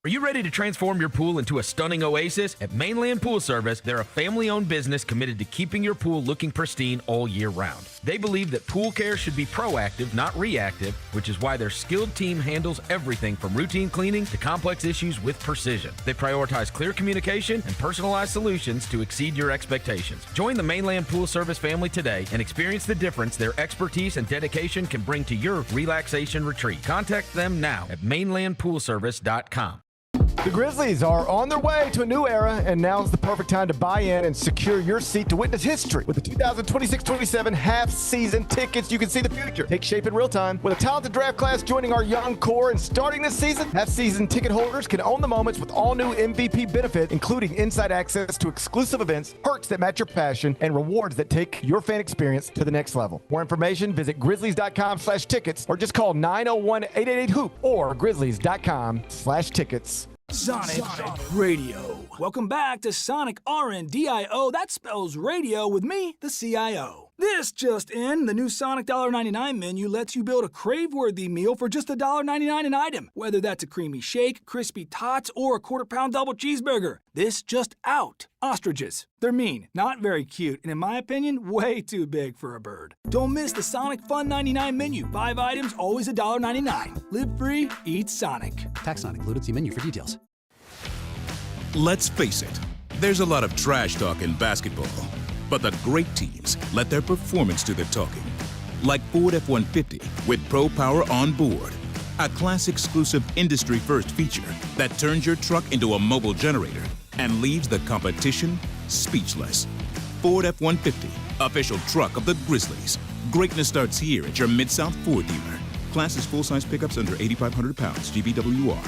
Are you ready to transform your pool into a stunning oasis? At Mainland Pool Service, they're a family-owned business committed to keeping your pool looking pristine all year round. They believe that pool care should be proactive, not reactive, which is why their skilled team handles everything from routine cleaning to complex issues with precision. They prioritize clear communication and personalized solutions to exceed your expectations. Join the Mainland Pool Service family today and experience the difference their expertise and dedication can bring to your relaxation retreat. Contact them now at mainlandpoolservice.com. The Grizzlies are on their way to a new era, and now is the perfect time to buy in and secure your seat to witness history. With the 2026-27 half-season tickets, you can see the future take shape in real time. With a talented draft class joining our young core and starting this season, half-season ticket holders can own the moments with all new MVP benefit, including inside access to exclusive events, perks that match your passion, and rewards that take your fan experience to the next level. More information, visit grizzlies.com/tickets or just call 901-888-HOOP or grizzlies.com/tickets. Sonic Radio. Welcome back to Sonic RNDIO. That spells radio with me, the CIO. This just in, the new Sonic $1.99 menu lets you build a crave-worthy meal for just $1.99 an item, whether that's a creamy shake, crispy tots, or a quarter-pound double cheeseburger. This just out. Ostriches. They're mean, not very cute, and in my opinion, way too big for a bird. Don't miss the Sonic Fun 99 menu. 5 items, always $1.99. Live free, eat Sonic. Tax not included. See menu for details. Let's face it, there's a lot of trash talk in basketball. But the great teams let their performance do the talking. Like Ford F-150 with Pro Power on board. A class-exclusive industry-first feature that turns your truck into a mobile generator and leaves the competition speechless. Ford F-150, official truck of the Grizzlies. Greatness starts here at your Mid-South Ford dealer. Class is full-size pickups under 8,500 pounds, GVWR.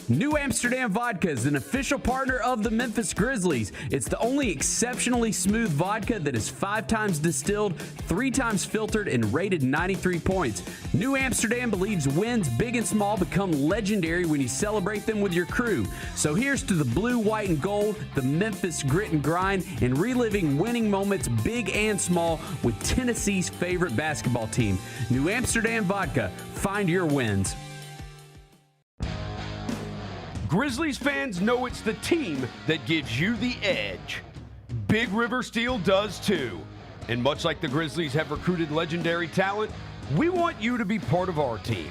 New Amsterdam Vodka is an official partner of the Memphis Grizzlies. It's the only exceptionally smooth vodka that is 5 times distilled, 3 times filtered, and rated 93 points. New Amsterdam believes wins big and small become legendary when you celebrate them with your crew. So here's to the blue, white, and gold, the Memphis grit and grind, and reliving winning moments big and small with Tennessee's favorite basketball team. New Amsterdam Vodka. Find your wins. Grizzlies fans know it's the team that gives you the edge. Big River Steel does too. And much like the Grizzlies have recruited legendary talent, we want you to be part of our team.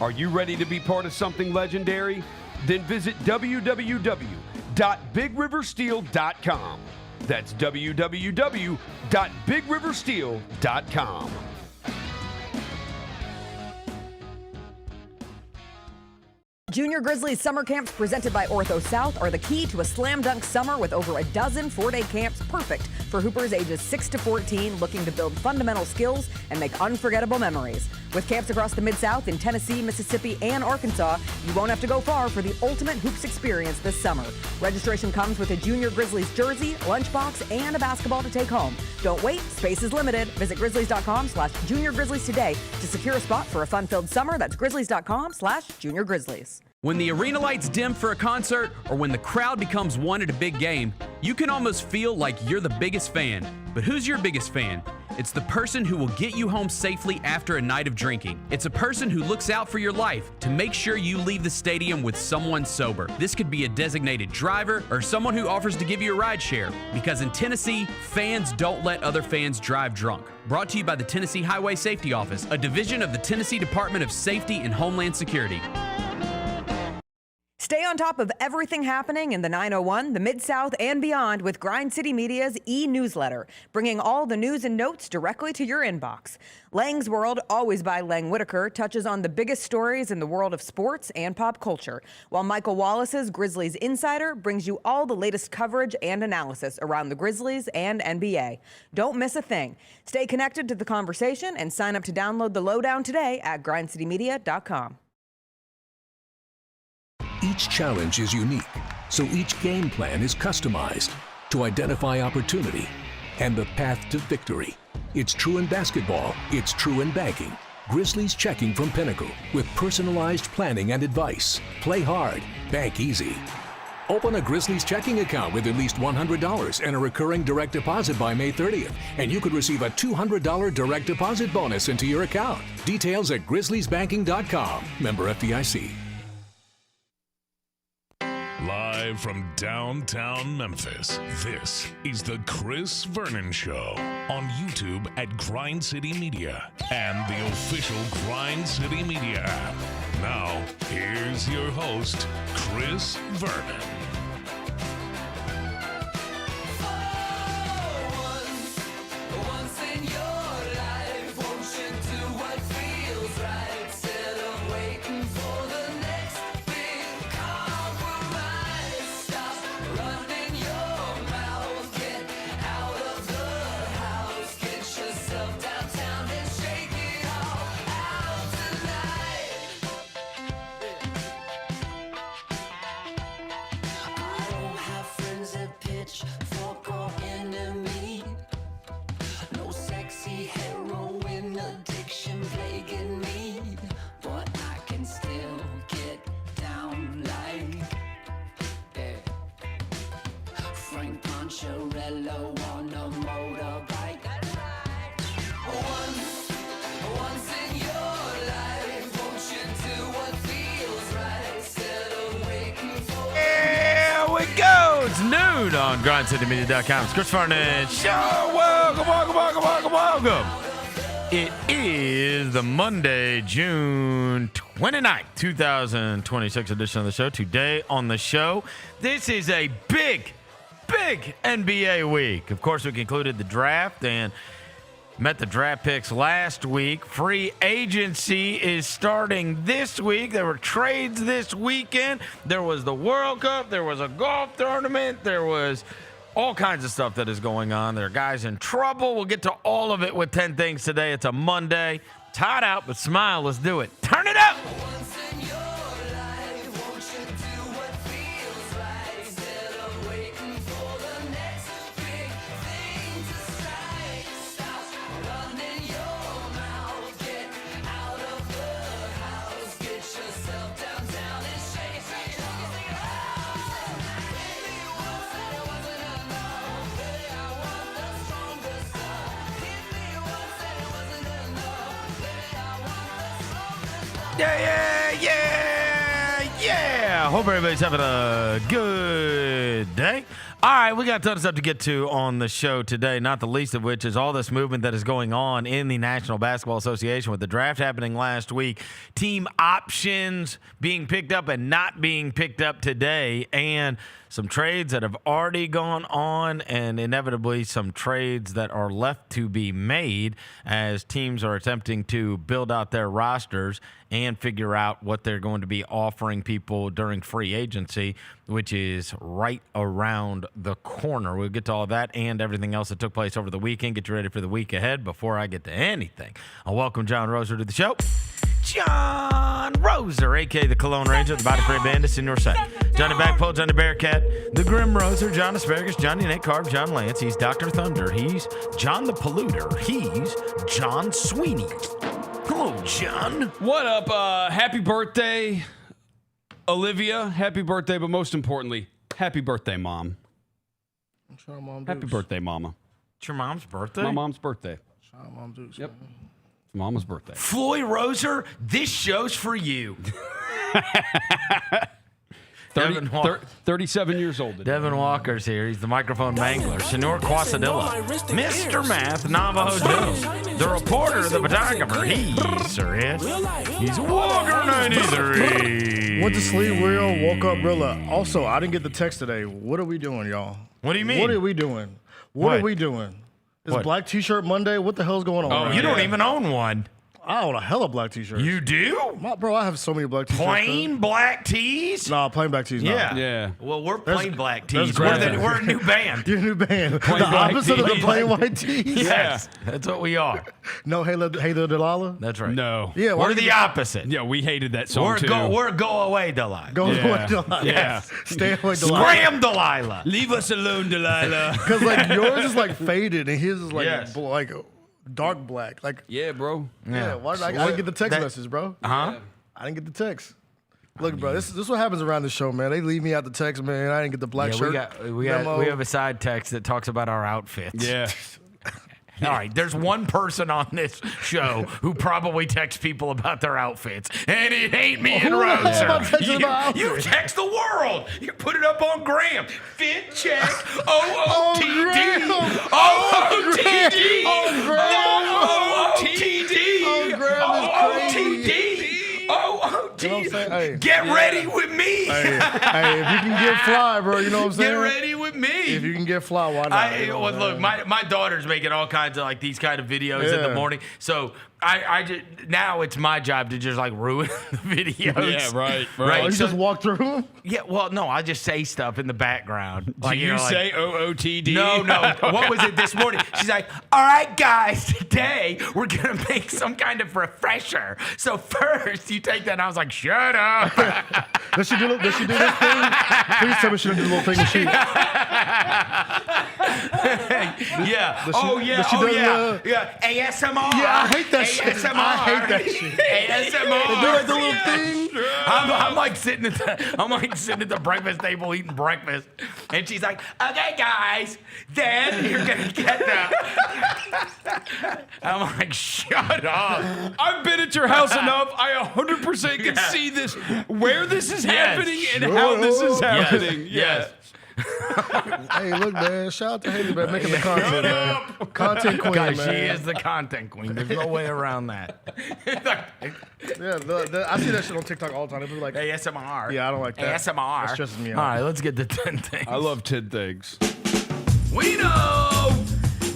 Are you ready to be part of something legendary? Then visit www.bigriversteel.com. That's www.bigriversteel.com. Junior Grizzlies summer camps presented by Ortho South are the key to a slam dunk summer with over a dozen 4-day camps perfect for hoopers ages 6 to 14 looking to build fundamental skills and make unforgettable memories. With camps across the Mid-South in Tennessee, Mississippi, and Arkansas, you won't have to go far for the ultimate hoops experience this summer. Registration comes with a Junior Grizzlies jersey, lunchbox, and a basketball to take home. Don't wait, space is limited. Visit grizzlies.com/juniorgrizzlies today to secure a spot for a fun-filled summer. That's grizzlies.com/juniorgrizzlies. When the arena lights dim for a concert or when the crowd becomes one at a big game, you can almost feel like you're the biggest fan. But who's your biggest fan? It's the person who will get you home safely after a night of drinking. It's a person who looks out for your life to make sure you leave the stadium with someone sober. This could be a designated driver or someone who offers to give you a ride share. Because in Tennessee, fans don't let other fans drive drunk. Brought to you by the Tennessee Highway Safety Office, a division of the Tennessee Department of Safety and Homeland Security. Stay on top of everything happening in the 901, the Mid-South, and beyond with Grind City Media's e-newsletter, bringing all the news and notes directly to your inbox. Lang's World, always by Lang Whitaker, touches on the biggest stories in the world of sports and pop culture, while Michael Wallace's Grizzlies Insider brings you all the latest coverage and analysis around the Grizzlies and NBA. Don't miss a thing. Stay connected to the conversation and sign up to download the lowdown today at grindcitymedia.com. Each challenge is unique, so each game plan is customized to identify opportunity and the path to victory. It's true in basketball, it's true in banking. Grizzlies Checking from Pinnacle with personalized planning and advice. Play hard, bank easy. Open a Grizzlies checking account with at least $100 and a recurring direct deposit by May 30th, and you could receive a $200 direct deposit bonus into your account. Details at grizzliesbanking.com. Member FDIC. Live from downtown Memphis, this is the Chris Vernon Show on YouTube at Grind City Media and the official Grind City Media app. Now, here's your host, Chris Vernon. It's noon on GrindCityMedia.com. It's Chris Vernon Show. Welcome. It is the Monday, June 29th, 2026 edition of the show. Today on the show, this is a big NBA week. Of course, we concluded the draft and met the draft picks last week. Free agency is starting this week. There were trades this weekend. There was the World Cup. There was a golf tournament. There was all kinds of stuff that is going on. There are guys in trouble. We'll get to all of it with 10 things today. It's a Monday. It's hot out, but smile. Let's do it. Turn it up. Yeah. Hope everybody's having a good day. All right, we got a ton of stuff to get to on the show today, not the least of which is all this movement that is going on in the National Basketball Association with the draft happening last week, team options being picked up and not being picked up today, and some trades that have already gone on and inevitably some trades that are left to be made as teams are attempting to build out their rosters and figure out what they're going to be offering people during free agency, which is right around the corner. We'll get to all that and everything else that took place over the weekend. Get you ready for the week ahead. Before I get to anything, I'll welcome John Roser to the show. John Roser, a.k.a. the Cologne Ranger, the Body Spray Bandit in your set. Johnny Bagpole, Johnny Bearcat, the Grim Roser, John Asparagus, Johnny Nick Carb, John Lance. He's Dr. Thunder. He's John the Polluter. He's John Sweeney. Hello, John. What up? Happy birthday, Olivia. Happy birthday, but most importantly, happy birthday, Mom. I'm trying Mom Happy birthday, Mama. It's your mom's birthday? My mom's birthday. Trying Mom Dukes. Yep. It's Mama's birthday. Floyd Roser, this show's for you. 37 years old today. Devin Walker's here. He's the microphone mangler. Senor Quasadilla. Mr. Math, Navajo Joe. The reporter, the photographer. He's Walker 93. Went to sleep real, woke up real. Also, I didn't get the text today. What are we doing, y'all? What do you mean? What are we doing? What are we doing? It's Black T-shirt Monday. What the hell's going on? Oh, you don't even own one. I own a hella black T-shirts. You do? Bro, I have so many black T-shirts. Plain black tees? Nah, plain black tees. Yeah. Yeah. Well, we're plain black tees. We're a new band. You're a new band. Plain the black opposite of the tees. plain white tees. Yes, that's what we are. No, hey little Delilah. That's right. No. Yeah, We're the opposite. Yeah, we hated that song We're too. go away, Delilah. Go away, Delilah. Yeah. Stay away, Delilah. Scram, Delilah. Leave us alone, Delilah. Because like yours is like faded and his is like Yes. like dark black. Like Yeah, bro. yeah. Why did I didn't get the text message, bro? Huh? I didn't get the text. Look, bro, this is what happens around the show, man. They leave me out the text, man. I didn't get the black shirt. We have a side text that talks about our outfits. Yeah. All right, there's one person on this show who probably texts people about their outfits, and it ain't me and Roser. You text the world. You put it up on Graham. Fit check. OOTD. OOTD. OOTD. Get ready with me. Hey, if you can get fly, bro, you know what I'm saying? Get ready with me. If you can get fly, why not? Look, my daughter's making all kinds of like these kind of videos in the morning. So I just now it's my job to just like ruin the videos. Yeah, right. Oh, you just walk through them? Yeah, well, no, I just say stuff in the background. Do you say OOTD? No. What was it this morning? She's like, all right, guys, today we're going to make some kind of refresher. So first you take that. And I was like, shut up. Does she do this thing? Please tell me she didn't do the little thing that she... Yeah. Yeah. ASMR. Yeah, I hate that shit. ASMR. I hate that shit. ASMR. They do like the little thing. I'm like sitting at the breakfast table eating breakfast, and she's like, "Okay, guys, then you're gonna get that." I'm like, "Shut up!" I've been at your house enough. I 100% can see this, where this is happening, and how this is happening. Yes. Hey, look, man. Shout out to Haley, man, making the content, man. Content queen, God, man. she is the content queen. There's no way around that. Yeah, I see that shit on TikTok all the time. People like ASMR. Yeah, I don't like that. ASMR. That stresses me out. All right, let's get to 10 things. I love 10 things. We know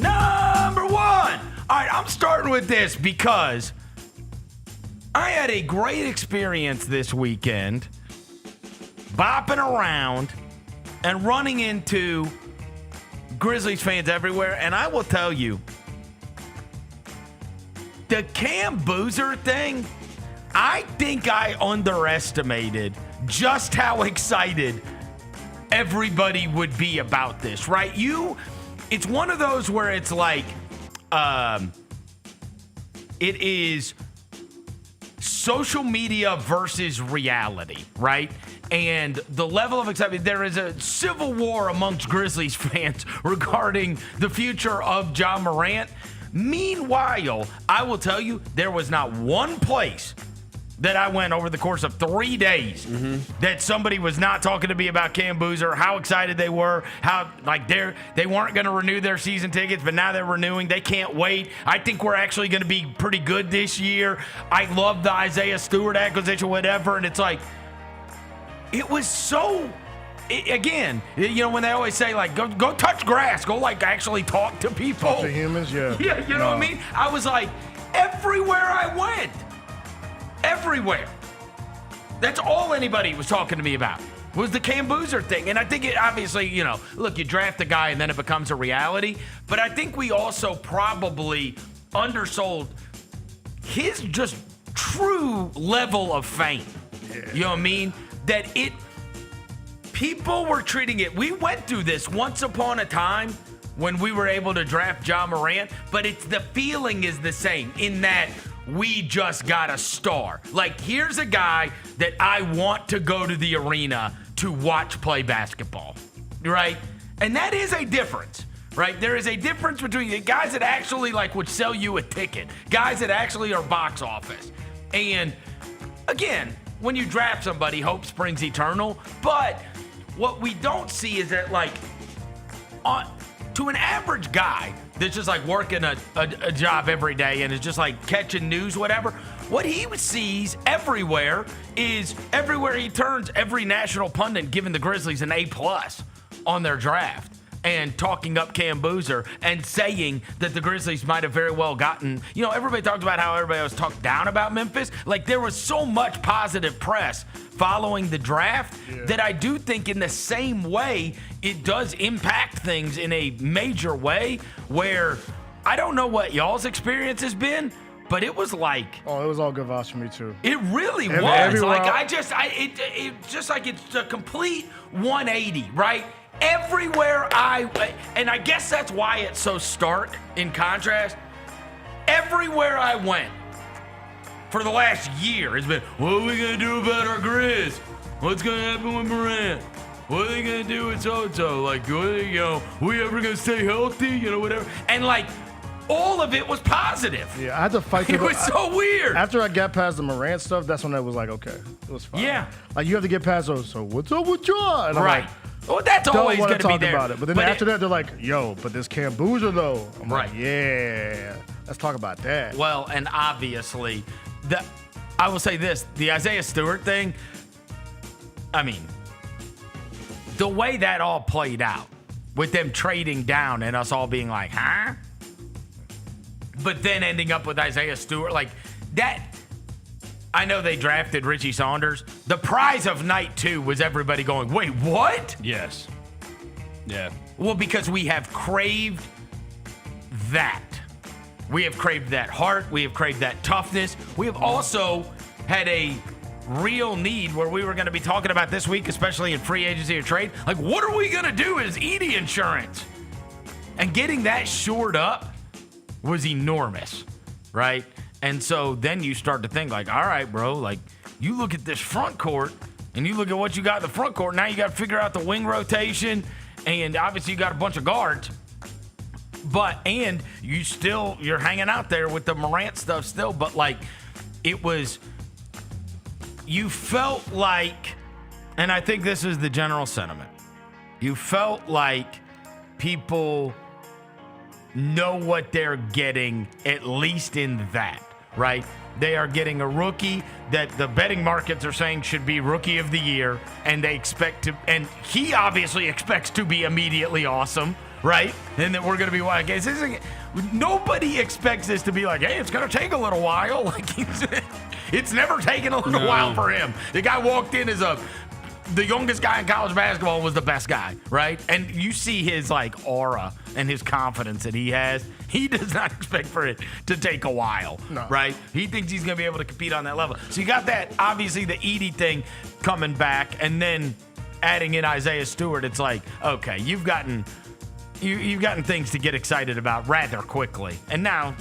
number 1. All right, I'm starting with this because I had a great experience this weekend bopping around and running into Grizzlies fans everywhere. And I will tell you, the Cam Boozer thing, I think I underestimated just how excited everybody would be about this, right? It's one of those where it's like, it is social media versus reality, right? And the level of excitement, there is a civil war amongst Grizzlies fans regarding the future of Ja Morant. Meanwhile, I will tell you, there was not one place that I went over the course of 3 days that somebody was not talking to me about Cam Boozer, how excited they were, how like they weren't going to renew their season tickets, but now they're renewing. They can't wait. I think we're actually going to be pretty good this year. I love the Isaiah Stewart acquisition, whatever. And it's like, it was so, again, you know, when they always say, like, go touch grass, go, like, actually talk to people. Talk to humans, yeah. Yeah, you know what I mean? I was like, everywhere I went, everywhere. That's all anybody was talking to me about was the Cam Boozer thing. And I think it obviously, you know, look, you draft a guy and then it becomes a reality. But I think we also probably undersold his just true level of fame. Yeah. You know what I mean? That people were treating it. We went through this once upon a time when we were able to draft Ja Morant, but the feeling is the same in that we just got a star. Like, here's a guy that I want to go to the arena to watch play basketball, right? And that is a difference, right? There is a difference between the guys that actually like would sell you a ticket, guys that actually are box office. And again, when you draft somebody, hope springs eternal. But what we don't see is that, like, to an average guy that's just like working a job every day and is just like catching news, whatever, what he sees everywhere is everywhere he turns, every national pundit giving the Grizzlies an A+ on their draft and talking up Cam Boozer and saying that the Grizzlies might have very well gotten, you know, everybody talked about how everybody was talked down about Memphis. Like, there was so much positive press following the draft that I do think in the same way it does impact things in a major way where I don't know what y'all's experience has been, but it was like, oh, it was all good vibes for me too. It really was. Like, it just like it's a complete 180, right? Everywhere and I guess that's why it's so stark in contrast. Everywhere I went, for the last year has been, what are we going to do about our Grizz? What's going to happen with Morant? What are they going to do with so-and-so? Like, we ever going to stay healthy? Whatever. And, like, all of it was positive. Yeah, I had to fight. It was so weird. After I got past the Morant stuff, that's when I was like, okay, it was fine. Yeah. Like, you have to get past those, so what's up with John? Right. Well, that's always going to be there. About it. But then after that, they're like, yo, but this Cam Boozer, though. I'm right. like, yeah, let's talk about that. Well, and obviously, I will say this, the Isaiah Stewart thing, I mean, the way that all played out, with them trading down and us all being like, huh? But then ending up with Isaiah Stewart, like that. I know they drafted Richie Saunders. The prize of night 2 was everybody going, wait, what? Yes. Yeah. Well, because we have craved that. We have craved that heart. We have craved that toughness. We have also had a real need where we were going to be talking about this week, especially in free agency or trade. Like, what are we going to do as Edie insurance? And getting that shored up was enormous, right? And so then you start to think like, all right, bro, like you look at this front court and you look at what you got in the front court. Now you got to figure out the wing rotation. And obviously you got a bunch of guards, and you're hanging out there with the Morant stuff still. But like you felt like, and I think this is the general sentiment, you felt like people know what they're getting, at least in that, right? They are getting a rookie that the betting markets are saying should be rookie of the year, and they expect to, and he obviously expects to be immediately awesome, right? And that we're going to be like, nobody expects this to be like, hey, it's going to take a little while. Like it's never taken a little while for him. The guy walked in as the youngest guy in college basketball, was the best guy, right? And you see his like aura and his confidence that he has. He does not expect for it to take a while, right? He thinks he's going to be able to compete on that level. So you got that, obviously the Edie thing coming back, and then adding in Isaiah Stewart. It's like, okay, you've gotten things to get excited about rather quickly. And now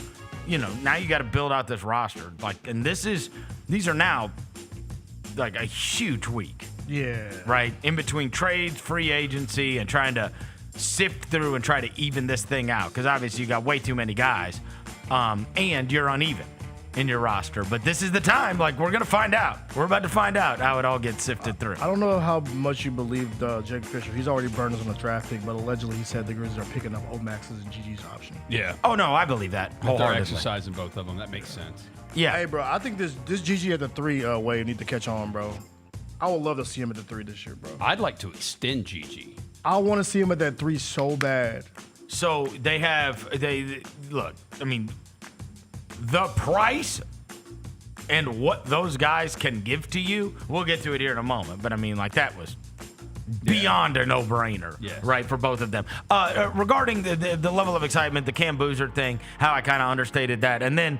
you got to build out this roster. Like, and these are now like a huge week. Yeah. Right? In between trades, free agency, and trying to sift through and try to even this thing out. Because obviously you got way too many guys. And you're uneven in your roster. But this is the time. Like, we're going to find out. We're about to find out how it all gets sifted through. I don't know how much you believed Jake Fisher. He's already burned us on the draft pick, but allegedly he said the Grizzlies are picking up Omax's and GG's option. Yeah. Oh, no, I believe that wholeheartedly. They're exercising both of them. That makes sense. Yeah. Hey, bro, I think this GG at the 3 way need to catch on, bro. I would love to see him at the 3 this year, bro. I'd like to extend GG. I want to see him at that 3 so bad. So look, I mean, the price and what those guys can give to you, we'll get to it here in a moment. But I mean, like, that was beyond a no-brainer, right, for both of them. Regarding the level of excitement, the Cam Boozer thing, how I kind of understated that. And then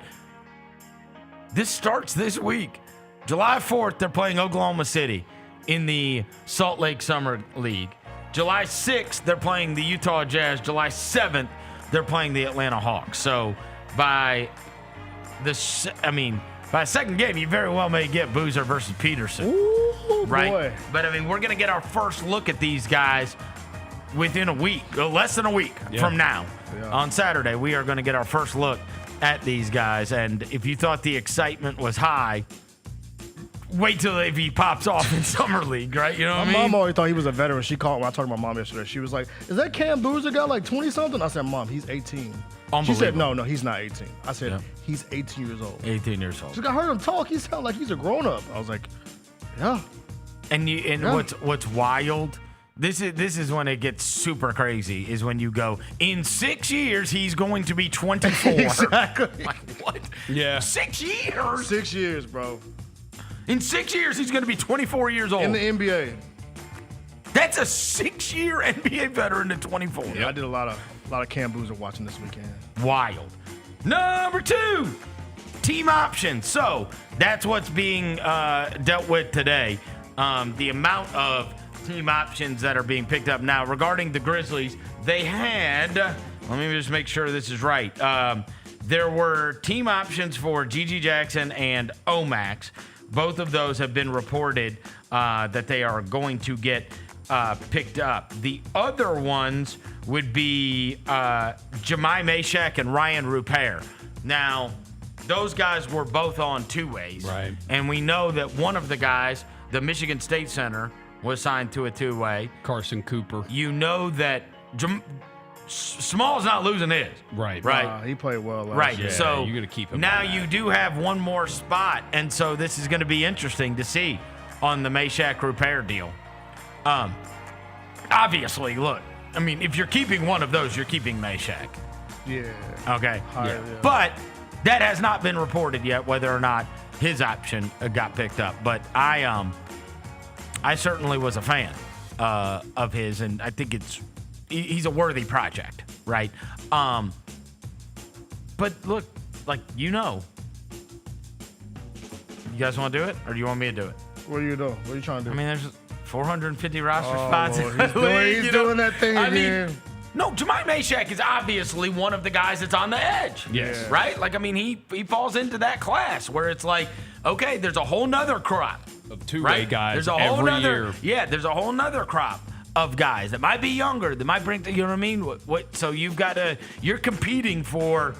this starts this week. July 4th, they're playing Oklahoma City in the Salt Lake Summer League. July 6th, they're playing the Utah Jazz. July 7th, they're playing the Atlanta Hawks. So by second game, you very well may get Boozer versus Peterson. Ooh, right? Boy. But I mean, we're going to get our first look at these guys within a week, less than a week from now. Yeah. On Saturday, we are going to get our first look at these guys. And if you thought the excitement was high, wait till if he pops off in Summer League, right? You know what I mean? My mom always thought he was a veteran. She called when I talked to my mom yesterday. She was like, is that Cam Boozer guy like 20-something? I said, Mom, he's 18. She said, no, he's not 18. I said, he's 18 years old. 18 years old. She's like, I heard him talk. He sounds like he's a grown-up. I was like, yeah. What's wild, this is when it gets super crazy, is when you go, in 6 years, he's going to be 24. Exactly. Like, what? Yeah. 6 years? 6 years, bro. In 6 years, he's going to be 24 years old. In the NBA. That's a 6-year NBA veteran at 24. Yeah, I did a lot of Cam Boozer watching this weekend. Wild. Number 2, team options. So that's what's being dealt with today. The amount of team options that are being picked up now. Regarding the Grizzlies, they had, let me just make sure this is right. There were team options for Gigi Jackson and Omax. Both of those have been reported that they are going to get picked up. The other ones would be Jemai Mashak and Ryan Rupert. Now, those guys were both on two-ways. Right. And we know that one of the guys, the Michigan State center, was signed to a two-way. Carson Cooper. You know that Small's not losing his. Right. Right. He played well last Right. year. So you're going to keep him. now you do have one more spot, and so this is going to be interesting to see on the Mashak Rupert deal. Obviously, look, I mean, if you're keeping one of those, you're keeping Mashak. Yeah. Okay. Yeah. But that has not been reported yet, whether or not his option got picked up. But I certainly was a fan of his, and I think he's a worthy project, right? But look, like, you guys want to do it, or do you want me to do it? What are you doing? What are you trying to do? I mean, there's 450 roster spots. Lord, he's doing that thing again. No, Jemai Mashak is obviously one of the guys that's on the edge. Yes. Yeah. Right? Like, I mean, he falls into that class where it's like, okay, there's a whole nother crop of two-way right? guys there's a whole every nother, year. Yeah, there's a whole nother crop of guys that might be younger, that might bring, you know what I mean? So you're competing for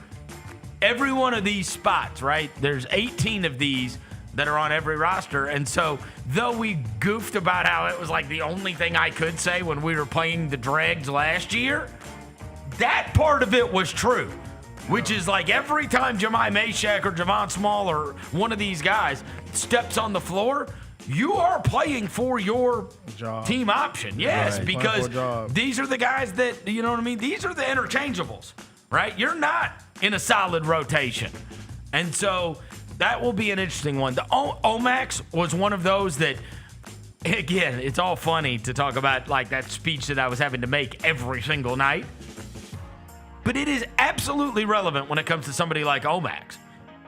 every one of these spots, right? There's 18 of these that are on every roster. And so, though we goofed about how it was like the only thing I could say when we were playing the Dregs last year, that part of it was true. Which is like every time Jemai Mashak or Javon Small or one of these guys steps on the floor, you are playing for your team option. Yes, right. because these are the guys that, you know what I mean? These are the interchangeables, right? You're not in a solid rotation. And so that will be an interesting one. The Omax was one of those that, again, it's all funny to talk about like that speech that I was having to make every single night. But it is absolutely relevant when it comes to somebody like Omax,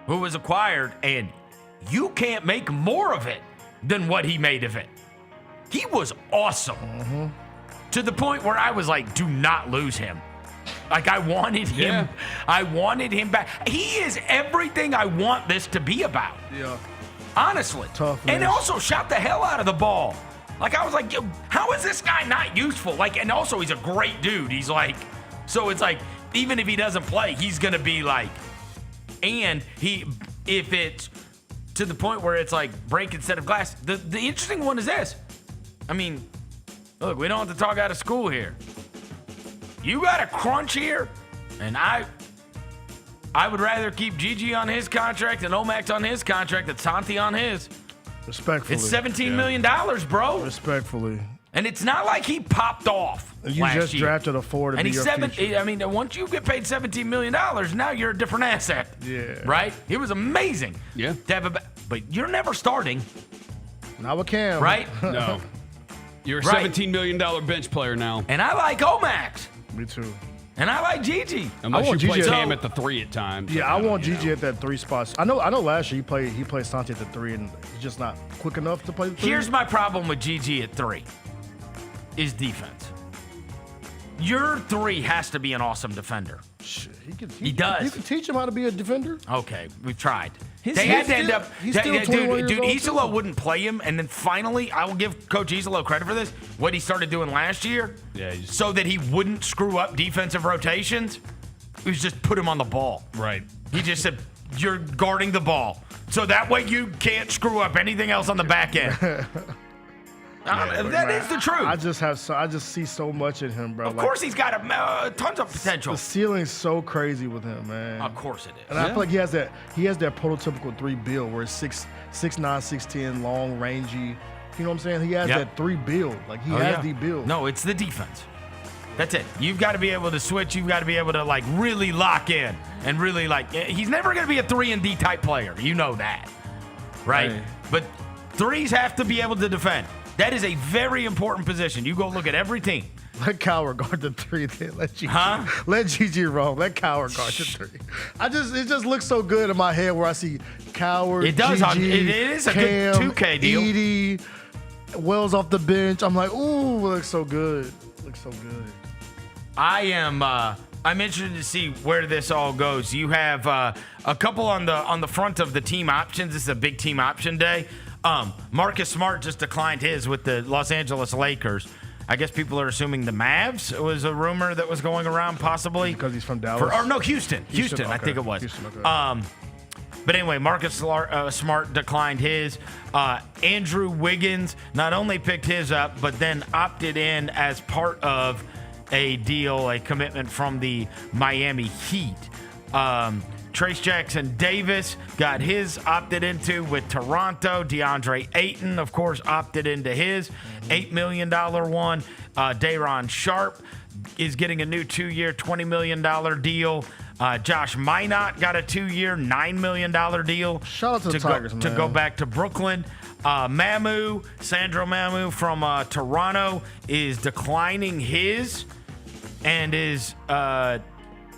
who was acquired, and you can't make more of it than what he made of it. He was awesome to the point where I was like, do not lose him. Like, I wanted him. I wanted him back. He is everything I want this to be about. Yeah. Honestly. Toughness. And also shot the hell out of the ball. Like, I was like, yo, how is this guy not useful? Like, and also he's a great dude. He's like, so it's like, even if he doesn't play, he's going to be like, and if it's to the point where it's like break instead of glass. The interesting one is this. I mean, look, we don't have to talk out of school here. You got a crunch here, and I would rather keep Gigi on his contract and Omax on his contract than Santi on his. Respectfully. It's $17 million, bro. Respectfully. And it's not like he popped off You last just year. drafted a four to And be he's your future. I mean, once you get paid $17 million, now you're a different asset. Yeah. Right? It was amazing. Yeah. To have but you're never starting, Not with Cam. right? No. You're a Right. $17 million bench player now. And I like Omax. Me too. And I like Gigi. Unless want you play Gigi Cam at the 3 at times. Yeah, I want you know. Gigi at that 3 spot. I know last year he played Santi at the 3, and he's just not quick enough to play the 3. Here's my problem with Gigi at 3 is defense. Your 3 has to be an awesome defender. Shit, He does. You can teach him how to be a defender. Okay, we've tried. He's They had to end still- up. he's still 21 years Dude, old, Isola too. wouldn't play him, and then finally, I will give Coach Isola credit for this. What he started doing last year, so that he wouldn't screw up defensive rotations, was just put him on the ball. Right. He just said, "You're guarding the ball, so that way you can't screw up anything else on the back end." That is the truth. I just see so much in him, bro. Of course, he's got tons of potential. The ceiling's so crazy with him, man. Of course it is. And I feel like he has that prototypical 3 build where it's 6'9", 6'10", long, rangy. You know what I'm saying? He has that 3 build. Like he has the build. No, it's the defense. That's it. You've got to be able to switch. You've got to be able to like really lock in and really like. He's never going to be a 3-and-D type player. You know that, right? But 3s have to be able to defend. That is a very important position. You go look at every team. Let Coward guard the 3. Then let Gigi roll. Let Coward guard the 3. It just looks so good in my head where I see Coward. It does. Gigi, It is a Cam, good 2K deal. Edie, Wells off the bench. I'm like, ooh, it looks so good. Looks so good. I am I'm interested to see where this all goes. You have a couple on the front of the team options. This is a big team option day. Marcus Smart just declined his with the Los Angeles Lakers. I guess people are assuming the Mavs was a rumor that was going around, possibly because he's from Dallas. Houston. Okay. I think it was. Houston, okay. But anyway, Marcus Smart declined his. Andrew Wiggins not only picked his up, but then opted in as part of a deal, a commitment from the Miami Heat. Trace Jackson Davis got his opted into with Toronto. DeAndre Ayton, of course, opted into his $8 million one. Day'Ron Sharpe is getting a new 2-year, $20 million deal. Josh Minott got a 2-year, $9 million deal. Shout out to the Tigers, man. To go back to Brooklyn. Sandro Mamu from Toronto is declining his and is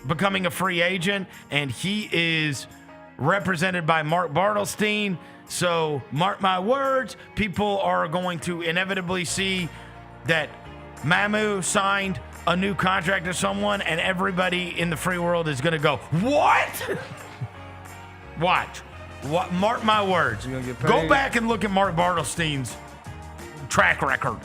becoming a free agent, and he is represented by Mark Bartelstein. So mark my words, people are going to inevitably see that Mamu signed a new contract to someone, and everybody in the free world is going to go, what? Watch. What? Mark my words. Go back and look at Mark Bartelstein's track record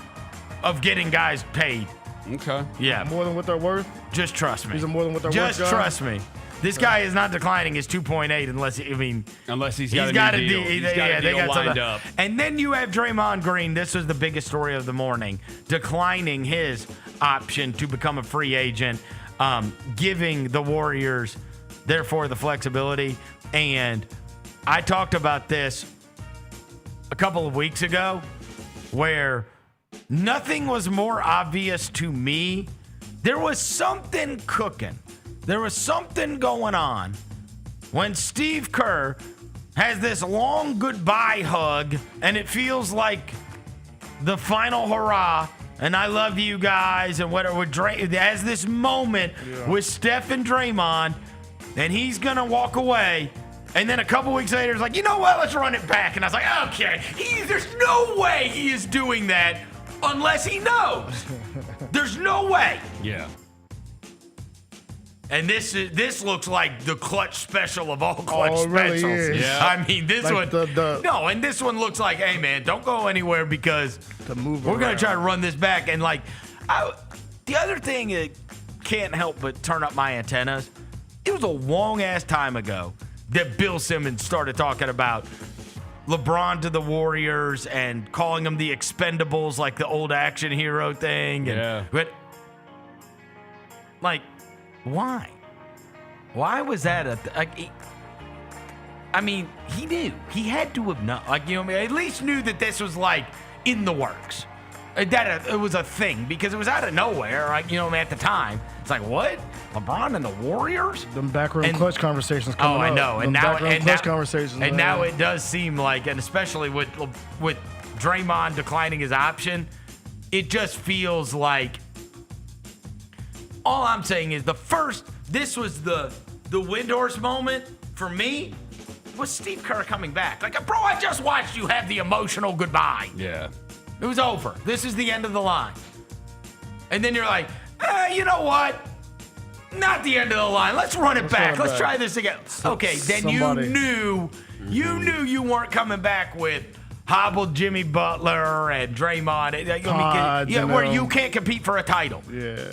of getting guys paid. Okay. Yeah. More than what they're worth? Just trust me. He's more than what they're worth. Just trust me. This guy is not declining his 2.8 unless he's got a deal. He's got a deal lined up. And then you have Draymond Green. This was the biggest story of the morning, declining his option to become a free agent, giving the Warriors, therefore, the flexibility. And I talked about this a couple of weeks ago where nothing was more obvious to me. There was something cooking. There was something going on when Steve Kerr has this long goodbye hug, and it feels like the final hurrah, and I love you guys, and whatever. Has this moment with Steph and Draymond, and he's going to walk away. And then a couple weeks later, it's like, you know what? Let's run it back. And I was like, okay, there's no way he is doing that unless he knows. There's no way. Yeah. And this looks like the clutch special of all clutch it really specials. is. Yeah. I mean, this like one. No, and this one looks like, hey, man, don't go anywhere because we're going to try to run this back. And, like, the other thing that can't help but turn up my antennas, it was a long-ass time ago that Bill Simmons started talking about LeBron to the Warriors and calling them the Expendables, like the old action hero thing. Yeah. But, like, why? Why was that I mean, he knew. He had to have known. Like, you know, at least knew that this was, like, in the works. That it was a thing because it was out of nowhere, like, you know, at the time. It's like, what? LeBron and the Warriors? Them backroom clutch conversations coming up. I know. And now it does seem like, and especially with Draymond declining his option, it just feels like all I'm saying is this was the Windhorst moment for me was Steve Kerr coming back. Like, bro, I just watched you have the emotional goodbye. Yeah. It was over. This is the end of the line. And then you're like, you know what? Not the end of the line. Let's run it back. Let's try this again. Okay, then you knew you weren't coming back with hobbled Jimmy Butler and Draymond. Where you can't compete for a title. Yeah.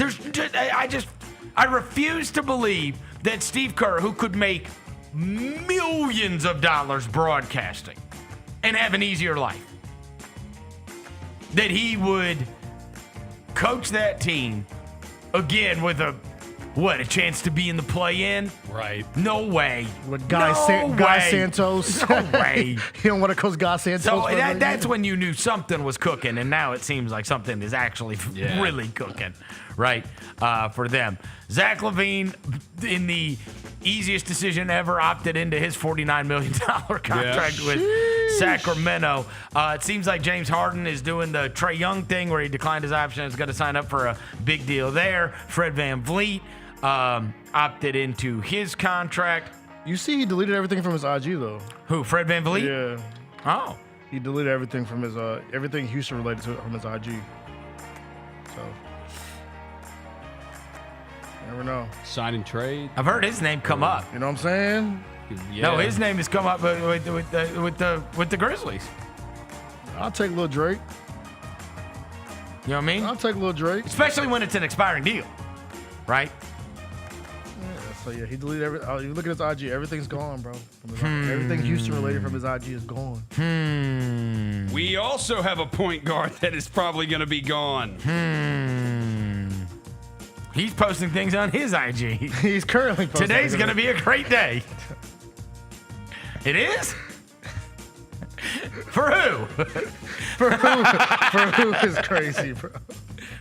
I refuse to believe that Steve Kerr, who could make millions of dollars broadcasting and have an easier life, that he would coach that team again with a chance to be in the play-in? Right. No way. With Guy Santos. No way. You don't want to coach Guy Santos? So that's when you knew something was cooking, and now it seems like something is actually really cooking, right, for them. Zach LaVine, in the easiest decision ever, opted into his $49 million contract with Sacramento. It seems like James Harden is doing the Trae Young thing where he declined his option and is going to sign up for a big deal there. Fred VanVleet opted into his contract. You see he deleted everything from his IG, though. Who, Fred VanVleet? Yeah. Oh. He deleted everything from his everything Houston related to from his IG. So Never know. Sign and trade. I've heard his name come up. You know what I'm saying? Yeah. No, his name has come up with the Grizzlies. I'll take Lil Drake. You know what I mean? I'll take Lil Drake. Especially when it's an expiring deal, right? Yeah, so yeah, he deleted everything. Oh, you look at his IG, everything's gone, bro. Everything Houston related from his IG is gone. We also have a point guard that is probably going to be gone. He's posting things on his IG. He's currently posting. Today's going to be a great day. It is? For who? For who is crazy, bro?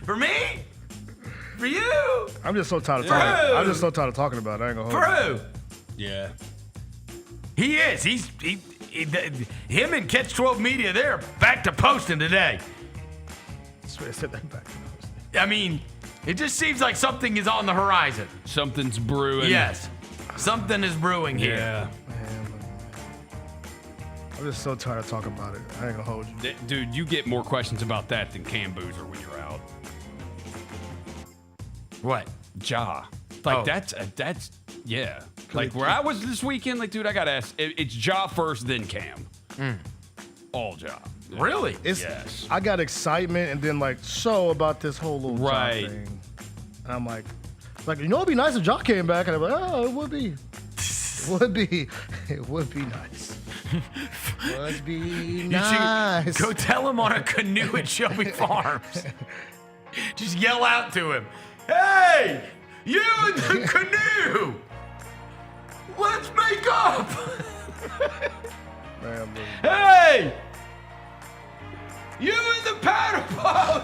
For me? For you? I'm just so tired of talking. I'm just so tired of talking about it. I ain't gonna hold For you. who? Yeah. He is. Him and Catch 12 Media, they're back to posting today. I swear I said that back. I mean, it just seems like something is on the horizon. Something's brewing. Yes. Something is brewing here. Yeah. I'm just so tired of talking about it. I ain't gonna hold you. Dude, you get more questions about that than Cam Boozer when you're out. What? Ja. Like, Oh. that's yeah. Like, where I was this weekend, like, dude, I got to ask. It's Ja first, then Cam. All Ja. Really? Yes. I got excitement and then like about this whole little Right. job thing. And I'm like, you know, it'd be nice if Ja came back. And I'm like, oh, it would be. It would be nice. Would be nice. You should go tell him on a canoe at Shelby Farms. Just yell out to him, "Hey, you in the canoe! Let's make up!" Man, "Hey, you in the paddle boat!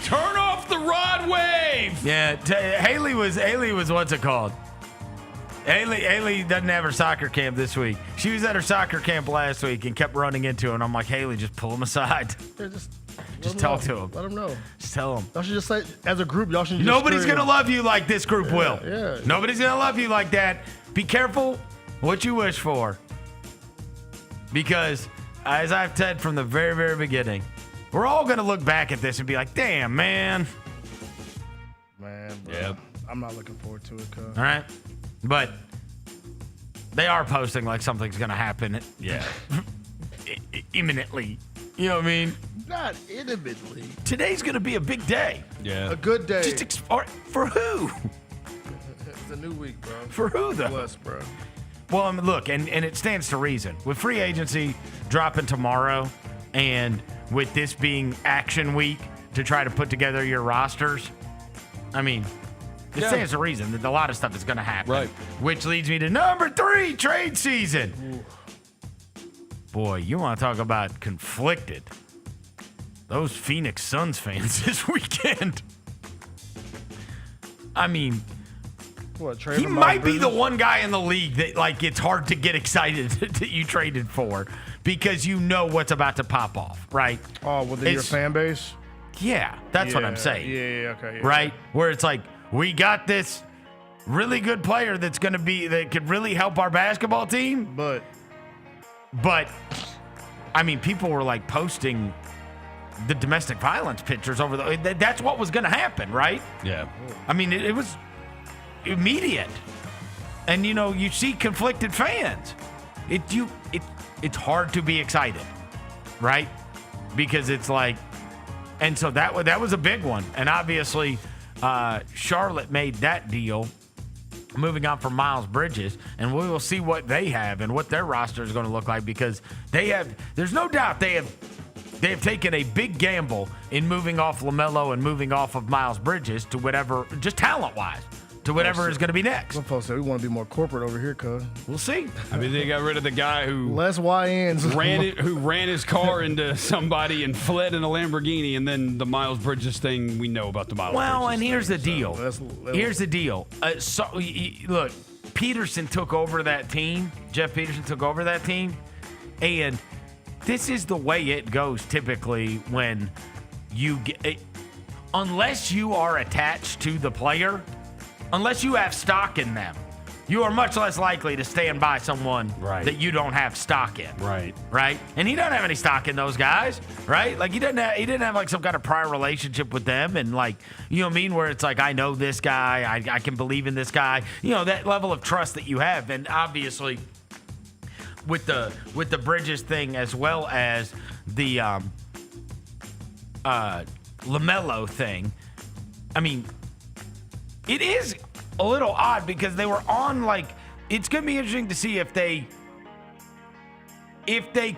Turn off the rod wave!" Yeah, Haley was what's it called? Haley doesn't have her soccer camp this week. She was at her soccer camp last week and kept running into him. And I'm like, Haley, just pull him aside. Just talk to him. Let him know. Just tell him. Y'all should just say, as a group, y'all should just Nobody's scream. going to love you like this group will. Yeah. Nobody's going to love you like that. Be careful what you wish for. Because, as I've said from the very, very beginning, we're all going to look back at this and be like, damn, man. Man, bro. Yep. I'm not looking forward to it, cuz. All right? But they are posting like something's going to happen. Yeah. Imminently. You know what I mean? Not intimately. Today's going to be a big day. Yeah. A good day. Just for who? It's a new week, bro. For who, though? Bless, bro. Well, I mean, look, and it stands to reason. With free agency dropping tomorrow and with this being action week to try to put together your rosters, I mean, it stands to reason that a lot of stuff is going to happen. Right. Which leads me to number 3, trade season. Ooh. Boy, you want to talk about conflicted. Those Phoenix Suns fans this weekend. I mean, he might be the one guy in the league that, like, it's hard to get excited that you traded for because you know what's about to pop off, right? Oh, within your fan base? Yeah, that's what I'm saying. Yeah, okay. Yeah. Right? Where it's like, we got this really good player that could really help our basketball team. But, I mean, people were, like, posting the domestic violence pictures that's what was going to happen, right? Yeah. I mean, it was immediate. And, you know, you see conflicted fans. It's hard to be excited, right? Because it's like, and so that was a big one. And obviously, Charlotte made that deal, moving on from Miles Bridges, and we will see what they have and what their roster is going to look like because there's no doubt they have taken a big gamble in moving off LaMelo and moving off of Miles Bridges to whatever, just talent-wise, to whatever is going to be next. Some folks say we want to be more corporate over here, cuz. We'll see. I mean, they got rid of the guy who less YNs who ran his car into somebody and fled in a Lamborghini, and then the Miles Bridges thing. We know about the Miles Bridges. Well, and here's the deal. Here's the deal. Look, Peterson took over that team. Jeff Peterson took over that team, and this is the way it goes typically when you get, unless you are attached to the player, unless you have stock in them, you are much less likely to stand by someone that you don't have stock in. Right. And he doesn't have any stock in those guys, right? Like he didn't have like some kind of prior relationship with them, and like, you know what I mean, where it's like, I know this guy, I can believe in this guy, you know, that level of trust that you have. And obviously with the Bridges thing, as well as the LaMelo thing, I mean, it is a little odd because they were on, like, it's going to be interesting to see if they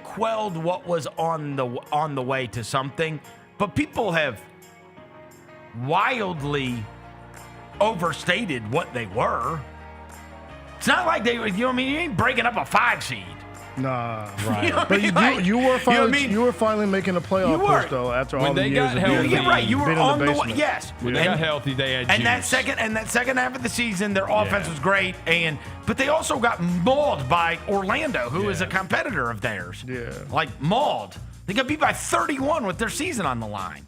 quelled what was on the way to something. But people have wildly overstated what they were. It's not like they, you know what I mean? You ain't breaking up a 5 seed. Nah, right. You know but you were finally, you know what I mean? You were finally making a playoff push though after all the years of being Yeah, right. You were on the way. Yes. When they got healthy, they had and juice. that second half of the season, their offense was great, but they also got mauled by Orlando, who is a competitor of theirs. Yeah. Like mauled. They got beat by 31 with their season on the line.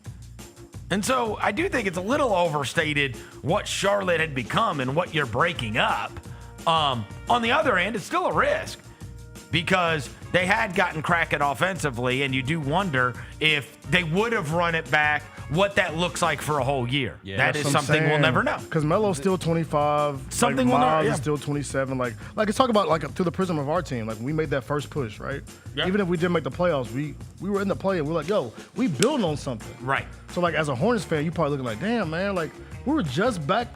And so I do think it's a little overstated what Charlotte had become and what you're breaking up. On the other end, it's still a risk, because they had gotten cracking offensively, and you do wonder if they would have run it back, what that looks like for a whole year. Yeah, that is something we'll never know. Because Melo's still 25. Something like, we'll never, is still 27. Like let's talk about like through the prism of our team. Like we made that first push, right? Yeah. Even if we didn't make the playoffs, we were in the play, and we're like, yo, we building on something. Right. So like as a Hornets fan, you probably looking like, damn man, like we were just back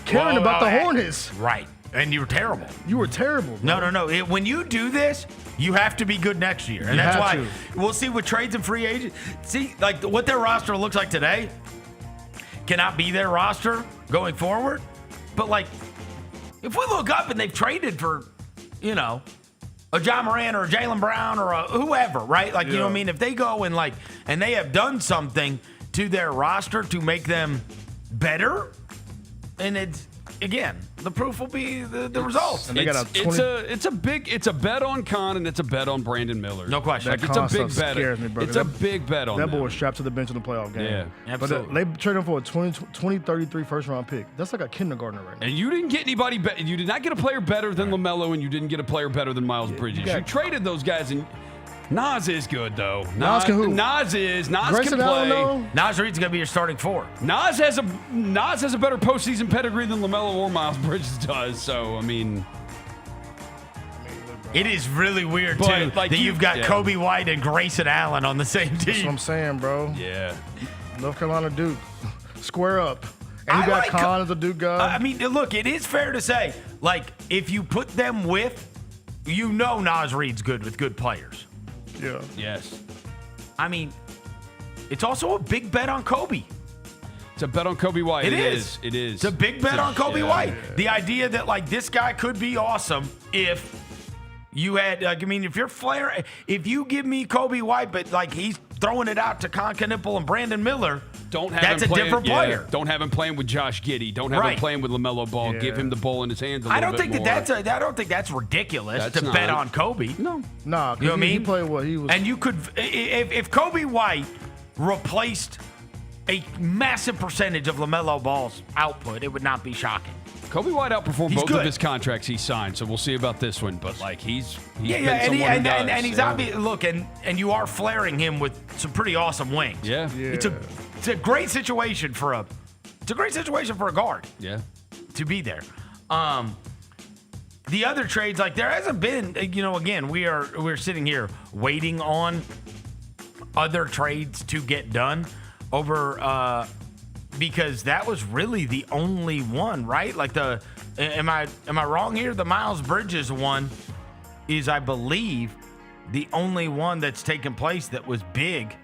caring about the Hornets. Right. And you were terrible. You were terrible, bro. No. When you do this, you have to be good next year. And that's why we'll see with trades and free agents. See, like what their roster looks like today cannot be their roster going forward. But like, if we look up and they've traded for, you know, a John Moran or a Jaylen Brown or a whoever, right? Like, you know what I mean? If they go and like, and they have done something to their roster to make them better, and it's, again, the proof will be the results. And they got it's a bet on Con, and it's a bet on Brandon Miller. No question. That it's a big bet. Scares me, bro. It's a big bet on that boy was strapped to the bench in the playoff game. Yeah, absolutely. But they traded him for a 2033 first round pick. That's like a kindergartner right now. And you didn't get anybody. You did not get a player better than LaMelo, and you didn't get a player better than Miles Bridges. You traded those guys, and Nas is good though. Nas can who? Nas Grayson can play. Allen, Nas Reed's gonna be your starting 4. Nas has a better postseason pedigree than LaMelo or Miles Bridges does. So I mean, it is really weird too that you've got Kobe White and Grayson Allen on the same team. That's what I'm saying, bro. Yeah. North Carolina Duke, square up. And you got Con as a Duke guy. I mean, look, it is fair to say, like, if you put them with, you know, Nas Reed's good with good players. Yeah. Yes. I mean, it's also a big bet on Kobe. It's a bet on Kobe White. It is. It's a big bet on Kobe White. Yeah. The idea that, like, this guy could be awesome if you had, I mean, if you're flaring, if you give me Kobe White, but, like, he's throwing it out to Con Knipple and Brandon Miller, that's a different player. Don't have him playing with Josh Giddey. Don't have him playing with LaMelo Ball. Yeah. Give him the ball in his hands a little bit more. I don't think that's ridiculous to bet on Kobe. Nah, you know what I mean? He played what he was. And you could, if Kobe White replaced a massive percentage of LaMelo Ball's output, it would not be shocking. Kobe White outperformed both of his contracts he signed, so we'll see about this one. But like he's and he's obvious. Look, and you are flaring him with some pretty awesome wings. Yeah. It's a great situation for a guard. Yeah, to be there. The other trades, like there hasn't been. You know, again, we're sitting here waiting on other trades to get done over. Because that was really the only one, right? Like am I wrong here? The Miles Bridges one is, I believe, the only one that's taken place that was big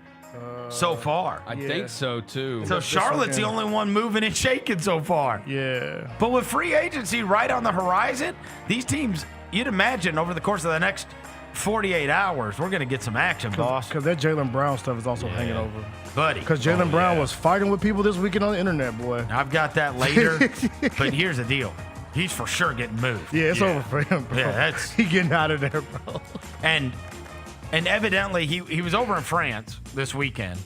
so far. I think so too. So Charlotte's the only one moving and shaking so far. Yeah. But with free agency right on the horizon, these teams, you'd imagine over the course of the next 48 hours, we're going to get some action, boss. Because that Jaylen Brown stuff is also hanging over. Buddy. Because Jaylen Brown was fighting with people this weekend on the internet, boy. I've got that later. But here's the deal. He's for sure getting moved. Yeah, it's over for him, bro. Yeah, he getting out of there, bro. And evidently he was over in France this weekend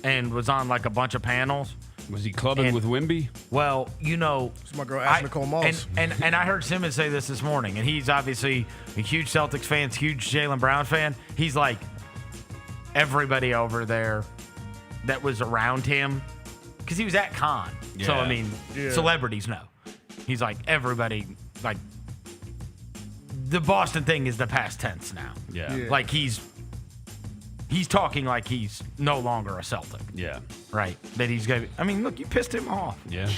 and was on like a bunch of panels. Was he clubbing with Wemby? Well, you know, it's my girl Ashley Nicole Moss. And I heard Simmons say this morning, and he's obviously a huge Celtics fan, huge Jaylen Brown fan. He's like, everybody over there that was around him, because he was at Con. Yeah. So, I mean, celebrities know. He's like, everybody, like, the Boston thing is the past tense now. Yeah. Like, he's talking like he's no longer a Celtic. Yeah. Right. That he's going to I mean, look, you pissed him off. Yeah.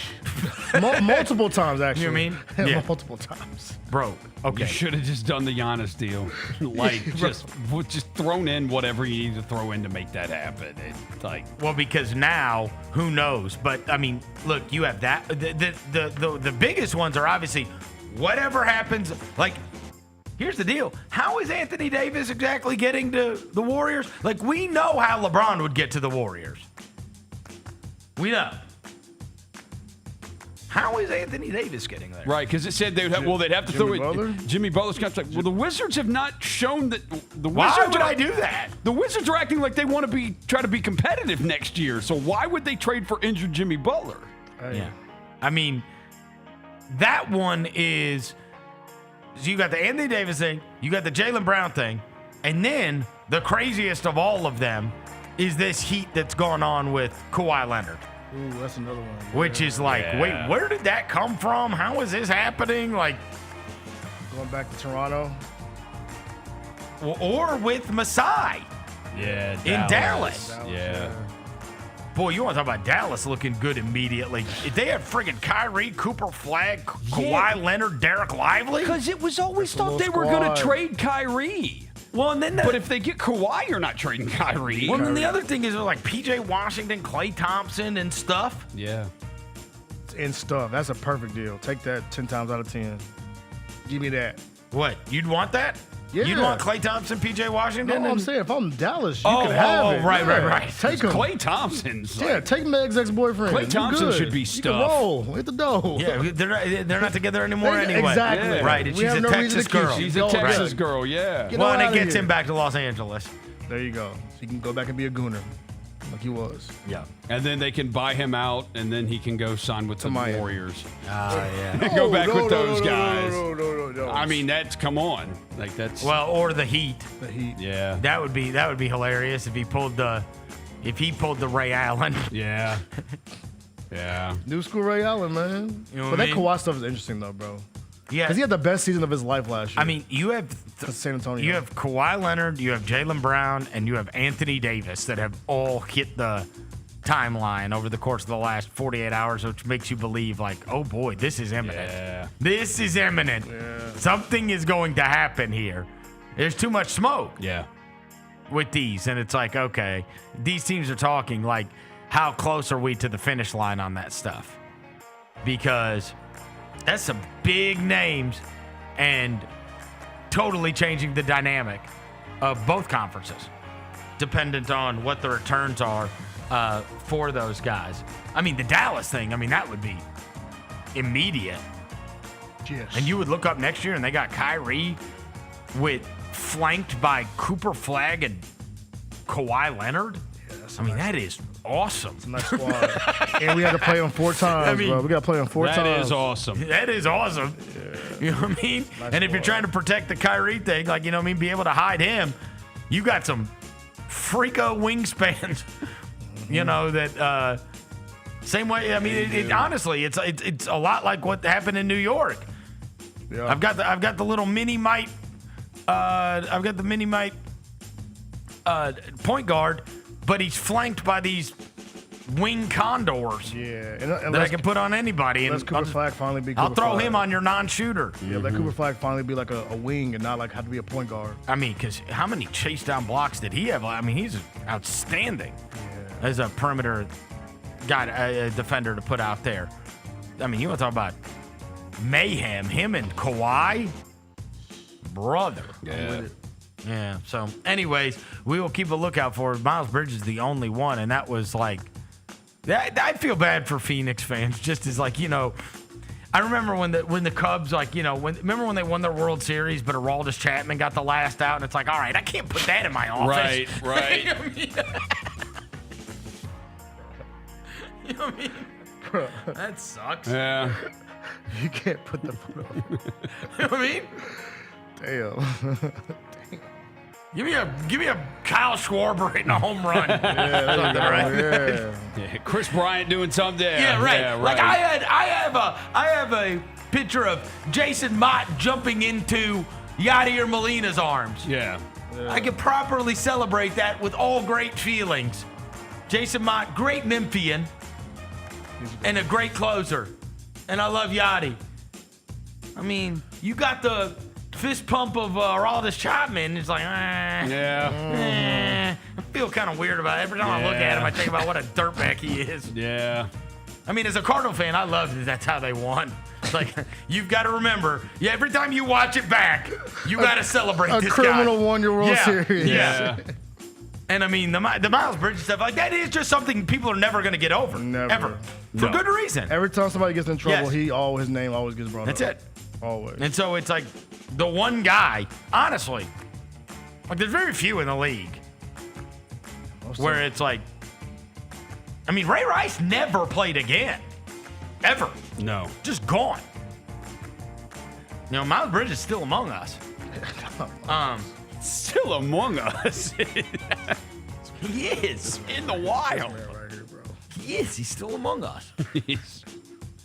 Multiple times, actually. You know what I mean? Yeah. Multiple times. Bro, okay. You should have just done the Giannis deal. Like, just thrown in whatever you need to throw in to make that happen. It's like, well, because now, who knows? But, I mean, look, you have that. The biggest ones are obviously whatever happens. Like, here's the deal. How is Anthony Davis exactly getting to the Warriors? Like, we know how LeBron would get to the Warriors. We know. How is Anthony Davis getting there? right, because it said they'd have to throw it. Jimmy Butler's contract. Well, the Wizards have not shown that. Why would I do that? The Wizards are acting like they want to try to be competitive next year. So why would they trade for injured Jimmy Butler? Yeah. I mean, that one is. So you got the Anthony Davis thing, you got the Jaylen Brown thing, and then the craziest of all of them is this heat that's going on with Kawhi Leonard. Ooh, that's another one. Which is like, wait, where did that come from? How is this happening? Like, going back to Toronto. Or with Masai. Yeah, in Dallas. Yeah. Boy, you want to talk about Dallas looking good immediately. If they had friggin' Kyrie, Cooper Flag, Kawhi Leonard, Derek Lively. Because it was always thought they were going to trade Kyrie. Well, and then but if they get Kawhi, you're not trading Kyrie. Well, then the other thing is like P.J. Washington, Klay Thompson, and stuff. Yeah. And stuff. That's a perfect deal. Take that 10 times out of 10. Give me that. What? You'd want that? Yeah. You'd want Klay Thompson, P.J. Washington? No, I'm saying if I'm Dallas, you can have it. Right. Take him. Klay Thompson's. Yeah, take Meg's ex-boyfriend. Klay Thompson should be stuffed. You can roll. Hit the dough. Yeah, they're not together anymore anyway. Exactly. Yeah. Right, and she's a Texas girl. She's a Texas girl, yeah. Well, and it gets him back to Los Angeles. There you go. So you can go back and be a gooner like he was. Yeah. And then they can buy him out, and then he can go sign with the Warriors. Yeah. Go back with those guys. No. I mean, come on. Like, that's. Well, or the Heat. The Heat. Yeah. That would be hilarious if he pulled the Ray Allen. Yeah. Yeah. New school Ray Allen, man. You know but that what I mean? Kawhi stuff is interesting, though, bro. Yeah. Because he had the best season of his life last year. I mean, you have San Antonio. You have Kawhi Leonard, you have Jaylen Brown, and you have Anthony Davis that have all hit the timeline over the course of the last 48 hours, which makes you believe, like, oh boy, this is imminent. Yeah. This is imminent. Yeah. Something is going to happen here. There's too much smoke. Yeah. With these, and it's like, okay, these teams are talking like, how close are we to the finish line on that stuff? Because that's some big names and totally changing the dynamic of both conferences, dependent on what the returns are for those guys. I mean, the Dallas thing, I mean, that would be immediate. Yes. And you would look up next year and they got Kyrie flanked by Cooper Flag and Kawhi Leonard. I mean, that is awesome. It's a nice squad. And we had to play them 4 times, bro. We got to play them 4 times. That is awesome. That is awesome. Yeah. You know what I mean? Nice and if you're trying to protect the Kyrie thing, like, you know what I mean, be able to hide him, you got some freako wingspans, you know, that same way. I mean, honestly, it's a lot like what happened in New York. Yeah. I've got the little mini mite. I've got the mini mite point guard, but he's flanked by these wing condors. Yeah, that I can put on anybody. And Cooper Flag finally be. I'll throw him on your non-shooter. Yeah, let Cooper Flag finally be like a wing and not like have to be a point guard. I mean, because how many chase down blocks did he have? I mean, he's outstanding as a perimeter guy, a defender to put out there. I mean, you want to talk about mayhem? Him and Kawhi, brother. Yeah. So, anyways, we will keep a lookout for it. Miles Bridges is the only one, and that was like, I feel bad for Phoenix fans. Just as like, you know, I remember when the Cubs, like, you know, remember when they won their World Series, but Aroldis Chapman got the last out, and it's like, all right, I can't put that in my office. Right. You know what I mean? Bro, That sucks. Yeah. you can't put the foot on. You know what I mean? Damn. Give me a Kyle Schwarber hitting a home run. Yeah, Something, right? Yeah. Chris Bryant doing something. Yeah, right. Yeah, right. Like I have a picture of Jason Mott jumping into Yadier Molina's arms. Yeah. I could properly celebrate that with all great feelings. Jason Mott, great Memphian, and a great closer. And I love Yachty. I mean, you got the fist pump of Aroldis Chapman. It's like, I feel kind of weird about it. Every time I look at him, I think about what a dirtbag he is. Yeah. I mean, as a Cardinal fan, I love that that's how they won. It's like, you've got to remember, every time you watch it back, you got to celebrate this guy. A criminal won your World Series. Yeah. And I mean, the Miles Bridges stuff, like that is just something people are never going to get over. Never. Ever. For good reason. Every time somebody gets in trouble, Yes. his name always gets brought That's up. it. Always. And so it's like the one guy, honestly, like there's very few in the league where it's like, I mean, Ray Rice never played again. Ever. No. Just gone. You know, Miles Bridges is still among us. Still among us. He is. In the wild. Right here, bro. He is. He's still among us.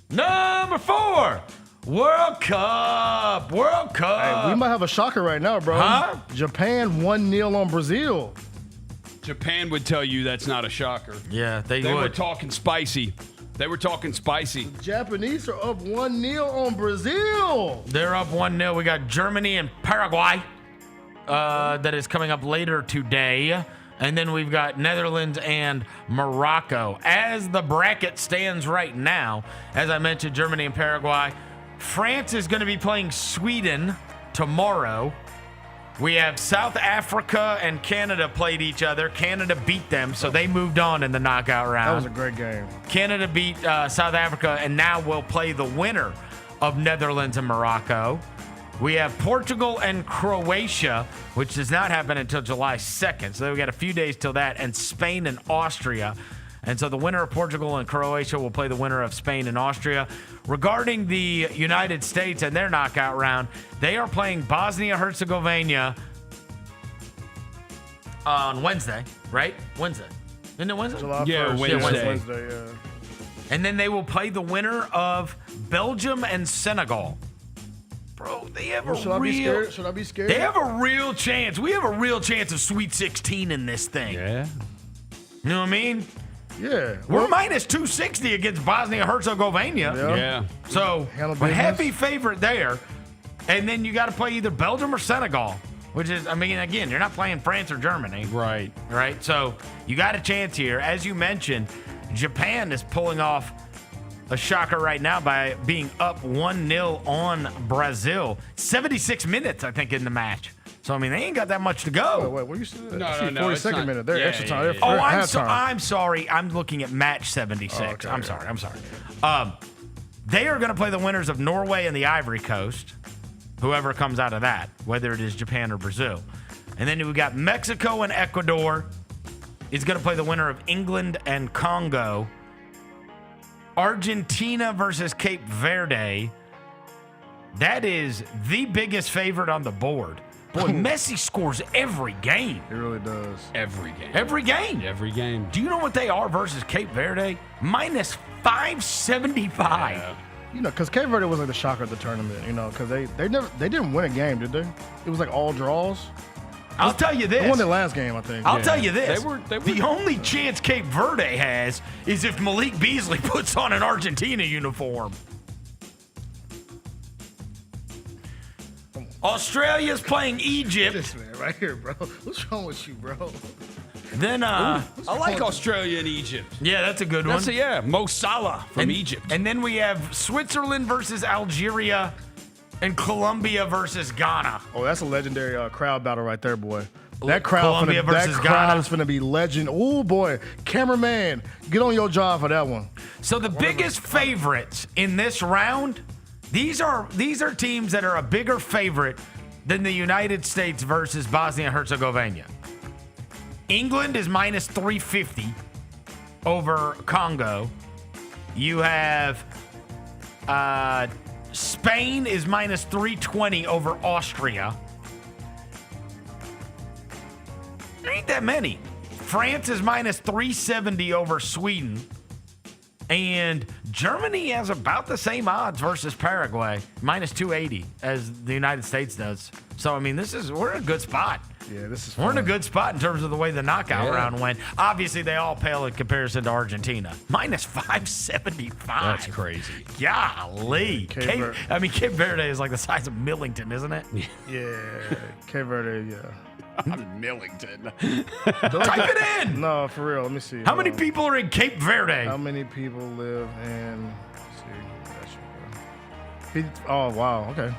Number 4. World Cup. World Cup. Hey, we might have a shocker right now, bro. Huh? Japan 1-0 on Brazil. Japan would tell you that's not a shocker. Yeah, they They were would. talking spicy. They were talking spicy. Japanese are up 1-0 on Brazil. They're up 1-0. We got Germany and Paraguay that is coming up later today. And then we've got Netherlands and Morocco. As the bracket stands right now, as I mentioned, Germany and Paraguay. France is going to be playing Sweden tomorrow. We have South Africa and Canada played each other. Canada beat them, so they moved on in the knockout round. That was a great game. Canada beat South Africa, and now we'll play the winner of Netherlands and Morocco. We have Portugal and Croatia, which does not happen until July 2nd. So we got a few days till that, and Spain and Austria. And so the winner of Portugal and Croatia will play the winner of Spain and Austria. Regarding the United States and their knockout round, they are playing Bosnia-Herzegovina on Wednesday, right? Wednesday. Isn't it Wednesday? July 1st. Yeah, Wednesday. Wednesday, yeah. And then they will play the winner of Belgium and Senegal. Bro, they have a Should I be real... scared? Should I be scared? They have a real chance. We have a real chance of Sweet 16 in this thing. Yeah. You know what I mean? Yeah. We're minus 260 against Bosnia-Herzegovina. Yeah. So, Handle a business. heavy favorite there. And then you got to play either Belgium or Senegal, which is, I mean, again, you're not playing France or Germany. Right. Right? So, you got a chance here. As you mentioned, Japan is pulling off a shocker right now by being up 1-0 on Brazil. 76 minutes, I think, in the match. So, I mean, they ain't got that much to go. Wait, what you said? No, I see no, it's 42nd not- minute. They're yeah, extra yeah, time. yeah, They're Oh, halftime. I'm sorry. I'm looking at match 76. Oh, okay, I'm yeah. sorry. They are going to play the winners of Norway and the Ivory Coast, whoever comes out of that, whether it is Japan or Brazil. And then we've got Mexico and Ecuador is going to play the winner of England and Congo. Argentina versus Cape Verde. That is the biggest favorite on the board. Boy, Messi scores every game. It really does. Every game. Every game. Every game. Do you know what they are versus Cape Verde? Minus 575. Yeah. You know, because Cape Verde was like the shocker of the tournament. You know, because they didn't win a game, did they? It was like all draws. I'll tell you They won this. their last game, I think. I'll tell you this. They were- the only chance Cape Verde has is if Malik Beasley puts on an Argentina uniform. Australia's playing Egypt. This man right here, bro. What's wrong with you, bro? Then, I like Australia and Egypt. yeah, that's a good That's one. Mo Salah from and, Egypt. And then we have Switzerland versus Algeria and Colombia versus Ghana. Oh, that's a legendary crowd battle right there, boy. That crowd, Colombia versus Ghana. is finna be legend. Oh boy, cameraman, get on your job for that one. So the biggest favorites in this round, these are teams that are a bigger favorite than the United States versus Bosnia-Herzegovina. England is minus 350 over Congo. You have Spain is minus 320 over Austria. There ain't that many. France is minus 370 over Sweden. And Germany has about the same odds versus Paraguay, minus 280, as the United States does. So, I mean, we're in a good spot. Yeah, this is We're in a fun. good spot in terms of the way the knockout round went. Obviously, they all pale in comparison to Argentina. Minus 575. That's crazy. Golly. Cape Cape Verde is like the size of Millington, isn't it? Yeah, Cape Verde, yeah. Millington. Type it in. No, for real. Let me see. How many people are in Cape Verde? How many people live in? Let's see. Oh wow. Okay.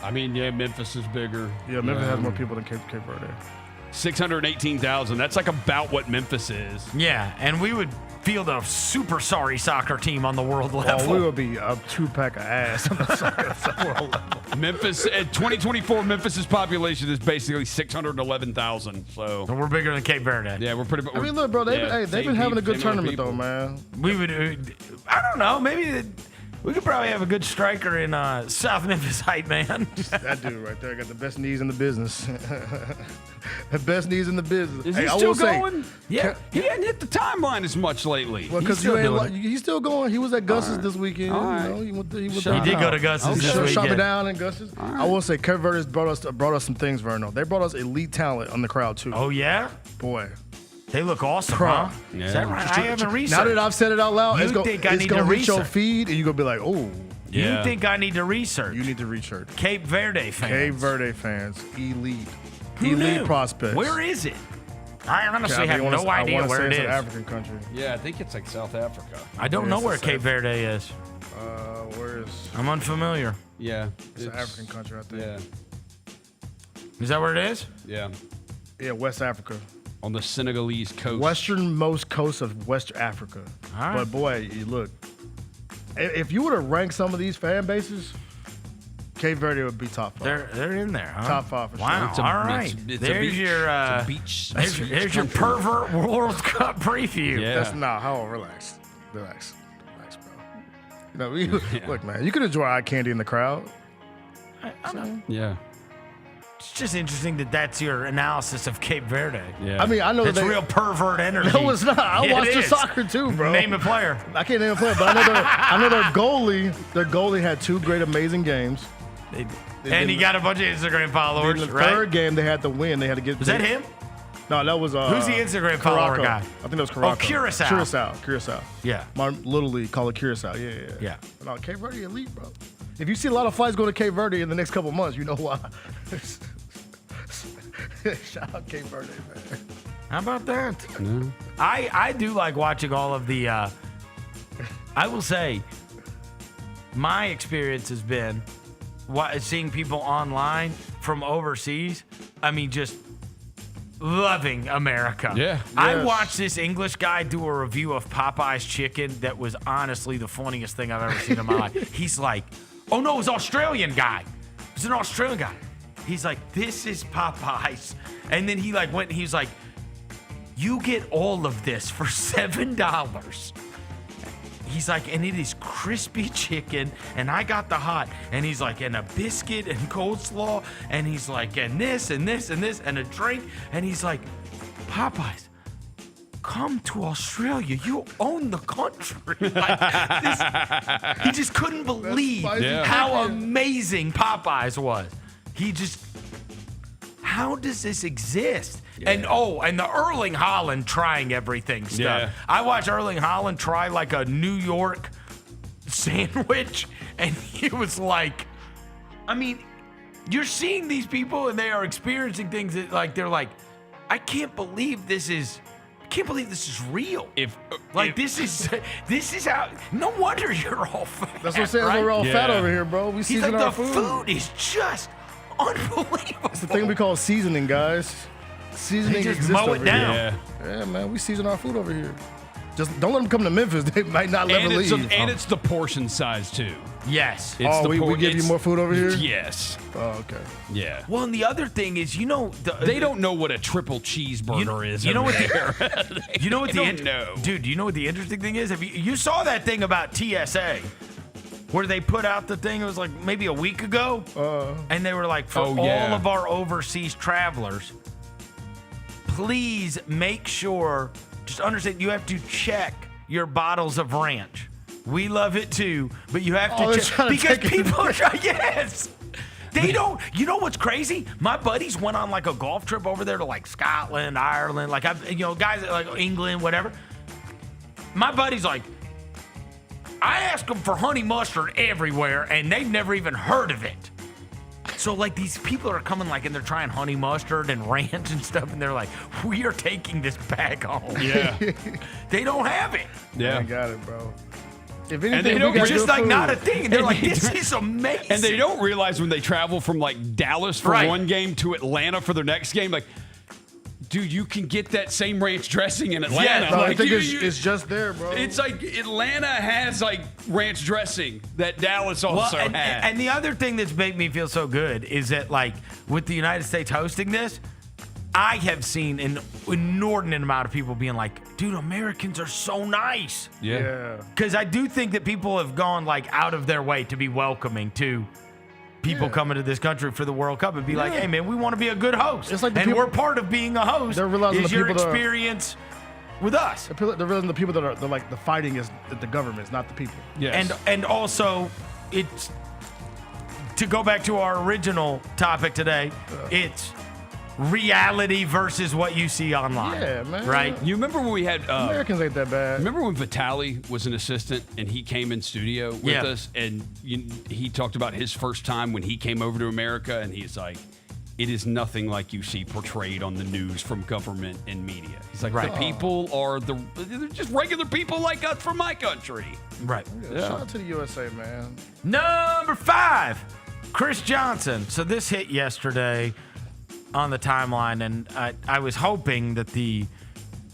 I mean, yeah, Memphis is bigger. Yeah, Memphis has more people than Cape Verde. 618,000. That's like about what Memphis is. Yeah, and we would field a super sorry soccer team on the world level. Oh, we would be a 2-pack of ass on the soccer world level. Memphis, in 2024, Memphis's population is basically 611,000. So we're bigger than Cape Verde. Yeah, we're pretty. I mean, look, bro, they've been having a good tournament, though, man. We would, I don't know, maybe we could probably have a good striker in South Memphis hype, man. That dude right there got the best knees in the business. The best knees in the business. Is he still going? Yeah, he hadn't hit the timeline as much lately. Well, because he's still going. He was at Gus's this weekend. All right. You know, he did go to Gus's this weekend. Shot me down in Gus's. Right. I will say, Cape Verde's brought us some things, Vernon. They brought us elite talent on the crowd too. Oh yeah, boy. They look awesome, huh? Yeah. Is that right? I haven't researched. Now that I've said it out loud, it's think I need gonna to reach your research? feed, and you're gonna be like, oh. Yeah. You think I need to research? You need to research. Cape Verde fans. Cape Verde fans, elite. Who elite knew? Prospects. Where is it? I honestly have no idea where it is. It's an African country. Yeah, I think it's like South Africa. I don't know where Cape Verde is. Where is? I'm unfamiliar. Yeah, it's an African country, I think. Yeah. Is that where it is? Yeah. Yeah, West Africa. On the Senegalese coast. Westernmost coast of West Africa. All right. But boy, you look. If you were to rank some of these fan bases, Cape Verde would be top 5. They're in there, huh? Top 5 for sure. Wow. All right. There's your beach. There's your pervert World Cup preview. Yeah. That's not how. Relax, bro. You know, look, man. You can enjoy eye candy in the crowd. I know. Yeah. It's just interesting that that's your analysis of Cape Verde. Yeah. I mean, I know it's real pervert energy. No, it's not. I watched their is. soccer too, bro. Name a player. I can't name a player, but I know their goalie. Their goalie had 2 great, amazing games. And he got a bunch of Instagram followers, In the right? third game, they had to win. They had to get. Was that him? No, that was. Who's the Instagram follower guy? I think that was Caraco. Oh, Curacao. Yeah. My Little League call it Curacao. Yeah. No, Cape Verde elite, bro. If you see a lot of flights going to Cape Verde in the next couple months, you know why. Shout out Cape Verde, man. How about that? No. I do like watching all of the. I will say, my experience has been seeing people online from overseas. I mean, just loving America. Yeah. I watched this English guy do a review of Popeye's chicken that was honestly the funniest thing I've ever seen in my life. He's like, oh no, it was an Australian guy. It was an Australian guy. He's like, this is Popeye's. And then he like went and he's like, you get all of this for $7. He's like, and it is crispy chicken, and I got the hot. And he's like, and a biscuit and coleslaw. And he's like, and this and this and this and a drink. And he's like, Popeyes, come to Australia. You own the country. Like, he just couldn't believe how amazing Popeyes was. He just, how does this exist? Yeah. And the Erling Haaland trying everything stuff. Yeah. I watched Erling Haaland try like a New York sandwich, and he was like, I mean, you're seeing these people and they are experiencing things that like they're like, I can't believe this is real. This is how. No wonder you're all fat. That's what I'm saying. Right? We're all fat over here, bro. We season like, our the food is just unbelievable. It's the thing we call seasoning, guys. Seasoning just exists mow it over down. here. Yeah, man. We season our food over here. Just don't let them come to Memphis. They might not ever leave. And it's the portion size, too. Yes. It's we give you more food over here? Yes. Oh, okay. Yeah. Well, and the other thing is, they don't know what a triple cheeseburger is. You know what? You know what Dude, you know what the interesting thing is? You saw that thing about TSA, where they put out the thing? It was like maybe a week ago, and they were like, for all of our overseas travelers, please make sure. Just understand, you have to check your bottles of ranch. We love it too, but you have to check because people are trying. Yes. They don't. You know what's crazy? My buddies went on like a golf trip over there to like Scotland, Ireland, like guys like England, whatever. My buddy's like, I ask them for honey mustard everywhere, and they've never even heard of it. So like these people are coming like and they're trying honey mustard and ranch and stuff, and they're like, we are taking this back home. Yeah. They don't have it. Yeah, I got it, bro. If anything, and they don't, it's just like not a thing. And they're like, this is amazing. And they don't realize when they travel from like Dallas for one game to Atlanta for their next game, like, dude, you can get that same ranch dressing in Atlanta. Yeah, like, I think it's just there, bro. It's like Atlanta has like ranch dressing that Dallas also has. And the other thing that's made me feel so good is that like with the United States hosting this, I have seen an inordinate amount of people being like, dude, Americans are so nice. Yeah. Because I do think that people have gone like out of their way to be welcoming to people coming to this country for the World Cup and be like, hey, man, we want to be a good host. It's like we're part of being a host. They're realizing is the your people experience with us. They're realizing the people that are like the fighting is the government, not the people. Yes. And also, it's to go back to our original topic today, it's reality versus what you see online. Yeah, man. Right? You remember when we had Americans ain't that bad. Remember when Vitaly was an assistant and he came in studio with us, and he talked about his first time when he came over to America, and he's like, it is nothing like you see portrayed on the news from government and media. He's like, the people are they're just regular people like us from my country. Right. Shout out to the USA, man. Number 5, Chris Johnson. So this hit yesterday on the timeline, and I was hoping that the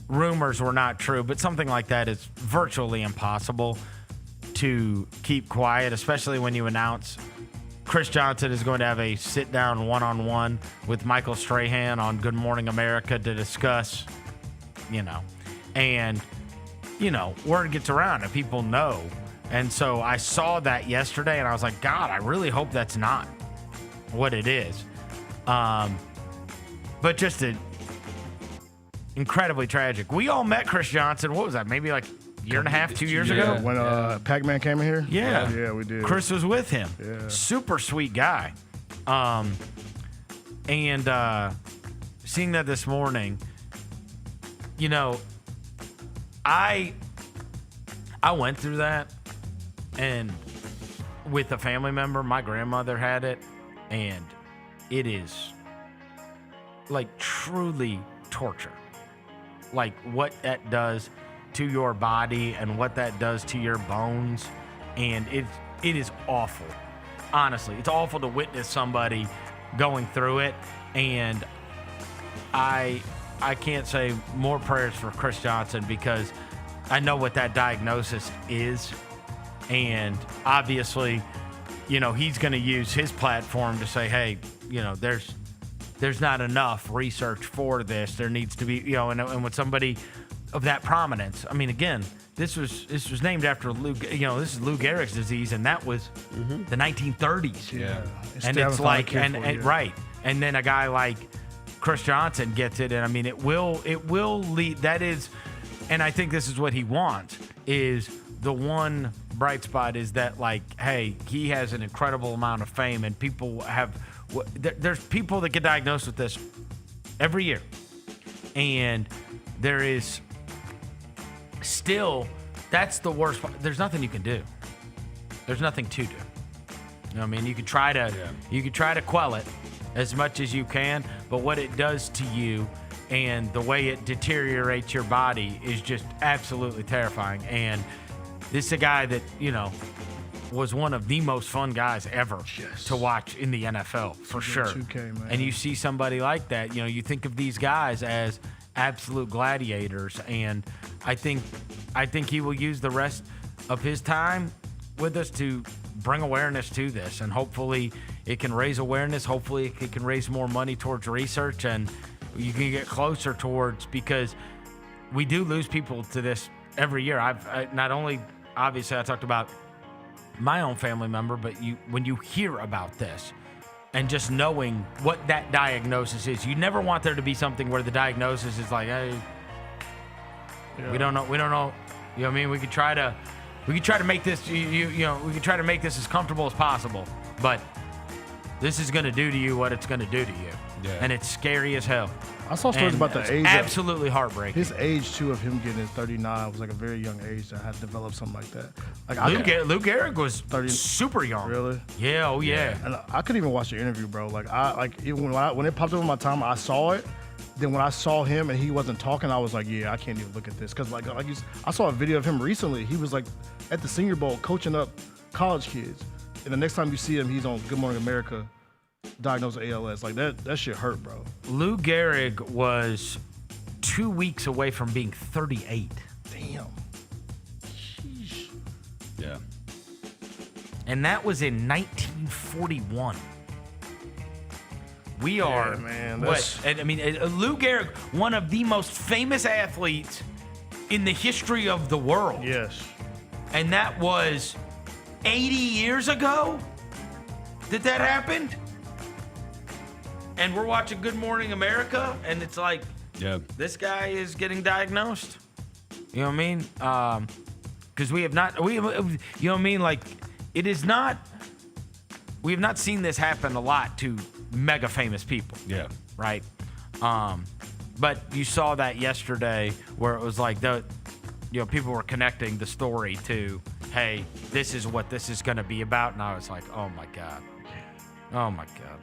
rumors were not true, but something like that is virtually impossible to keep quiet, especially when you announce Chris Johnson is going to have a sit-down one-on-one with Michael Strahan on Good Morning America to discuss, and, word gets around and people know. And so I saw that yesterday, and I was like, God, I really hope that's not what it is. But just incredibly tragic. We all met Chris Johnson. What was that? Maybe like a year and a half, 2 years ago? When Pac-Man came in here? Yeah. Yeah, we did. Chris was with him. Yeah. Super sweet guy. And seeing that this morning, I went through that, and with a family member, my grandmother had it, and it is like truly torture. Like what that does to your body and what that does to your bones. And it is awful. Honestly, it's awful to witness somebody going through it. And I can't say more prayers for Chris Johnson, because I know what that diagnosis is. And obviously, he's going to use his platform to say, hey, there's not enough research for this. There needs to be, and with somebody of that prominence. I mean, again, this was named after Lou. This is Lou Gehrig's disease, and that was the 1930s. Yeah, and it's like, right, and then a guy like Chris Johnson gets it, and I mean, it will lead. That is, and I think this is what he wants. Is the one bright spot is that, like, hey, he has an incredible amount of fame, and people have. There's people that get diagnosed with this every year, and there is still, that's the worst part. There's nothing you can do. There's nothing to do. I mean, you could try to quell it as much as you can, but what it does to you and the way it deteriorates your body is just absolutely terrifying. And this is a guy that, was one of the most fun guys ever to watch in the NFL, for sure. 2K, man. And you see somebody like that, you think of these guys as absolute gladiators. And I think he will use the rest of his time with us to bring awareness to this. And hopefully it can raise awareness. Hopefully it can raise more money towards research, and you can get closer towards, because we do lose people to this every year. I not only, obviously, I talked about my own family member, but when you hear about this and just knowing what that diagnosis is, you never want there to be something where the diagnosis is like, hey, we don't know. You know what I mean? We could try to make this, we could try to make this as comfortable as possible, but this is going to do to you what it's going to do to you. Yeah. And it's scary as hell. I saw stories about the age. Absolutely heartbreaking. His age, too, of him getting his 39 was like a very young age that had developed something like that. Like Lou Gehrig was 30, super young. Really? Yeah. Oh, yeah. And I couldn't even watch the interview, bro. Like when it popped up on my timeline, I saw it. Then when I saw him and he wasn't talking, I was like, yeah, I can't even look at this. Because I saw a video of him recently. He was like at the Senior Bowl coaching up college kids. And the next time you see him, he's on Good Morning America diagnosed with ALS. Like that shit hurt, bro. Lou Gehrig was 2 weeks away from being 38. Damn. Sheesh. Yeah. And that was in 1941. We are, man, Lou Gehrig, one of the most famous athletes in the history of the world. Yes. And that was 80 years ago that happened. And we're watching Good Morning America, and it's like, this guy is getting diagnosed. You know what I mean? Because we have not, you know what I mean? Like, it is not, we have not seen this happen a lot to mega famous people. Yeah. Right? But you saw that yesterday where it was like, people were connecting the story to, hey, this is what this is going to be about. And I was like, oh, my God. Oh, my God.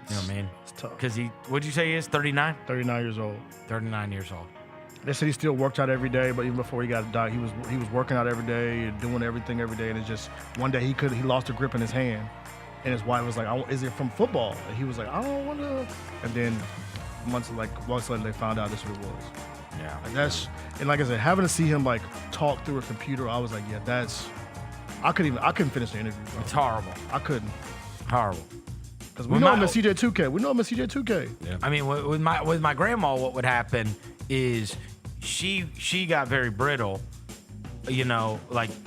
You know what I mean? It's tough. Because what'd you say he is? 39? 39 years old. 39 years old. They said he still worked out every day, but even before he got died, he was working out every day and doing everything every day. And it's just one day he lost a grip in his hand, and his wife was like, "Is it from football?" And he was like, "I don't want to." And then months later, they found out this is what it was. Yeah. And like I said, having to see him like talk through a computer, I was like, yeah, I couldn't finish the interview, bro. It's horrible. I couldn't. Horrible. Because we know him as CJ 2K. We know him as CJ 2K. Yeah. I mean, with my grandma, what would happen is she got very brittle, and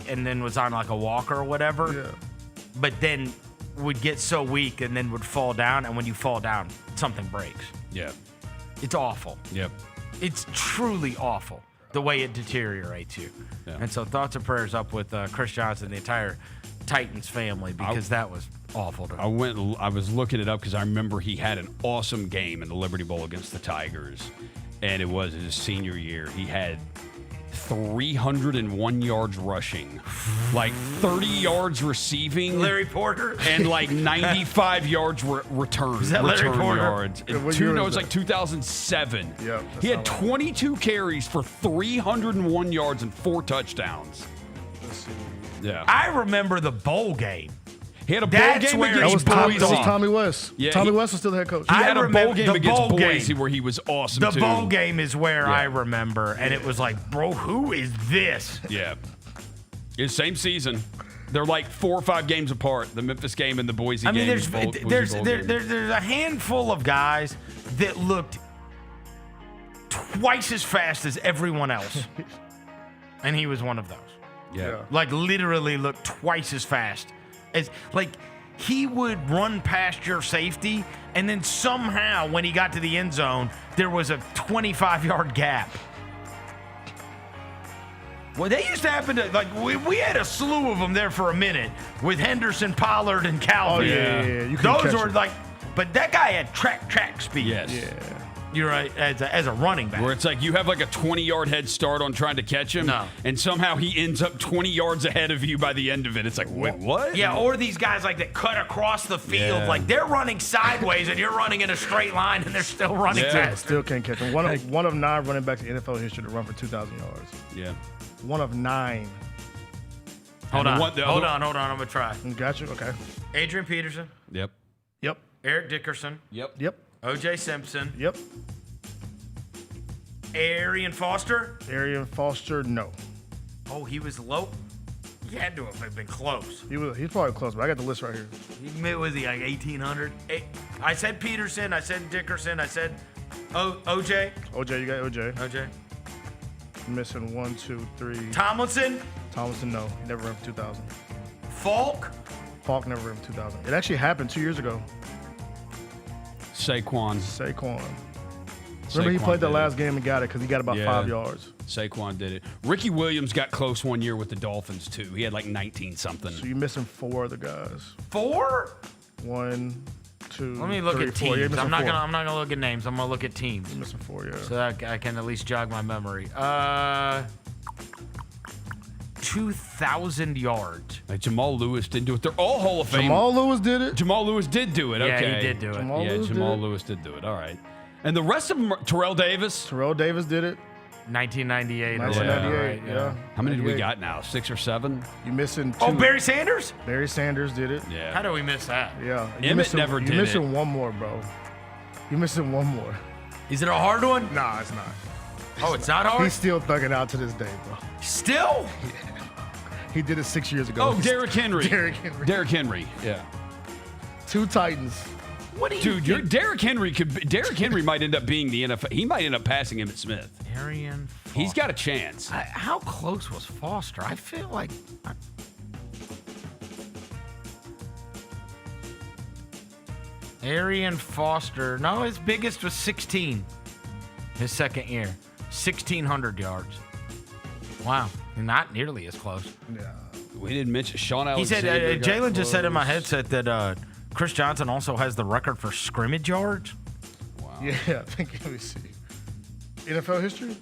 then was on like a walker or whatever. Yeah. But then would get so weak and then would fall down. And when you fall down, something breaks. Yeah. It's awful. Yep. It's truly awful the way it deteriorates you. Yeah. And so thoughts and prayers up with Chris Johnson, the entire Titans family, because that was awful to him. I was looking it up because I remember he had an awesome game in the Liberty Bowl against the Tigers, and it was his senior year. He had 301 yards rushing, like 30 yards receiving, Larry Porter, and like 95 yards return. Is that Larry Porter? Yards. Yeah, it was like 2007. Yeah, he had 22 carries for 301 yards and 4 touchdowns. Yeah, I remember the bowl game. He had a bowl game against Boise. That was Tommy West. Yeah, Tommy West was still the head coach. He had a bowl game against Boise where he was awesome, The bowl game is where I remember, and it was like, bro, who is this? Yeah. It's same season. They're like 4 or 5 games apart, the Memphis game and the Boise game. I mean, there's a handful of guys that looked twice as fast as everyone else, and he was one of those. Yeah. Like, literally looked twice as fast. He would run past your safety, and then somehow when he got to the end zone, there was a 25-yard gap. Well, they used to happen to, we had a slew of them there for a minute with Henderson, Pollard, and Calvin. Oh, yeah. You Those were but that guy had track speed. Yes. Yeah. You're right, as a running back. Where it's like you have like a 20-yard head start on trying to catch him, and somehow he ends up 20 yards ahead of you by the end of it. It's like, wait, what? Yeah, or these guys that cut across the field. Yeah. Like, they're running sideways, and you're running in a straight line, and they're still running fast. Still can't catch him. One of 9 running backs in NFL history to run for 2,000 yards. Yeah. One of 9. Hold on. I'm going to try. Got you? Okay. Adrian Peterson. Yep. Yep. Eric Dickerson. Yep. Yep. O.J. Simpson. Yep. Arian Foster? Arian Foster, no. Oh, he was low. He had to have been close. He's probably close, but I got the list right here. Was he like 1,800? I said Peterson. I said Dickerson. I said OJ. OJ, you got OJ. OJ. Missing 1, 2, 3. Tomlinson. Tomlinson, no. He never ran for 2,000. Falk. Falk never ran for 2,000. It actually happened 2 years ago. Saquon. Remember, he played the last game and got it because he got about 5 yards. Saquon did it. Ricky Williams got close one year with the Dolphins, too. He had like 19-something. So you're missing 4 of the guys. 4? 1, 2, Let me look 3, at 4. teams. I'm not gonna look at names. I'm gonna look at teams. You're missing 4, yeah. So that I can at least jog my memory. 2,000 yards. Like Jamal Lewis didn't do it. They're all Hall of Fame. Jamal Lewis did it? Jamal Lewis did do it. Yeah, Okay. he did do it. Jamal Lewis did do it. All right. And the rest of them, Terrell Davis. Terrell Davis did it. 1998. 1998, yeah. How many do we got now? 6 or 7? You missing 2. Oh, Barry Sanders? Barry Sanders did it. Yeah. How do we miss that? Yeah. Emmett never did it. You're missing one more, bro. You're missing one more. Is it a hard one? Nah, it's not. Oh, it's not hard? He's still thugging out to this day, bro. Still? He did it 6 years ago. Oh, Derrick Henry. Derrick Henry. Derrick Henry, yeah. 2 Titans. What do you Dude, Derrick Henry might end up being the NFL. He might end up passing Emmitt Smith. Arian Foster. He's got a chance. How close was Foster? I feel like... Arian Foster. No, his biggest was 16. His second year. 1,600 yards. Wow. Not nearly as close. Yeah. We didn't mention Sean He Alexander. said, Jaylen just said in my headset that Chris Johnson also has the record for scrimmage yards. Wow. Yeah, I think, let me see. NFL history?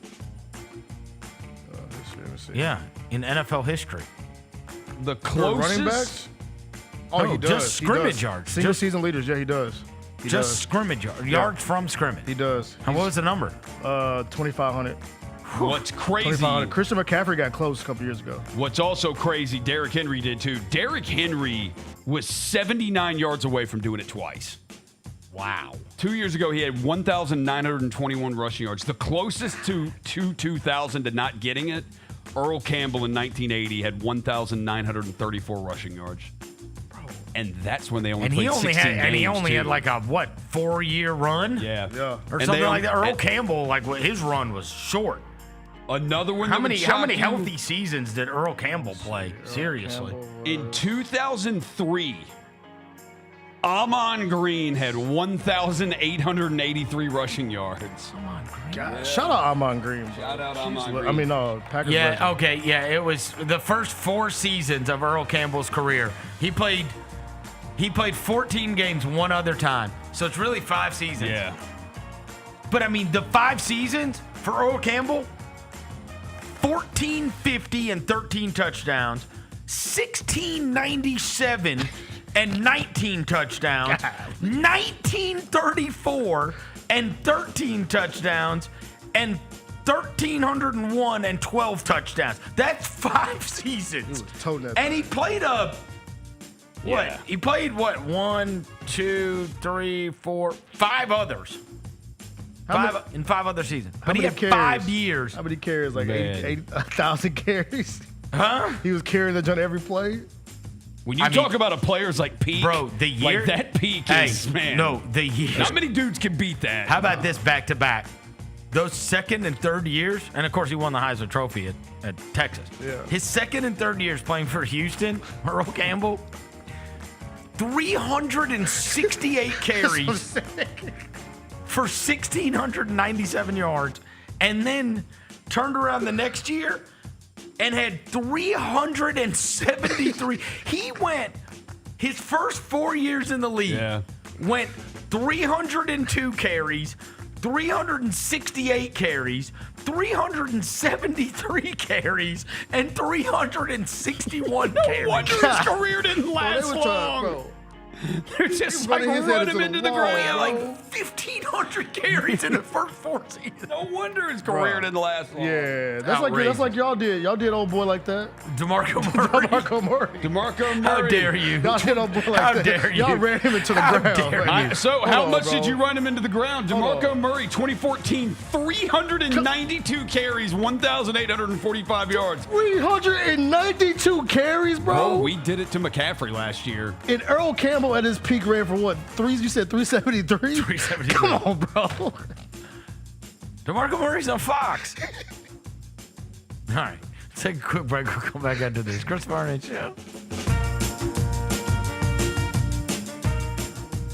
Let me see. Yeah, in NFL history. The For closest. running backs? Oh, No, he does. just He scrimmage does. yards. Single Just- season leaders, yeah, he does. He Just does. scrimmage yards. Yards from scrimmage. He does. And what was the number? 2,500. What's crazy? 2,500. Christian McCaffrey got close a couple years ago. What's also crazy, Derrick Henry did too. Derrick Henry was 79 yards away from doing it twice. Wow. 2 years ago, he had 1,921 rushing yards. The closest to 2,000 to not getting it, Earl Campbell in 1980 had 1,934 rushing yards. And that's when they only played 16 games. And he only had too. like a 4-year run? Yeah. Or And something they like that. only- Earl Campbell, like his run was short. Another one. How that would many shock you, healthy seasons did Earl Campbell play? Seriously. In 2003, Amon Green had 1,883 rushing yards. God, shout out Amon Green. Shout out Amon I Green. mean, Packers. Yeah, legend. okay, yeah. It was the first 4 seasons of Earl Campbell's career. He played 14 games one other time. So it's really 5 seasons. Yeah. But I mean, the 5 seasons for Earl Campbell, 1,450 and 13 touchdowns, 1,697 and 19 touchdowns, 1,934 and 13 touchdowns, and 1,301 and 12 touchdowns. That's 5 seasons. And he played what? Yeah. He played what? 1, 2, 3, 4, 5 others. In 5 other seasons. But he had 5 years. How many carries? Like Man. 8,000 carries? Huh? He was carrying the joint every play? When you talk about a player's like peak, bro, the year like that peak is, man. No, the year. Not many dudes can beat that. How about this back to back? Those second and third years, and of course he won the Heisman Trophy at Texas. Yeah. His second and third years playing for Houston, Earl Campbell, 368 carries for 1,697 yards, and then turned around the next year and had 373. He went his first 4 years in the league, went 302 carries, 368 carries, 373 carries, and 361 carries. No wonder his career didn't last long. They're just like run him into the ground. He had like 1,500 carries in the first 4 seasons. No wonder his career didn't last long. Yeah, that's like y'all did. Y'all did old boy like that. DeMarco Murray. DeMarco Murray. How dare you? Y'all did old boy like How that. dare you? Y'all ran him into the ground. How much did you run him into the ground? DeMarco Murray, 2014, 392 carries, 1,845 yards. 392 carries, bro. Oh, we did it to McCaffrey last year. And Earl Campbell at his peak ran for what? You said 373? 373. Come on, bro. DeMarco Murray's on Fox. All right. Let's take a quick break. We'll come back into this. Chris Vernon Show.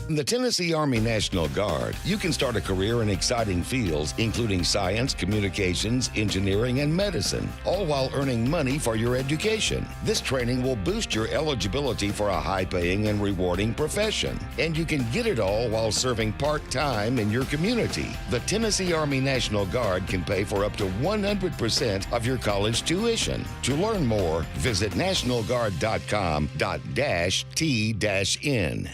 In the Tennessee Army National Guard, you can start a career in exciting fields, including science, communications, engineering, and medicine, all while earning money for your education. This training will boost your eligibility for a high-paying and rewarding profession, and you can get it all while serving part-time in your community. The Tennessee Army National Guard can pay for up to 100% of your college tuition. To learn more, visit nationalguard.com.t-n.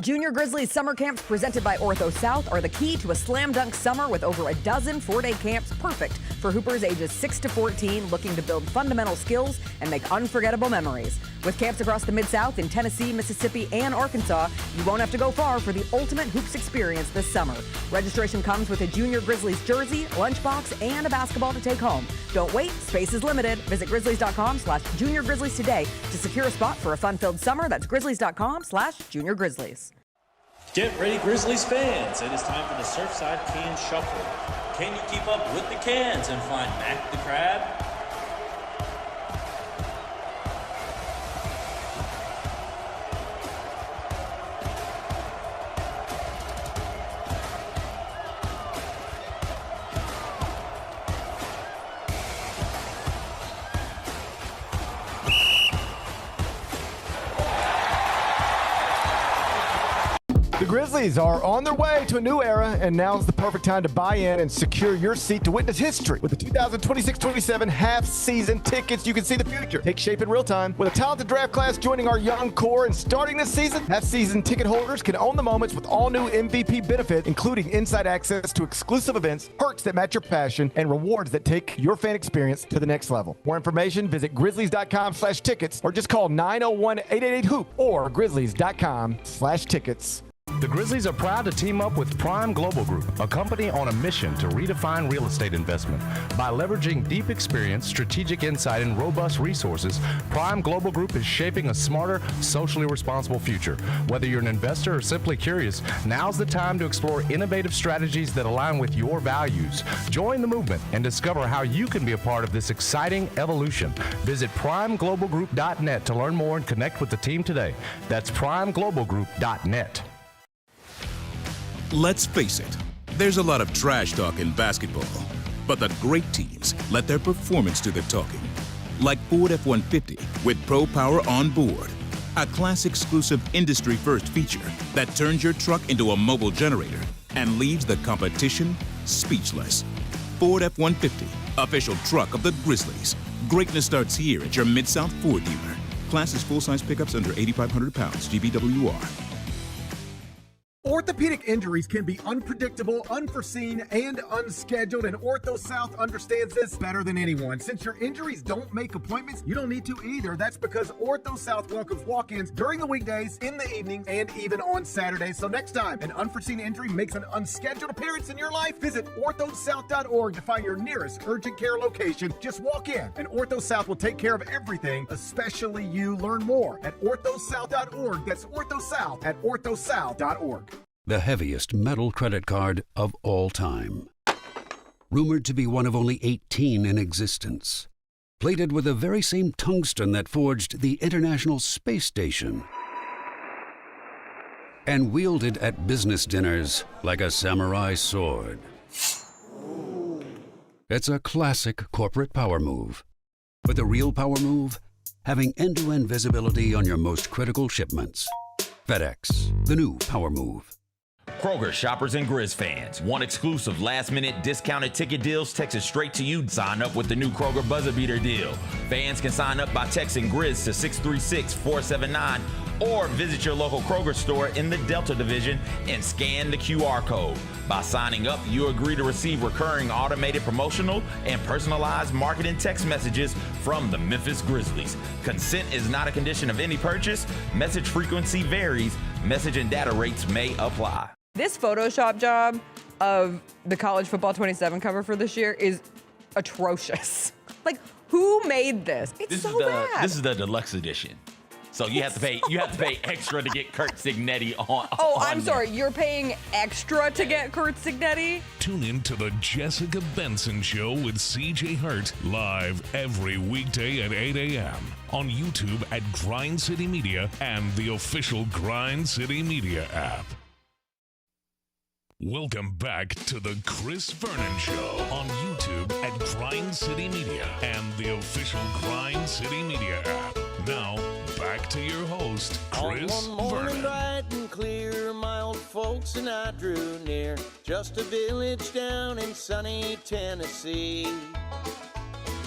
Junior Grizzlies summer camps presented by Ortho South are the key to a slam dunk summer with over a dozen 4-day camps perfect for Hoopers ages 6 to 14 looking to build fundamental skills and make unforgettable memories. With camps across the Mid-South in Tennessee, Mississippi, and Arkansas, you won't have to go far for the ultimate hoops experience this summer. Registration comes with a Junior Grizzlies jersey, lunchbox, and a basketball to take home. Don't wait, space is limited. Visit grizzlies.com/Junior Grizzlies today to secure a spot for a fun-filled summer. That's grizzlies.com/Junior Grizzlies. Get ready, Grizzlies fans. It is time for the Surfside Can Shuffle. Can you keep up with the cans and find Mac the Crab? The Grizzlies are on their way to a new era, and now's the perfect time to buy in and secure your seat to witness history. With the 2026-27 half-season tickets, you can see the future take shape in real time. With a talented draft class joining our young core and starting this season, half-season ticket holders can own the moments with all new MVP benefits, including inside access to exclusive events, perks that match your passion, and rewards that take your fan experience to the next level. More information, visit grizzlies.com/tickets or just call 901-888-HOOP or grizzlies.com/tickets. The Grizzlies are proud to team up with Prime Global Group, a company on a mission to redefine real estate investment. By leveraging deep experience, strategic insight, and robust resources, Prime Global Group is shaping a smarter, socially responsible future. Whether you're an investor or simply curious, now's the time to explore innovative strategies that align with your values. Join the movement and discover how you can be a part of this exciting evolution. Visit primeglobalgroup.net to learn more and connect with the team today. That's primeglobalgroup.net. Let's face it, there's a lot of trash talk in basketball, but the great teams let their performance do the talking. Like Ford F-150 with Pro Power on board, a class-exclusive industry-first feature that turns your truck into a mobile generator and leaves the competition speechless. Ford F-150, official truck of the Grizzlies. Greatness starts here at your Mid-South Ford dealer. Class is full-size pickups under 8,500 pounds, GVWR. Orthopedic injuries can be unpredictable, unforeseen, and unscheduled, and Ortho South understands this better than anyone. Since your injuries don't make appointments, you don't need to either. That's because Ortho South welcomes walk-ins during the weekdays, in the evenings, and even on Saturdays. So next time an unforeseen injury makes an unscheduled appearance in your life, visit orthosouth.org to find your nearest urgent care location. Just walk in, and Ortho South will take care of everything, especially you. Learn more at orthosouth.org. That's orthosouth at orthosouth.org. The heaviest metal credit card of all time. Rumored to be one of only 18 in existence. Plated with the very same tungsten that forged the International Space Station. And wielded at business dinners like a samurai sword. It's a classic corporate power move. But the real power move? Having end-to-end visibility on your most critical shipments. FedEx, the new power move. Kroger shoppers and Grizz fans. Want exclusive last-minute discounted ticket deals texted straight to you? Sign up with the new Kroger Buzzer Beater deal. Fans can sign up by texting Grizz to 636-479 Or visit your local Kroger store in the Delta Division and scan the QR code. By signing up, you agree to receive recurring automated promotional and personalized marketing text messages from the Memphis Grizzlies. Consent is not a condition of any purchase. Message frequency varies. Message and data rates may apply. This Photoshop job of the College Football 27 cover for this year is atrocious. Like, who made this? It's so bad. This is the deluxe edition. So you have to pay extra to get Kurt Signetti on. Oh, I'm sorry. You're paying extra to get Kurt Signetti? Tune in to the Jessica Benson Show with CJ Hurt live every weekday at 8 a.m. on YouTube at Grind City Media and the official Grind City Media app. Welcome back to the Chris Vernon Show on YouTube at Grind City Media and the official Grind City Media app. Now, back to your host, Chris On one morning Vernon. bright and clear, my old folks and I drew near, just a village down in sunny Tennessee.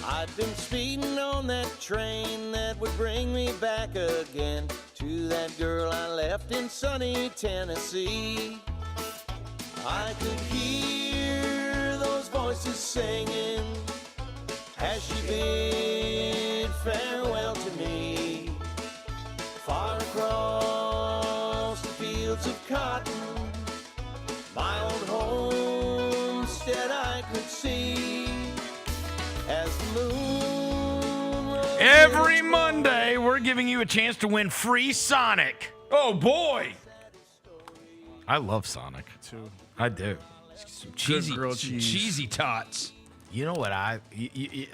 I'd been speeding on that train that would bring me back again to that girl I left in sunny Tennessee. I could hear those voices singing as she bid farewell to me. Far across the fields of cotton, my old homestead I could see as the moon rose. Every Monday, we're giving you a chance to win free Sonic. Oh, boy. I love Sonic. Too. I do. Some cheesy tots. You know what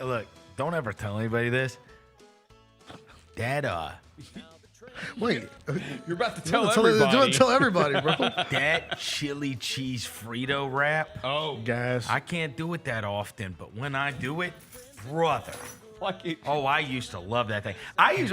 look, don't ever tell anybody this. That, Wait. You're about to tell everybody. Tell everybody, bro. that chili cheese Frito wrap. Oh, gas. I can't do it that often, but when I do it, brother. I used to love that thing.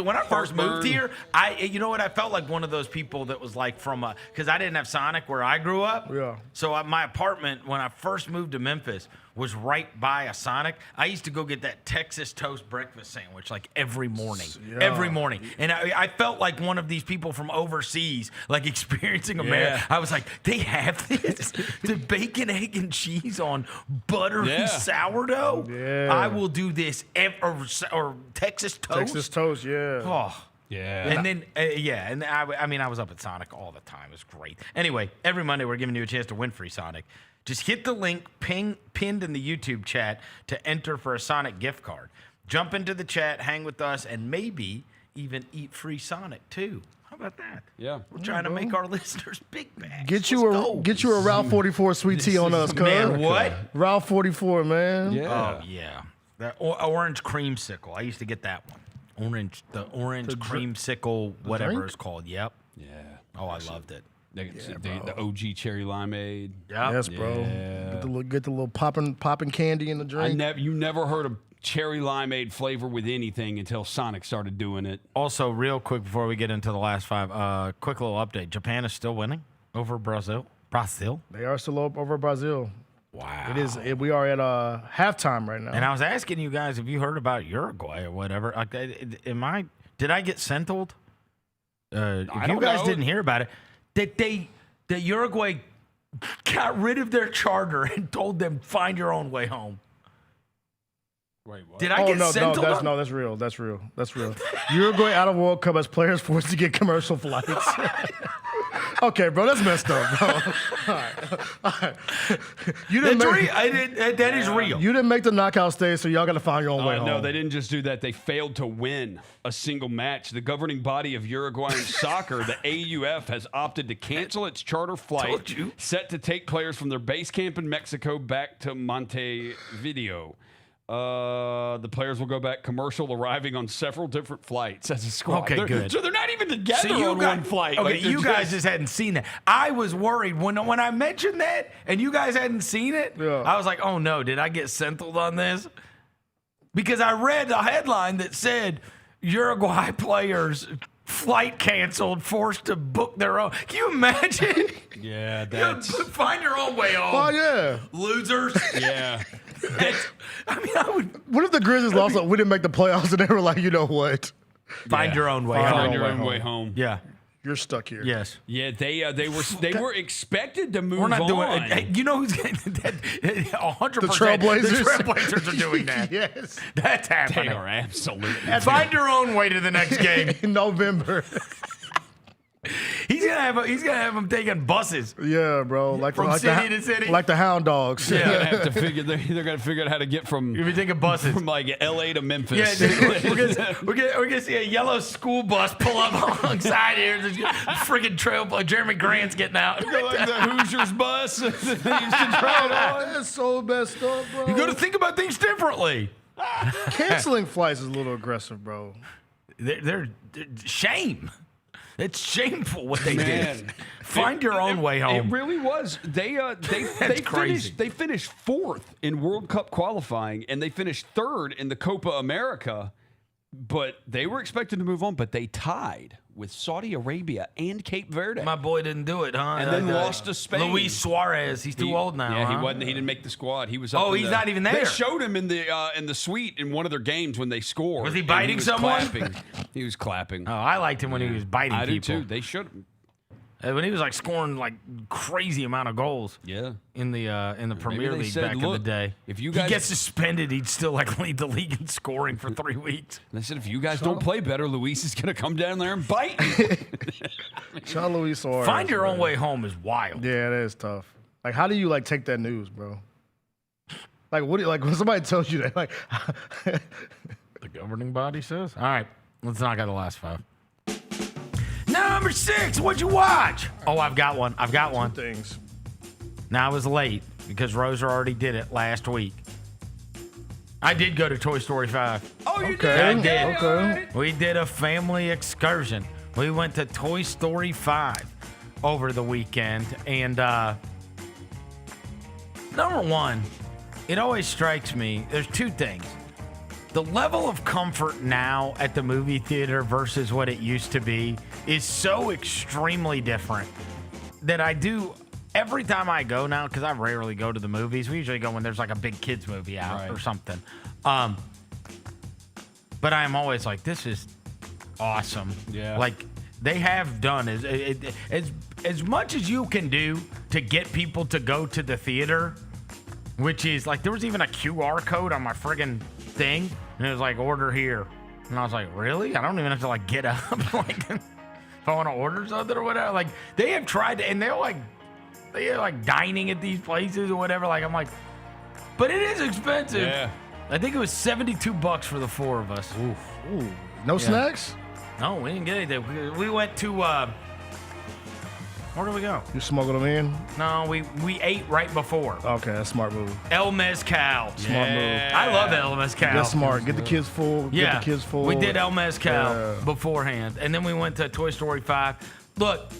When I first moved here, you know what? I felt like one of those people that was like because I didn't have Sonic where I grew up. Yeah. So my apartment, when I first moved to Memphis, was right by a Sonic. I used to go get that Texas toast breakfast sandwich like every morning. Yeah. Every morning. And I felt like one of these people from overseas, like experiencing America. Yeah. I was like, they have this? The bacon, egg, and cheese on buttery sourdough? Yeah. I will do this or Texas toast. Texas toast, yeah. Oh. Yeah. And then, and I was up at Sonic all the time. It was great. Anyway, every Monday we're giving you a chance to win free Sonic. Just hit the link pinned in the YouTube chat to enter for a Sonic gift card. Jump into the chat, hang with us, and maybe even eat free Sonic too. How about that? Yeah. We're trying to make our listeners big bags. Get you a Route 44 sweet tea on us, cuz. Man, what? Route 44, man. Yeah. Oh, yeah. That orange creamsicle. I used to get that one. The orange creamsicle, whatever drink? it's called. Yep. Yeah. Oh, I loved it. The OG cherry limeade. Yep. Yes, bro. Yeah. Get the little popping candy in the drink. You never heard of cherry limeade flavor with anything until Sonic started doing it. Also, real quick before we get into the last five, quick little update. Japan is still winning over Brazil. They are still over Brazil. Wow. We are at halftime right now. And I was asking you guys if you heard about Uruguay or whatever. Did I get sentled? If you guys didn't hear about it, that Uruguay got rid of their charter and told them find your own way home. Wait, what? Did I get sentled? That's real. That's real. Uruguay out of World Cup as players forced to get commercial flights. Okay, bro, that's messed up, bro. All right. That is real. You didn't make the knockout stage, so y'all got to find your own way home. No, they didn't just do that. They failed to win a single match. The governing body of Uruguayan soccer, the AUF, has opted to cancel its charter flight set to take players from their base camp in Mexico back to Montevideo. The players will go back commercial, arriving on several different flights as a squad. Okay, good. So they're not even together on one flight. Okay, Like, you guys just hadn't seen that. I was worried when I mentioned that, and you guys hadn't seen it. Yeah. I was like, oh no, did I get sentled on this? Because I read a headline that said Uruguay players flight canceled, forced to book their own. Can you imagine? Yeah, that's... Find your own way home. Oh, yeah. Losers. Yeah. I would. What if the Grizzlies lost? We didn't make the playoffs, and they were like, you know what? Find your own way home. Find your own way home. Yeah. You're stuck here. Yes. Yeah, they were expected to move on. We're not doing it. Hey, you know who's getting that? 100%. The Trailblazers. The Trailblazers are doing that. Yes. That's happening. They are absolutely. Find your own way to the next game. In November. He's gonna have them taking buses. Yeah, bro. Like From city to city. Like the Hound Dogs. They're gonna have to figure. They're gonna figure out how to get from. You'll be taking buses from like L.A. to Memphis. Yeah, we're gonna see a yellow school bus pull up alongside here. Freaking trail. Jeremy Grant's getting out. Like the Hoosiers bus. They used to drive on. That's so messed up, bro. You got to think about things differently. Canceling flights is a little aggressive, bro. They're shame. It's shameful what they did. Find your own way home. It really was. They finished fourth in World Cup qualifying, and they finished third in the Copa America. But they were expected to move on, but they tied with Saudi Arabia and Cape Verde. My boy didn't do it, huh? And then lost to Spain. Luis Suarez, he's too old now. Yeah, huh? he wasn't. He didn't make the squad. He was. Up Oh, he's not even there. They showed him in the suite in one of their games when they scored. Was he biting someone? Clapping. He was clapping. Oh, I liked him when he was biting I people. do too. They should. When he was like scoring like crazy amount of goals. Yeah. In the Premier they League said, back in the day. If you guys he gets suspended, he'd still like lead the league in scoring for 3 weeks. They said if you guys don't play better, Luis is gonna come down there and bite. Shout out Luis Suarez. Find your own way home is wild. Yeah, it is tough. Like, how do you like take that news, bro? Like, what? Like when somebody tells you that, like, the governing body says. All right, let's knock out the last 5. Number 6, what'd you watch? Oh, I've got one. Two things. Now, I was late because Roser already did it last week. I did go to Toy Story 5. Oh, you Okay. I did. Okay. We did a family excursion. We went to Toy Story 5 over the weekend. And number one, it always strikes me, there's 2 things. The level of comfort now at the movie theater versus what it used to be is so extremely different that I do every time I go now, because I rarely go to the movies. We usually go when there's like a big kids movie out or something. But I am always like, this is awesome. Yeah. Like they have done as much as you can do to get people to go to the theater, which is like there was even a QR code on my friggin' thing, and it was like order here, and I was like, really? I don't even have to like get up like if I want to order something or whatever. Like they have tried to, and they're like dining at these places or whatever. Like I'm like, but it is expensive. Yeah. I think it was $72 for the 4 of us. Ooh. No snacks? No, we didn't get anything. We went to where did we go? You smuggled them in? No, we ate right before. Okay, that's a smart move. El Mezcal. Smart move. I love El Mezcal. That's smart. Get the kids full. Yeah. Get the kids full. We did El Mezcal beforehand, and then we went to Toy Story 5. Look,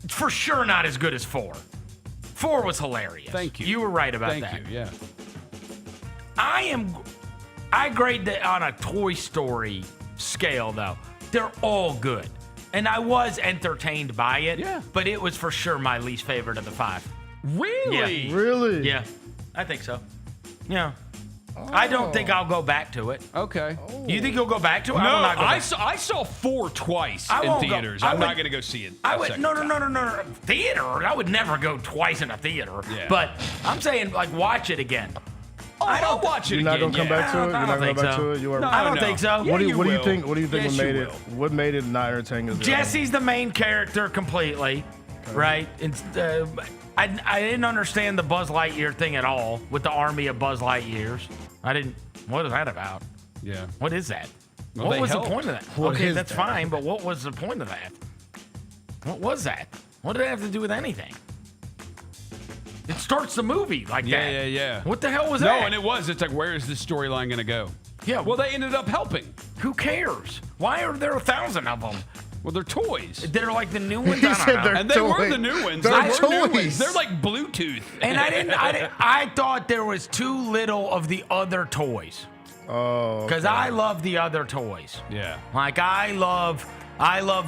for sure not as good as 4. 4 was hilarious. Thank you. You were right about that. Thank you. Yeah. I grade that on a Toy Story scale, though. They're all good. And I was entertained by it. Yeah. But it was for sure my least favorite of the 5. Really? Yeah. Really? Yeah. I think so. Yeah. I don't think I'll go back to it. Okay. You think you'll go back to it? No, I will not go I back. saw 4 twice I in won't go. theaters. I I'm would- not going to go see it. I a would second no. time. Theater. I would never go twice in a theater. Yeah. But I'm saying like watch it again. Oh, I'll watch it You're not again. gonna come back to it. You're I not don't gonna think go back so. to it. You are. No, I don't think so. What do you will. think? What do you think Yes, made you it? will. What made it not entertaining? As Jesse's the main character completely, right? It's, I didn't understand the Buzz Lightyear thing at all with the army of Buzz Lightyears. I didn't. What is that about? Yeah. What is that? Well, what they was helped. the point of that? What Okay, is that's that? fine, but what was the point of that? What was that? What did it have to do with anything? It starts the movie like that. Yeah. What the hell was No, that? and it was. It's like, where is this storyline going to go? Yeah. Well, they ended up helping. Who cares? Why are there 1,000 of them? Well, they're toys. They're like the new ones. He I said don't know. they're And they were toys. the new ones. They're They were new toys. ones. They're like Bluetooth. And I thought there was too little of the other toys. Oh. Because I love the other toys. Yeah. Like I love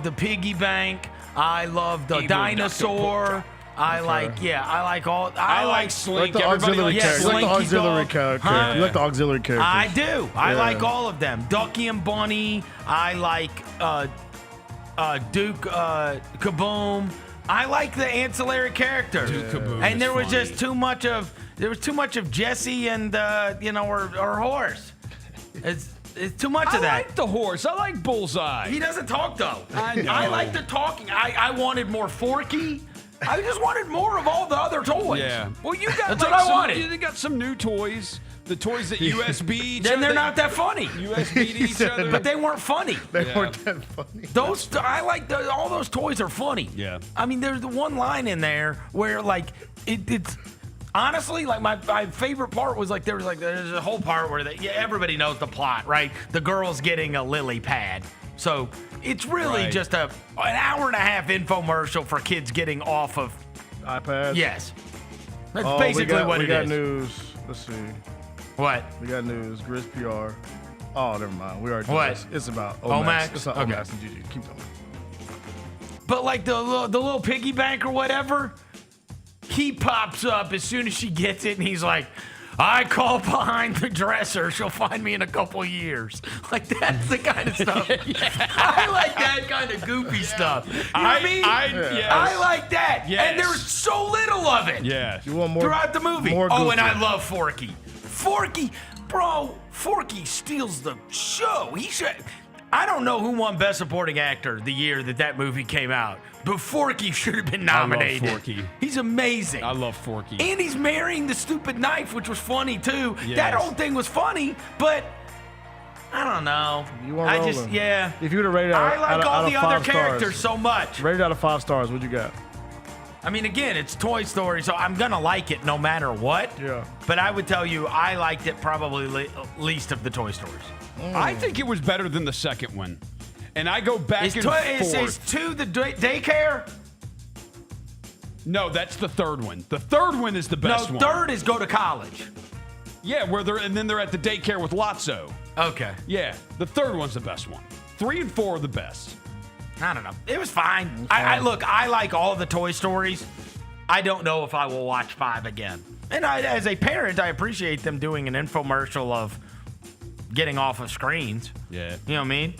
the piggy bank. I love the Evil dinosaur. I like all. I like Slink. Like the Everybody auxiliary likes character. You like the Slinky auxiliary Dog. character. Huh? You like the auxiliary character. I do. I Yeah. like all of them. Ducky and Bunny. I like Duke Kaboom. I like the ancillary characters. Duke Kaboom and there was funny. just too much of Jesse and her horse. It's too much of that. I like the horse. I like Bullseye. He doesn't talk though. I know. I like the talking. I wanted more Forky. I just wanted more of all the other toys. Yeah. Well, you got That's what I wanted. You got some new toys. The toys that USB each Then other. they're not that funny. USB each other. But they weren't funny. They weren't that funny. I like all those toys are funny. Yeah. I mean, there's the one line in there where like it's honestly like my favorite part was like there's a whole part where everybody knows the plot, right? The girl's getting a lily pad. So it's really just an hour and a half infomercial for kids getting off of iPads. Yes. That's basically what it is. We got news. Let's see. What? We got news. Grizz PR. Oh, never mind. We already did What? this. It's about Omax? It's about Okay. Omax and GG. Keep going. But like the little piggy bank or whatever, he pops up as soon as she gets it, and he's like, I call behind the dresser. She'll find me in a couple years. Like, that's the kind of stuff. I like that kind of goofy stuff. You know what I mean? Yes. I like that. Yes. And there's so little of it Yes. You want more throughout the movie. more Oh, goofy. and I love Forky. Forky steals the show. He should. I don't know who won Best Supporting Actor the year that movie came out, but Forky should have been nominated. I love Forky. He's amazing. I love Forky. And he's marrying the stupid knife, which was funny too. Yes. That whole thing was funny, but I don't know. You want I just, rolling. yeah. If you would have rated it I out, like out, all out the of other 5 stars, characters so much. Rated out of 5 stars, what'd you got? I mean, again, it's Toy Story, so I'm gonna like it no matter what. Yeah. But I would tell you, I liked it probably least of the Toy Stories. I think it was better than the second one. And I go back Is and is forth. 2 the daycare? No, that's the third one. The third one is the best No, one. third is go to college. Yeah, and then they're at the daycare with Lotso. Okay. Yeah, the third one's the best one. 3 and 4 are the best. I don't know. It was fine. I look, I like all the Toy Stories. I don't know if I will watch 5 again. And as a parent, I appreciate them doing an infomercial of getting off of screens. Yeah. You know what I mean?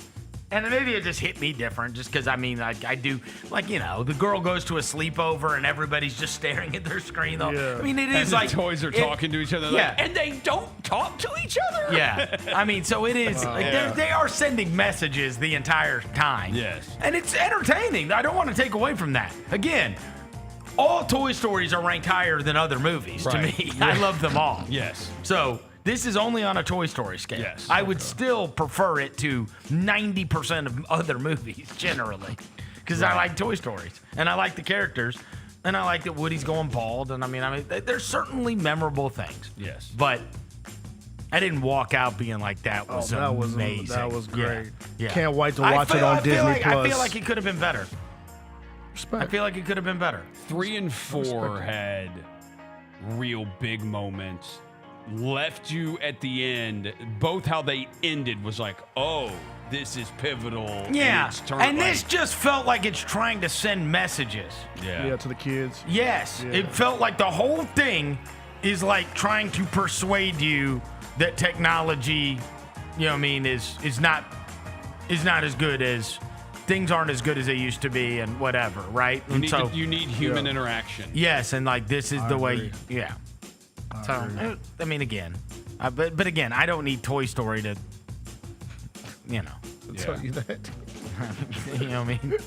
And maybe it just hit me different just because, I mean, I do, like, you know, the girl goes to a sleepover and everybody's just staring at their screen. Though. Yeah. I mean, it And is the like. toys are talking to each other. Yeah. Like, and they don't talk to each other. Yeah. I mean, so it is. They are sending messages the entire time. Yes. And it's entertaining. I don't want to take away from that. Again, all Toy Stories are ranked higher than other movies to Right. me. I love them all. Yes. So this is only on a Toy Story scale. Yes. I would still prefer it to 90% of other movies generally because I like Toy Stories and I like the characters and I like that Woody's going bald. And I mean, there's certainly memorable things. Yes. But I didn't walk out being like, that was amazing. That was great. Yeah. Can't wait to watch it on Disney Plus. I feel like it could have been better. Respect. I feel like it could have been better. 3 and 4 had real big moments. Left you at the end. Both how they ended was like, oh, this is pivotal. Yeah. And like, this just felt like it's trying to send messages. Yeah, to the kids. Yes. Yeah. It felt like the whole thing is like trying to persuade you that technology, you know what I mean, is not as good as things aren't as good as they used to be and whatever, right? You need human interaction. Yes, and like this is I the agree. way, yeah. I mean, again, but again, I don't need Toy Story to, you know. I'll tell you that. You know what I mean?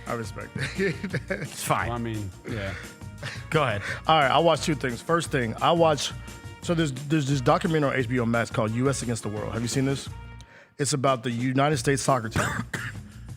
I respect that. It's fine. Well, I mean, yeah. Go ahead. All right, I watched 2 things. First thing, I watched. So there's this documentary on HBO Max called U.S. Against the World. Have you seen this? It's about the United States soccer team.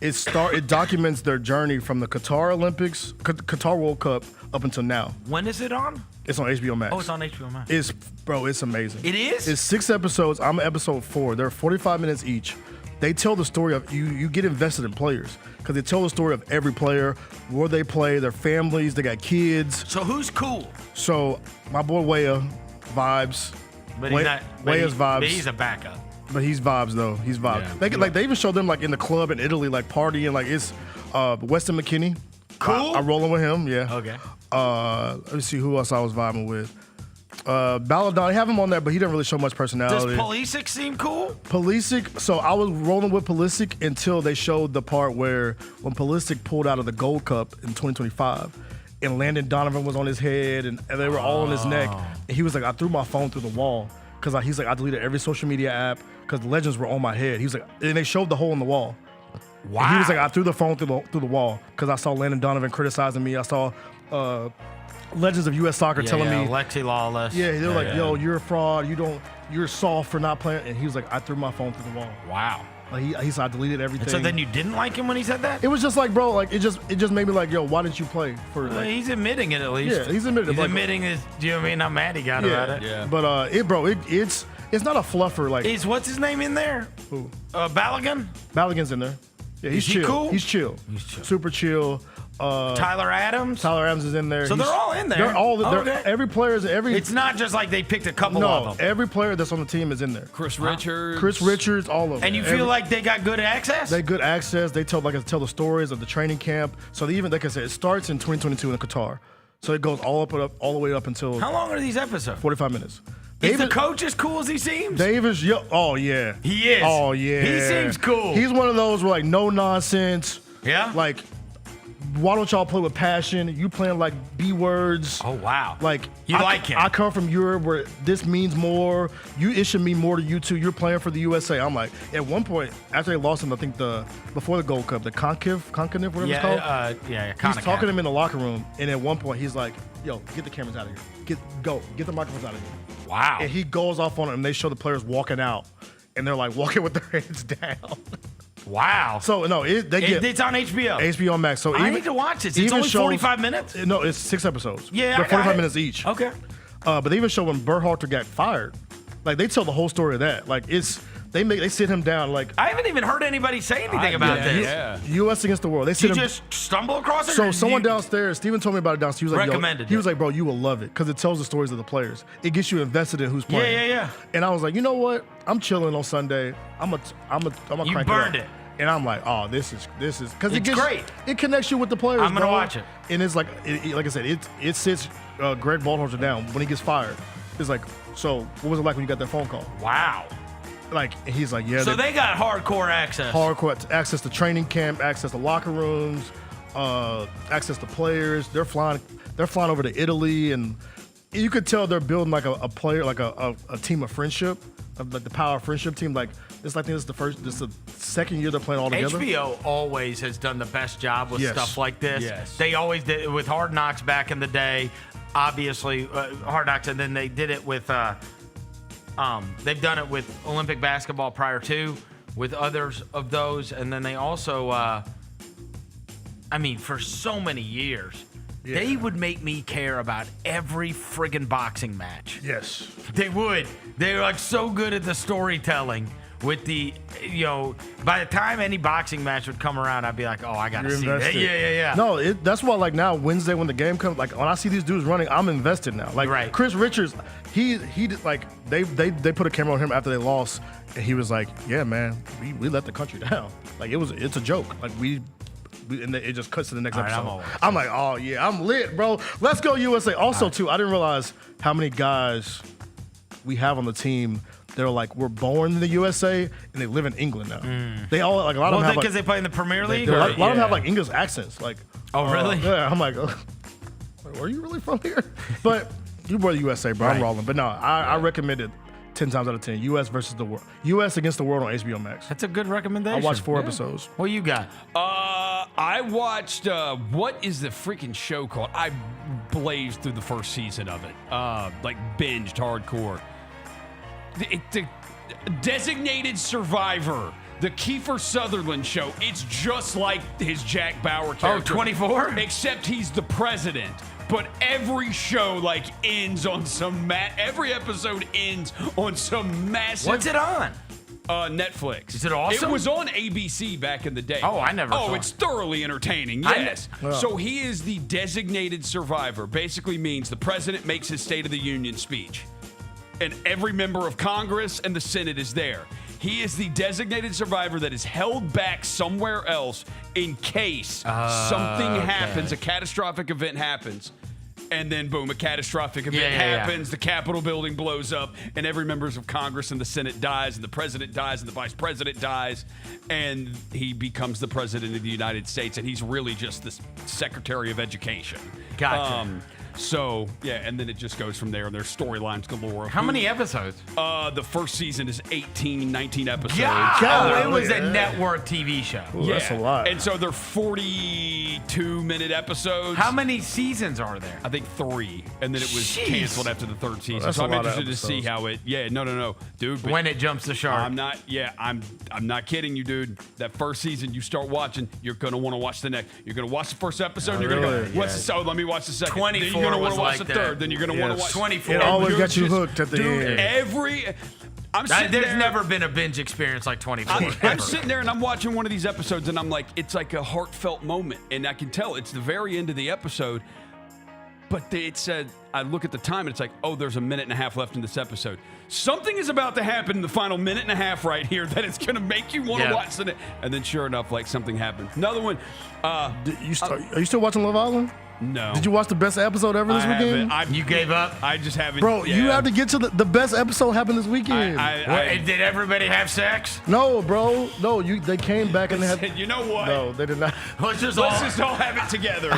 It documents their journey from the Qatar Olympics, Qatar World Cup up until now. When is it on? It's on HBO Max. Oh, it's on HBO Max. It's amazing. It is? It's 6 episodes. I'm on episode 4. They're 45 minutes each. They tell the story of you get invested in players because they tell the story of every player, where they play, their families, they got kids. So who's cool? So my boy Weah, vibes. But he's not. Weah's vibes. But he's a backup. But he's vibes though. He's vibes. Yeah. They even show them like in the club in Italy, like partying. Like it's Weston McKennie. Cool. I'm rolling with him. Yeah. Okay. Let me see who else I was vibing with. Balladon, I have him on there, but he didn't really show much personality. Does Pulisic seem cool? Pulisic, so I was rolling with Pulisic until they showed the part where when Pulisic pulled out of the Gold Cup in 2025 and Landon Donovan was on his head and they were all on his neck. And he was like, I threw my phone through the wall because he's like, I deleted every social media app because the legends were on my head. He was like, and they showed the hole in the wall. Wow. And he was like, I threw the phone through the wall because I saw Landon Donovan criticizing me. I saw legends of U.S. soccer telling me, Lexi Lawless. Yeah, they were like, yo, you're a fraud. You're soft for not playing. And he was like, I threw my phone through the wall. Wow. Like he said, I deleted everything. And so then you didn't like him when he said that? It was just like, bro, like it just made me like, yo, why didn't you play for? Well, he's admitting it at least. Yeah, he's admitting it. He's admitting this. Do you know what I mean? How mad he got about it. Yeah. But it's not a fluffer. Like, is what's his name in there? Who? Balogun. Balogun's in there. Yeah, he's Is he chill. cool? He's chill. Super chill. Tyler Adams. Tyler Adams is in there. So they're all in there. They're all. Okay. Every player is every. It's not just like they picked a couple of them. Every player that's on the team is in there. Chris Richards, all of them. And you feel like they got good access? They good access. They tell the stories of the training camp. So they even, like I said, it starts in 2022 in Qatar. So it goes all the way up until. How long are these episodes? 45 minutes. Is the coach as cool as he seems? Davis, oh yeah, he is. Oh yeah, he seems cool. He's one of those where like no nonsense. Yeah. Like, why don't y'all play with passion? You playing like B words. Oh wow. Like you like him. I come from Europe where this means more. It should mean more to you too. You're playing for the USA. I'm like, at one point after they lost him, I think before the Gold Cup, the Concacaf, whatever it's called. He's talking to him in the locker room, and at one point he's like, yo, get the cameras out of here. Get the microphones out of here. Wow. And he goes off on it, and they show the players walking out, and they're like walking with their heads down. Wow. So no, it's on HBO. HBO Max. So I need to watch this. It's only 45 minutes. No, it's 6 episodes. Yeah, they're 45 minutes each. Okay. But they even show when Berhalter got fired. Like they tell the whole story of that. Like they sit him down. Like I haven't even heard anybody say anything about this. Yeah. U.S. against the world. They sit you him. Just stumble across it. So someone downstairs, Steven told me about it downstairs. He was like, recommended. He was like, bro, you will love it because it tells the stories of the players. It gets you invested in who's playing. Yeah. And I was like, you know what? I'm chilling on Sunday. I'm a You crank burned it up. And I'm like, oh, this is because it's great. It connects you with the players. I'm gonna bro. watch it. And it's like, like I said, it sits Greg Berhalter down when he gets fired. It's like, so what was it like when you got that phone call? Wow. Like he's like, yeah. So they got hardcore access. Hardcore access to training camp, access to locker rooms, access to players. They're flying over to Italy, and you could tell they're building like a player, like a team of friendship, like the power friendship team. Like it's like this is the second year they're playing all together. HBO always has done the best job with stuff like this. Yes. They always did it with Hard Knocks back in the day. Obviously, Hard Knocks, and then they did it with. They've done it with Olympic basketball prior to, with others of those, and then they also. For so many years. Yeah. They would make me care about every friggin' boxing match. Yes. They would. They were like so good at the storytelling with the, by the time any boxing match would come around, I'd be like, oh, I got to see that. Yeah. No, that's why like now Wednesday when the game comes, like when I see these dudes running, I'm invested now. Like right. Chris Richards, he did like they put a camera on him after they lost, and he was like, yeah, man, we let the country down. Like it's a joke. Like and it just cuts to the next episode. I'm like, oh yeah, I'm lit, bro. Let's go USA. Also, too, I didn't realize how many guys we have on the team. They're like, we're born in the USA and they live in England now. They all like a lot of them have because they play in the Premier League. A lot of them have like English accents. Like, oh really? Yeah. I'm like, are you really from here? But you were the USA, bro. Right. I'm rolling. But no, I recommend it 10 times out of 10. U.S. versus the world. U.S. against the world on HBO Max. That's a good recommendation. I watched 4 episodes. What you got? I watched, what is the freaking show called? I blazed through the first season of it. Like binged hardcore. The Designated Survivor. The Kiefer Sutherland show. It's just like his Jack Bauer character. Oh, 24? Except he's the president. But every show ends on every episode ends on some massive. What's it on? Netflix. Is it awesome? It was on ABC back in the day. Oh, I never saw it's thoroughly entertaining, yes. So he is the designated survivor. Basically means the president makes his State of the Union speech. And every member of Congress and the Senate is there. He is the designated survivor that is held back somewhere else in case something happens, a catastrophic event happens. And then, boom, a catastrophic event happens. The Capitol building blows up, and every member of Congress and the Senate dies, and the president dies, and the vice president dies, and he becomes the president of the United States, and he's really just the Secretary of Education. Gotcha. So, yeah, and then it just goes from there, and there's storylines galore. How many episodes? The first season is 19 episodes. It was a network TV show. Ooh, that's a lot. And so they're 42-minute episodes. How many seasons are there? I think 3, and then it was canceled after the third season. That's So a I'm lot of interested to see how it. Yeah, no, dude. but When it jumps the shark. I'm not. Yeah, I'm not kidding you, dude. That first season, you start watching, you're gonna want to watch the next. You're gonna watch the first episode. And you're gonna go, what's the? So let me watch the second. 24 Then you're gonna want was to watch like the that. third. Then you're gonna want to watch 24. It always Dude, got you just- hooked at the dude, end. There's never been a binge experience like 24. I'm sitting there and I'm watching one of these episodes and I'm like, it's like a heartfelt moment. And I can tell it's the very end of the episode. But it said, I look at the time and it's like, oh, there's a minute and a half left in this episode. Something is about to happen in the final minute and a half right here that it's going to make you want to watch it. And then sure enough, like something happens. Another one. Are you still watching Love Island? No. Did you watch the best episode ever this weekend? You gave up? I just haven't. Bro, you have to get to the best episode happened this weekend. Did everybody have sex? No, bro. No, they came back and they had. You know what? No, they did not. Let's just all have it together.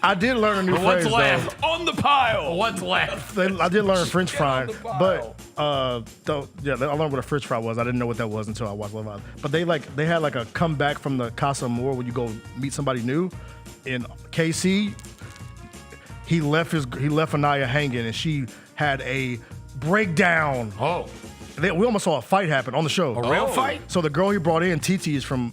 I did learn a new phrase. What's left? On the pile. What's left? I did learn French fry, but I learned what a French fry was. I didn't know what that was until I watched Love Island. But they had like a comeback from the Casa Amor when you go meet somebody new. In KC, he left Anaya hanging, and she had a breakdown. Oh. We almost saw a fight happen on the show. A real fight? So the girl he brought in, Titi, is from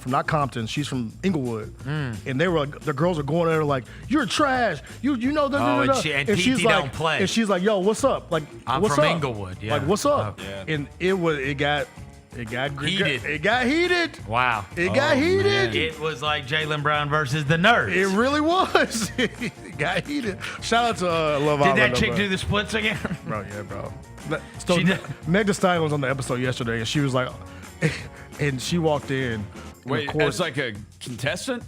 not Compton. She's from Inglewood, and the girls are going at her like, "You're trash. You know." And Titi she's don't like, play. And she's like, "Yo, what's up? Like, I'm what's from up? Inglewood, yeah. Like, what's up?" Yeah. And it got heated. It got heated. Wow. It got heated. It was like Jaylen Brown versus the Nerds. It really was. It got heated. Shout out to Love Island. Did that chick bro. do the splits again? Bro, yeah, bro. So Meg Thee Stallion was on the episode yesterday, and she was like, and she walked in. Wait, as like a contestant?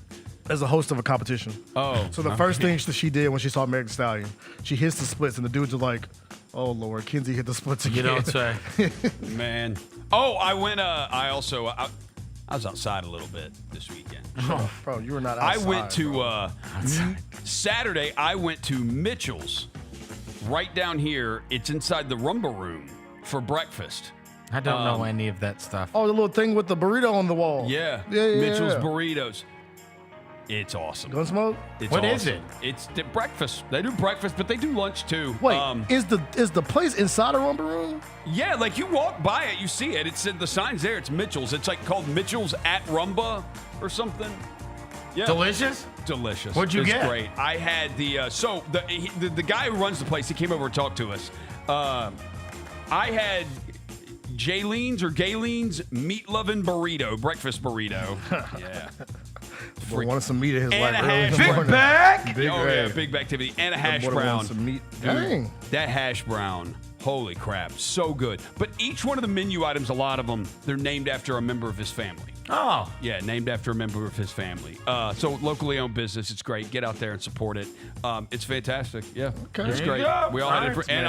As a host of a competition. Oh. So the first thing that she did when she saw Meg Thee Stallion, she hits the splits, and the dudes are like, "Oh Lord, Kinsey hit the splits again." You don't say. Man. Oh, I went. I was outside a little bit this weekend. Oh, bro, you were not outside. I went to Saturday. I went to Mitchell's, right down here. It's inside the Rumba Room for breakfast. I don't know any of that stuff. Oh, the little thing with the burrito on the wall. Yeah. Yeah. Mitchell's Burritos. It's awesome. Gun smoke? What is awesome. It's the breakfast. They do breakfast, but they do lunch too. Wait, is the place inside a Rumba Room? Yeah, like you walk by it, you see it. It's the sign's there. It's Mitchell's. It's like called Mitchell's at Rumba or something. Yeah. Delicious? Delicious. What'd you it's get? Great. I had the guy who runs the place. He came over and talked to us. I had Gaylen's meat loving burrito, breakfast burrito. Yeah. Boy wanted some meat in his And life a early in hash the Big morning. bag? Big bag activity. And a hash Boy brown. wanted some meat. Dude, Dang. that hash brown. Holy crap. So good. But each one of the menu items, a lot of them, they're named after a member of his family. Oh. Yeah, named after a member of his family. So locally owned business. It's great. Get out there and support it. It's fantastic. Yeah. Okay. It's There great. you go. We all had it. Right. And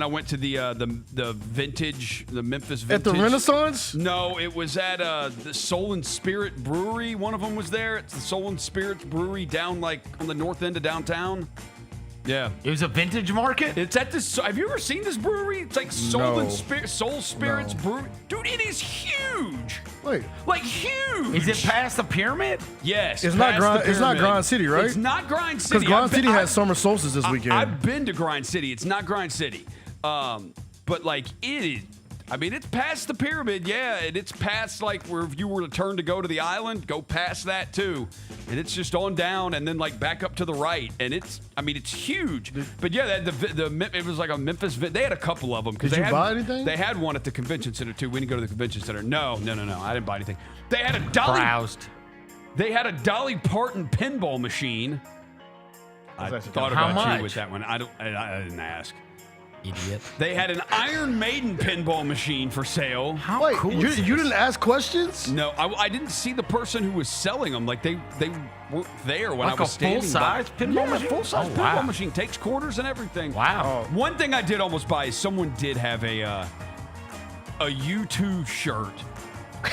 I went to the vintage, the Memphis vintage. At the Renaissance? No, it was at the Soul and Spirit Brewery. One of them was there. It's the Soul and Spirits Brewery down like on the north end of downtown. Yeah. It was a vintage market? It's at this. Have you ever seen this brewery? It's like Soul Spirits Brewery. Dude, it is huge. Wait. Like huge. Is it past the pyramid? Yes. It's not past the It's not pyramid. Grind City, right? It's not Grind City. Because Grind City has summer solstice this weekend. I've been to Grind City. It's not Grind City. But like it is. I mean, it's past the pyramid, yeah, and it's past like where if you were to turn to go to the island, go past that too, and it's just on down and then like back up to the right, and it's huge. But yeah, it was like a Memphis. They had a couple of them. Did you buy anything? They had one at the convention center too. We didn't go to the convention center. No, I didn't buy anything. They had a Dolly. Browsed. They had a Dolly Parton pinball machine. I thought How about much? you with that one. I didn't ask. Idiot. They had an Iron Maiden pinball machine for sale. How Wait, cool you is this? didn't ask questions? No, I didn't see the person who was selling them. Like they weren't there when Like I was a standing full-size by. pinball machine? Full-size Oh, pinball wow. machine. Takes quarters and everything. Wow. One thing I did almost buy is someone did have a U2 shirt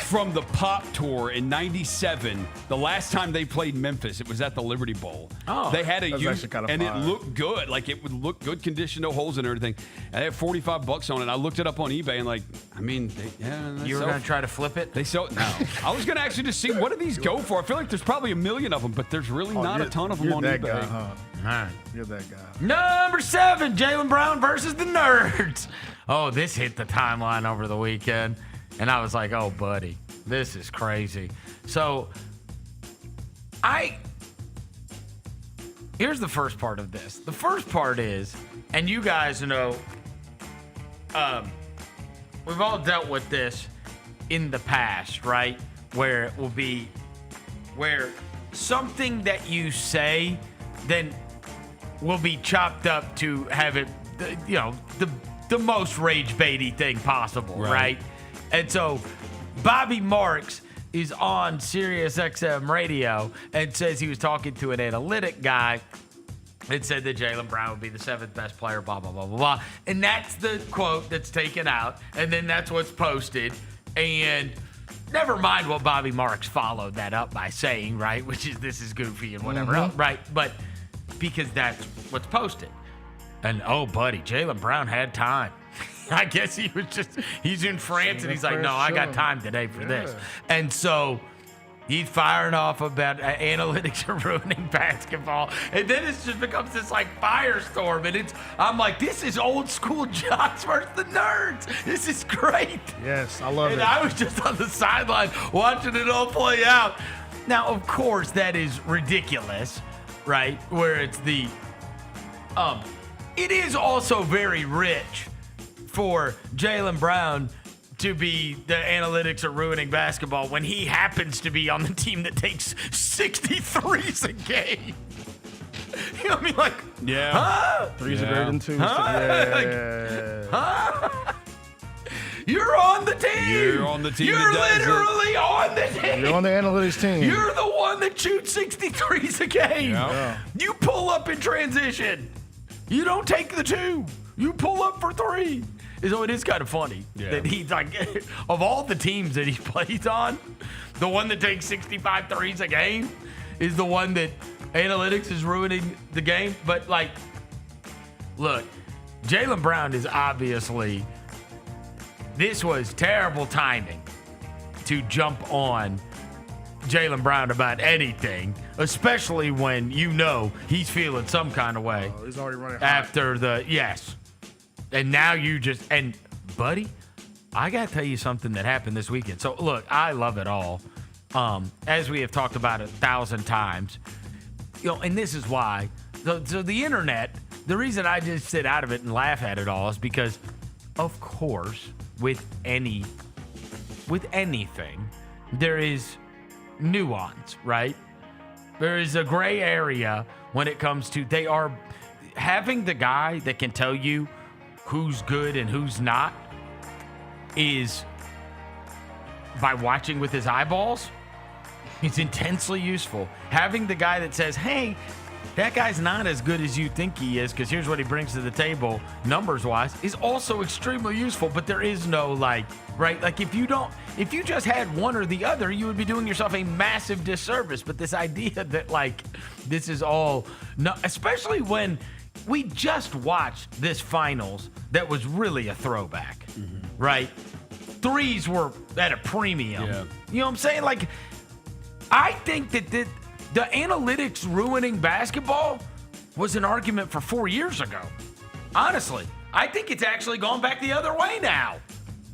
from the Pop Tour in '97. The last time they played Memphis, it was at the Liberty Bowl. Oh, they had a that's U, actually kinda and it fire. looked good. Like it would look good condition, no holes and everything. And they had $45 on it. I looked it up on eBay and they You were sell- going to try to flip it? They sell no. I was gonna actually just see what do these go for. I feel like there's probably 1 million of them, but there's really not a ton of them on You're eBay. that guy, huh? All right. You're that guy. Number 7, Jaylen Brown versus the Nerds. Oh, this hit the timeline over the weekend. And I was like, oh, buddy, this is crazy. So, here's the first part of this. The first part is, and you guys know, we've all dealt with this in the past, right? Where it will be, where something that you say then will be chopped up to have it, the most rage baity thing possible, right? And so Bobby Marks is on Sirius XM radio and says he was talking to an analytic guy and said that Jaylen Brown would be the 7th best player, blah, blah, blah, blah, blah. And that's the quote that's taken out. And then that's what's posted. And never mind what Bobby Marks followed that up by saying, right? Which is this is goofy and whatever else, right? But because that's what's posted. And, oh, buddy, Jaylen Brown had time. I guess he's in France and he's like, no, I got time today for this. And so he's firing off about analytics are ruining basketball. And then it just becomes this like firestorm. And I'm like, this is old school jocks versus the nerds. This is great. Yes, I love it. And I was just on the sideline watching it all play out. Now, of course, that is ridiculous, right? Where it's it is also very rich for Jaylen Brown to be the analytics are ruining basketball when he happens to be on the team that takes 63s a game. You know what I mean? Like, huh? Threes are greater than twos. Huh? Huh? You're on the team. You're on the team. You're literally on the team. You're on the analytics team. You're the one that shoots 63s a game. Yeah. You pull up in transition. You don't take the 2. You pull up for 3. So it is kind of funny that he's like, of all the teams that he plays on, the one that takes 65 threes a game is the one that analytics is ruining the game. But like, look, Jaylen Brown is obviously, this was terrible timing to jump on Jaylen Brown about anything, especially when you know he's feeling some kind of way. Oh, he's already running after yes. And now and buddy, I got to tell you something that happened this weekend. So look, I love it all. As we have talked about 1,000 times, and this is why. So the internet, the reason I just sit out of it and laugh at it all is because, of course, with anything, there is nuance, right? There is a gray area when it comes to they are having the guy that can tell you who's good and who's not is by watching with his eyeballs. It's intensely useful. Having the guy that says, hey, that guy's not as good as you think he is because here's what he brings to the table numbers-wise is also extremely useful, but there is no right? Like if you just had one or the other, you would be doing yourself a massive disservice. But this idea that this is all, especially when we just watched this finals that was really a throwback, right? Threes were at a premium. Yeah. You know what I'm saying? Like, I think that the analytics ruining basketball was an argument for 4 years ago. Honestly, I think it's actually gone back the other way now.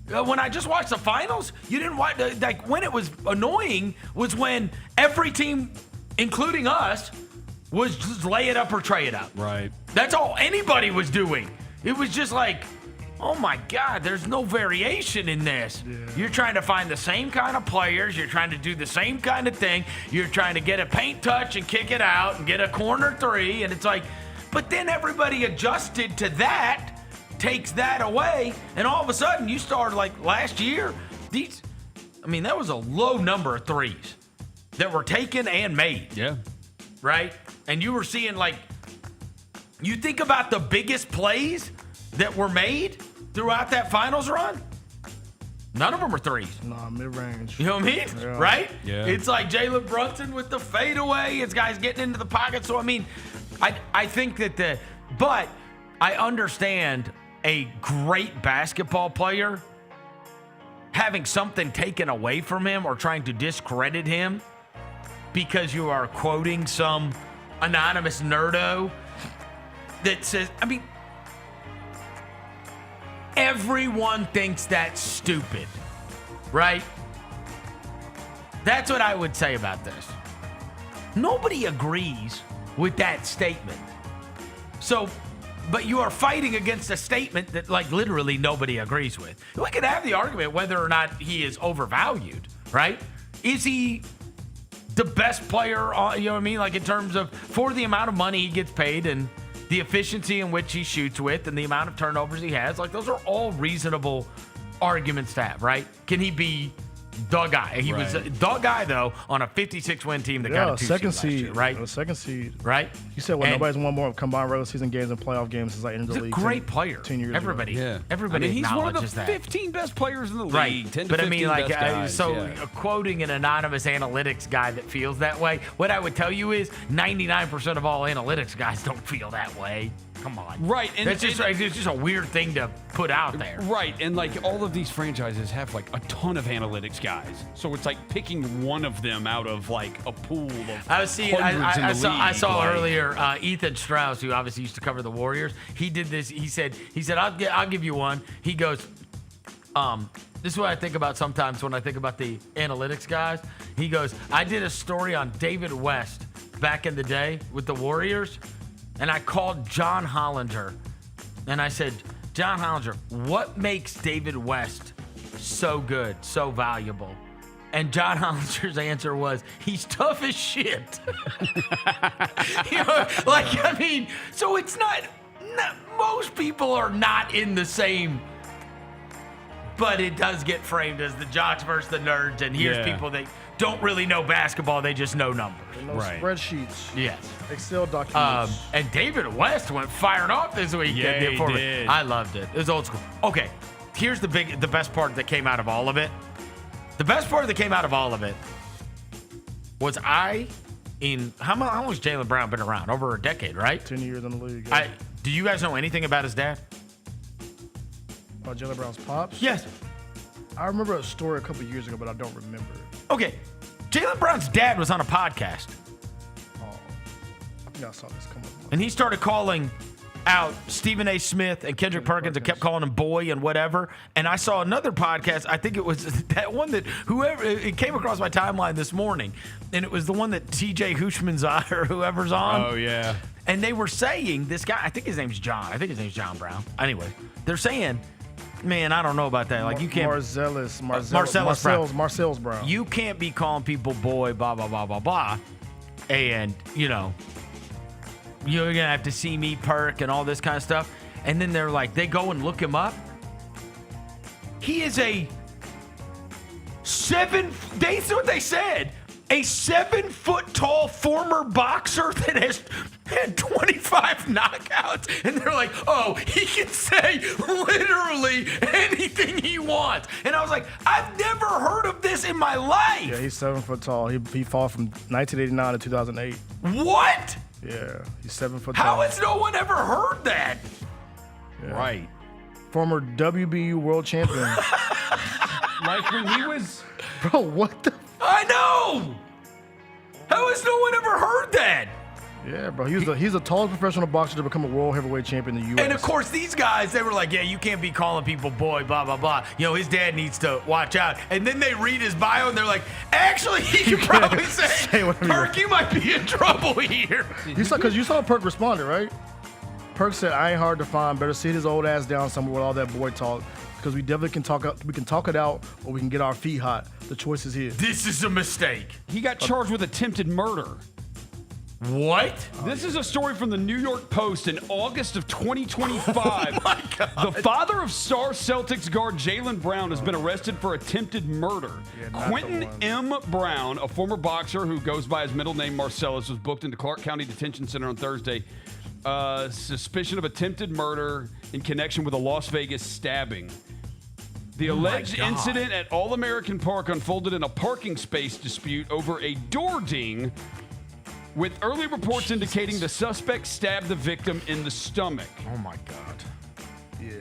When I just watched the finals, you didn't watch, when it was annoying was when every team, including us, was just lay it up or tray it up. Right. That's all anybody was doing. It was just like, oh my God, there's no variation in this. Yeah. You're trying to find the same kind of players. You're trying to do the same kind of thing. You're trying to get a paint touch and kick it out and get a corner 3. And it's like, but then everybody adjusted to that takes that away, and all of a sudden you started like last year. That was a low number of threes that were taken and made. Yeah. Right? And you were seeing you think about the biggest plays that were made throughout that finals run. None of them were threes. Nah, mid-range. You know what I mean? Yeah. Right? Yeah. It's like Jalen Brunson with the fadeaway. It's guys getting into the pocket. So, I think that but I understand a great basketball player having something taken away from him or trying to discredit him because you are quoting some anonymous nerdo that says, everyone thinks that's stupid, right? That's what I would say about this. Nobody agrees with that statement. So, but you are fighting against a statement that literally nobody agrees with. We could have the argument whether or not he is overvalued, right? Is he the best player, you know what I mean? In terms of for the amount of money he gets paid and the efficiency in which he shoots with and the amount of turnovers he has, those are all reasonable arguments to have, right? Can he be the guy? He was the guy, though, on a 56-win team that got a 2 second seed last year, right? A second seed. Right? You said nobody's won more combined regular season games and playoff games since entered the league. He's a great player. 10 years Everybody ago. he's one of the that. 15 best players in the league. Right. 10 to But 15 best guys. Quoting an anonymous analytics guy that feels that way, what I would tell you is 99% of all analytics guys don't feel that way. Come on. Right. And it's just a weird thing to put out there. Right. And all of these franchises have a ton of analytics guys. So it's picking one of them out of a pool of hundreds in the league. I saw earlier Ethan Strauss, who obviously used to cover the Warriors. He did this. He said, I'll give you one. He goes, this is what I think about sometimes when I think about the analytics guys. He goes, I did a story on David West back in the day with the Warriors, and I called John Hollinger, and I said, John Hollinger, what makes David West so good, so valuable? And John Hollinger's answer was, he's tough as shit. So it's not most people are not in the same, but it does get framed as the jocks versus the nerds, and here's people that don't really know basketball, they just know numbers. They know spreadsheets. Yes. Excel documents. And David West went firing off this week. Yeah, he did. I loved it. It was old school. Okay, here's the best part that came out of all of it. The best part that came out of all of it was how long has Jaylen Brown been around? Over a decade, right? 10 years in the league. Do you guys know anything about his dad? About Jaylen Brown's pops? Yes. I remember a story a couple years ago, but I don't remember it. Okay. Jaylen Brown's dad was on a podcast. Oh, I think I saw this come up. And he started calling out Stephen A. Smith and Kendrick Perkins and kept calling him boy and whatever. And I saw another podcast. I think it was that one that it came across my timeline this morning. And it was the one that TJ Hushmanzai or whoever's on. Oh, yeah. And they were saying, this guy, I think his name's John. I think his name's John Brown. Anyway, they're saying, man, I don't know about that. You can't. Marcellus Brown. You can't be calling people boy, blah, blah, blah, blah, blah. And, you're going to have to see me perk and all this kind of stuff. And then they go and look him up. He is that's what they said. A 7-foot-tall former boxer that has had 25 knockouts. And they're like, oh, he can say literally anything he wants. And I was like, I've never heard of this in my life. Yeah, he's 7 foot tall. He fought from 1989 to 2008. What? Yeah, he's 7 foot tall. How has no one ever heard that? Yeah. Right. Former WBU world champion. When he was... Bro, what the... I know! How has no one ever heard that? Yeah, bro. He's the tallest professional boxer to become a world heavyweight champion in the U.S. And, of course, these guys, they were like, yeah, you can't be calling people boy, blah, blah, blah. His dad needs to watch out. And then they read his bio, and they're like, actually, he could probably say Perk, you might be in trouble here. Because you saw Perk responded, right? Perk said, I ain't hard to find. Better sit his old ass down somewhere with all that boy talk. Because we definitely can talk it out, or we can get our feet hot. The choice is his. This is a mistake. He got charged with attempted murder. What? This is a story from the New York Post in August of 2025. Oh my God. The father of star Celtics guard Jaylen Brown has been arrested for attempted murder. Quentin M. Brown, a former boxer who goes by his middle name Marcellus, was booked into Clark County Detention Center on Thursday. Suspicion of attempted murder in connection with a Las Vegas stabbing. The alleged incident at All-American Park unfolded in a parking space dispute over a door ding, with early reports indicating the suspect stabbed the victim in the stomach. Oh, my God. Yeah,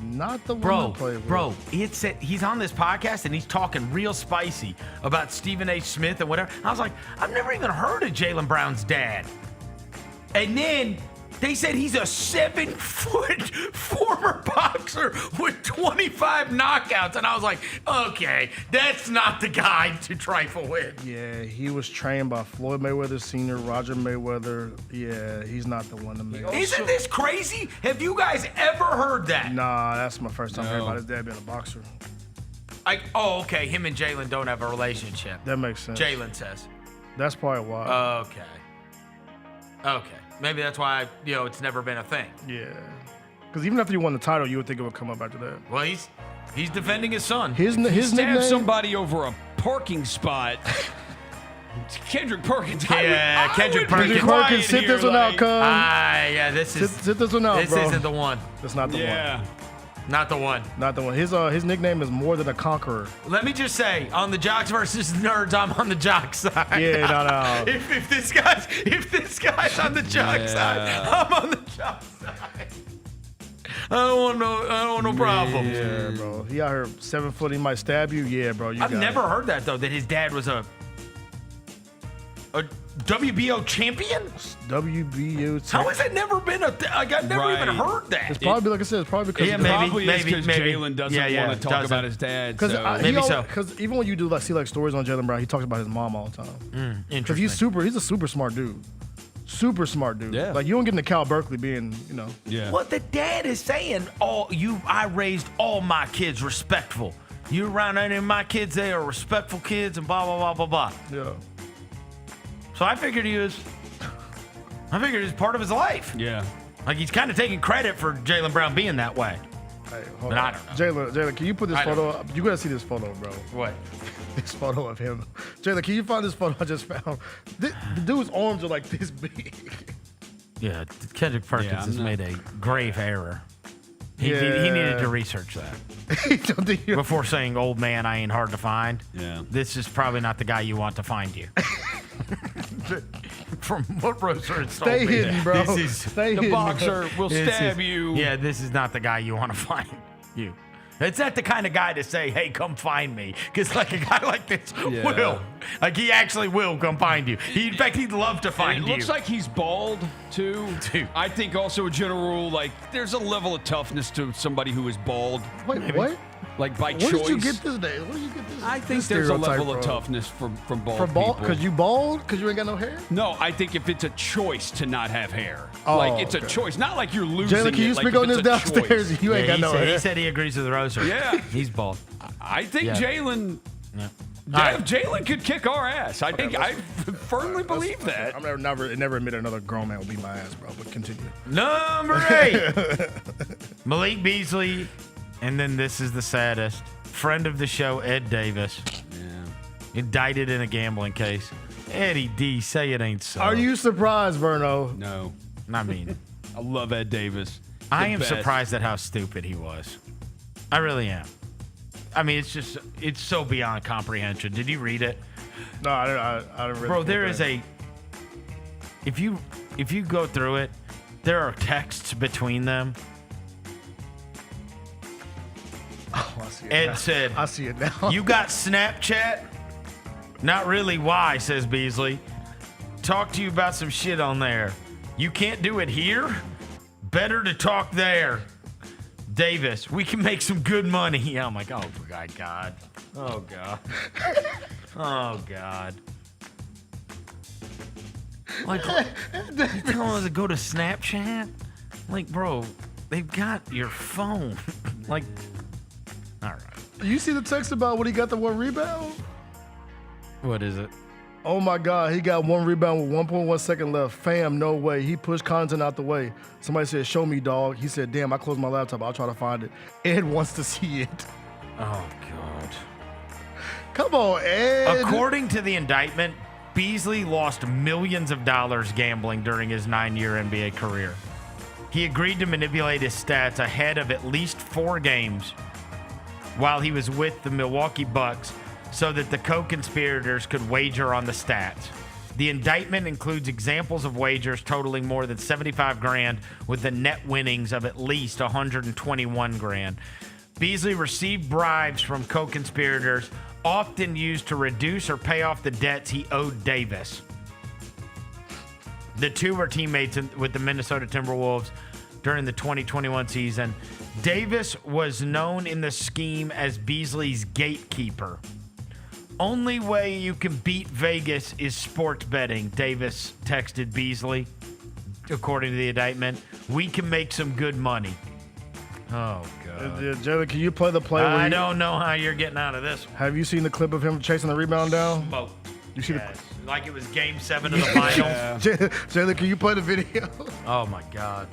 not the one to play with. Bro, he's on this podcast, and he's talking real spicy about Stephen A. Smith and whatever. I was like, I've never even heard of Jaylen Brown's dad. And then they said he's a 7-foot former boxer with 25 knockouts. And I was like, okay, that's not the guy to trifle with. Yeah, he was trained by Floyd Mayweather Sr., Roger Mayweather. Yeah, he's not the one to make. Isn't this crazy? Have you guys ever heard that? Nah, that's my first time hearing about his dad being a boxer. Okay, him and Jaylen don't have a relationship. That makes sense. Jaylen says. That's probably why. Okay. Maybe that's why, it's never been a thing. Yeah. Because even after you won the title, you would think it would come up after that. Well, he's defending his son. His Stabbed nickname? somebody over a parking spot. Kendrick Perkins. Yeah, Kendrick Perkins. Kendrick Perkins, sit this one out, cuz. Yeah, this is. Sit this one out, this bro. This isn't the one. That's not the one. Not the one. Not the one. His nickname is More Than a Conqueror. Let me just say, on the Jocks versus Nerds, I'm on the Jock side. Yeah, no. If this guy's on the Jock side, I'm on the Jock side. I don't want no problems. Yeah, bro. He out here 7 foot. He might stab you. Yeah, bro. I've never heard that though. That his dad was a WBO champion? WBO. How has that never been I've never even heard that. It's probably, like I said, it's probably because maybe Jaylen doesn't want to talk about his dad. Because even when you do see stories on Jaylen Brown, he talks about his mom all the time. Because he's a super smart dude. Super smart dude. Yeah. Like you don't get into Cal Berkeley being, Yeah. What the dad is saying, I raised all my kids respectful. You around any of my kids, they are respectful kids and blah, blah, blah, blah, blah. Yeah. So I figured he was part of his life. Yeah. Like he's kind of taking credit for Jaylen Brown being that way. Hey, but I don't know. Jaylen, can you put this photo up? You gotta see this photo, bro. What? This photo of him. Jaylen, can you find this photo I just found? The dude's arms are like this big. Yeah, Kendrick Perkins has made a grave error. He needed to research that before saying, "Old man, I ain't hard to find." Yeah, this is probably not the guy you want to find you. From what Roser had told me, Stay hidden, bro. The boxer will stab you. Yeah, this is not the guy you want to find you. It's not the kind of guy to say, "Hey, come find me," because like a guy like this will, like he actually will come find you. In fact, he'd love to find you. It looks like he's bald too. I think also a general rule, like there's a level of toughness to somebody who is bald. Wait, what? Like by Where choice. did you get this day? Where did you get this? I think there's a level of toughness from bald For bald? people. Because you bald? Because you ain't got no hair? No, I think if it's a choice to not have hair. Oh, like it's a okay. choice. Not like you're losing Jaylen, can you it. speak like on if this it's a downstairs? choice. You ain't got no hair. He said he agrees with Roser. Yeah. He's bald. I think Jaylen. Yeah. Yeah, Jaylen could kick our ass. I firmly believe that. I'm never admitted another grown man will beat my ass, bro. But continue. Number 8, Malik Beasley, and then this is the saddest. Friend of the show, Ed Davis. Yeah. Indicted in a gambling case. Eddie D, say it ain't so. Are you surprised, Verno? No. I mean, I love Ed Davis. I am surprised at how stupid he was. I really am. I mean, it's so beyond comprehension. Did you read it? No, I didn't read Bro, it. there is if you go through it, there are texts between them. Oh, I see it Ed now. said, I see it now. "You got Snapchat?" "Not really. Why?" says Beasley. "Talk to you about some shit on there." "You can't do it here? Better to talk there." Davis, "We can make some good money." I'm like, oh, my God. Oh, God. Oh, God. Like, you telling us to go to Snapchat? Like, bro, they've got your phone. Like, all right. You see the text about when he got the one rebound? What is it? Oh my God, he got 1 rebound with 1.1 second left. Fam, no way. He pushed Connaughton out the way. Somebody said, show me, dog. He said, damn, I closed my laptop. I'll try to find it. Ed wants to see it. Oh, God. Come on, Ed. According to the indictment, Beasley lost millions of dollars gambling during his 9-year NBA career. He agreed to manipulate his stats ahead of at least 4 games while he was with the Milwaukee Bucks so that the co-conspirators could wager on the stats. The indictment includes examples of wagers totaling more than $75,000 with the net winnings of at least $121,000. Beasley received bribes from co-conspirators, often used to reduce or pay off the debts he owed Davis. The two were teammates with the Minnesota Timberwolves during the 2021 season. Davis was known in the scheme as Beasley's gatekeeper. Only way you can beat Vegas is sports betting, Davis texted Beasley, according to the indictment. We can make some good money. Oh, God. Jaylen, can you play the play? I don't know how you're getting out of this one. Have you seen the clip of him chasing the rebound down? Smoke. You see like it was Game 7 of the finals. Jaylen, can you play the video? Oh, my God.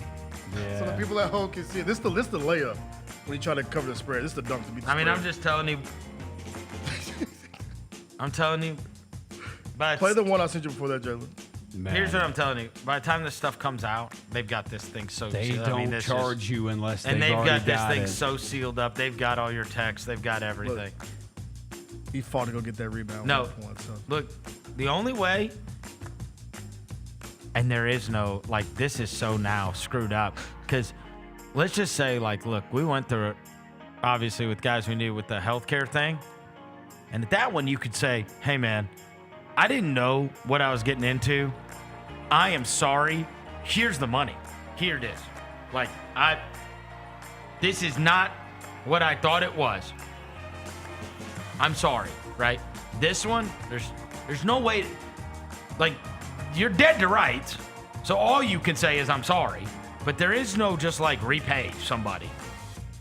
Yeah. So the people at home can see it. This is the layup when you try to cover the spread. This is the dunk to beat the spread. I'm just telling you. I'm telling you. Play the one I sent you before that, Jaylen. Here's what I'm telling you. By the time this stuff comes out, they've got this thing so They sealed. don't charge you unless they've And they've already got this got thing it. so sealed up. They've got all your texts. They've got everything. Look, he fought to go get that rebound. No. With one, so. Look, the only way, and there is no, like, this is so now screwed up. Because let's just say, like, look, we went through it, obviously, with guys we knew with the healthcare thing. And at that one, you could say, hey, man, I didn't know what I was getting into. I am sorry. Here's the money. Here it is. Like, this is not what I thought it was. I'm sorry, right? This one, there's no way, like, you're dead to rights. So all you can say is I'm sorry. But there is no just like repay somebody.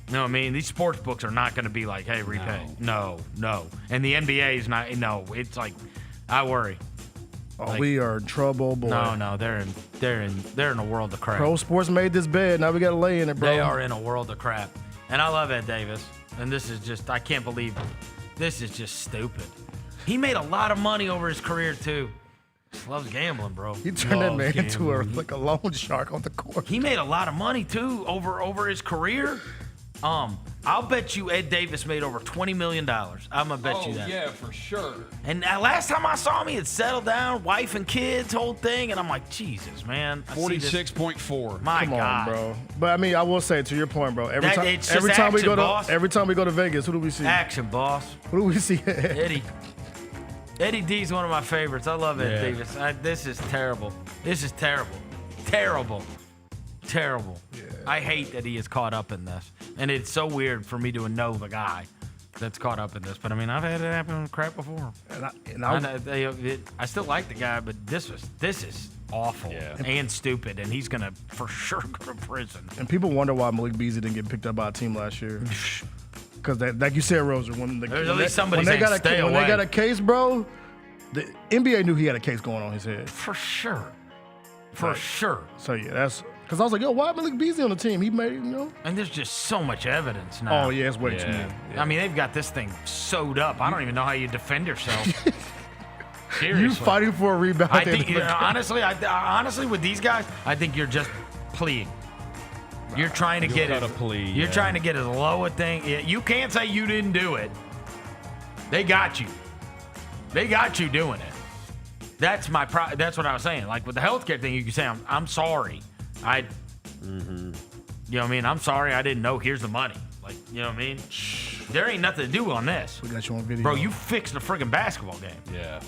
You know what I mean? These sports books are not going to be like, hey, repay. No. And the NBA is not. No, it's like, I worry. Oh, Like, we are in trouble, boy. No, they're in a world of crap. Pro Sports made this bed. Now we got to lay in it, bro. They are in a world of crap. And I love Ed Davis. And this is just, I can't believe this is just stupid. He made a lot of money over his career too. Just loves gambling, bro. He turned that man into a loan shark on the court. He made a lot of money too over his career. I'll bet you Ed Davis made over $20 million. I'm gonna bet you that. Yeah, for sure. And last time I saw him, he had settled down, wife and kids, whole thing, and I'm like, Jesus, man. 46.4. My Come God, on, bro. But I mean, I will say to your point, bro. Every It's just time we action, go boss. to Vegas, who do we see? Action, boss. Who do we see? Eddie D's one of my favorites. I love Ed Yeah. Davis. This is terrible. This is terrible. Terrible. Yeah. I hate that he is caught up in this. And it's so weird for me to know the guy that's caught up in this. But I mean, I've had it happen with crap before. I still like the guy, but this is awful and stupid. And he's going to for sure go to prison. And people wonder why Malik Beasley didn't get picked up by a team last year. Because, like you said, Roser, There's at least somebody when they saying stay away. they got a case, bro, the NBA knew he had a case going on his head. For sure. For sure. So, yeah, that's – because I was like, yo, why Malik Beasley on the team? He made it, you know? And there's just so much evidence now. Oh, yeah, it's way too many. I mean, they've got this thing sewed up. I don't even know how you defend yourself. Seriously. You fighting for a rebound. I think, honestly, with these guys, I think you're just pleading. You're trying to get it. You're trying to get as low a thing. You can't say you didn't do it. They got you. They got you doing it. That's that's what I was saying. Like with the healthcare thing, you can say, I'm sorry. You know what I mean? I'm sorry. I didn't know. Here's the money. Like, you know what I mean? There ain't nothing to do on this. We got you on video. Bro, you fixed a friggin' basketball game. Yeah.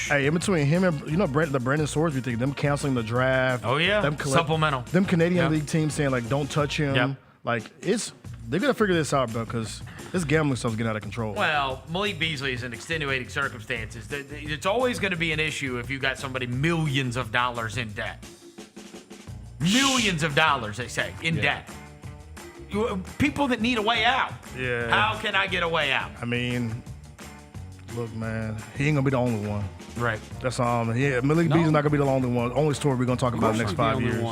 Hey, in between him and the Brandon Sorsby thing, them canceling the draft. Oh yeah, supplemental. Them Canadian League teams saying like, don't touch him. Yep. Like they gotta figure this out, bro, because this gambling stuff's getting out of control. Well, Malik Beasley is in extenuating circumstances. It's always going to be an issue if you got somebody millions of dollars in debt. Millions of dollars, they say, in debt. People that need a way out. Yeah. How can I get a way out? I mean, Look, man, he ain't gonna be the only one. Right. That's Malik Beasley's not gonna be the only one. Only story we're gonna talk about in the next 5 years.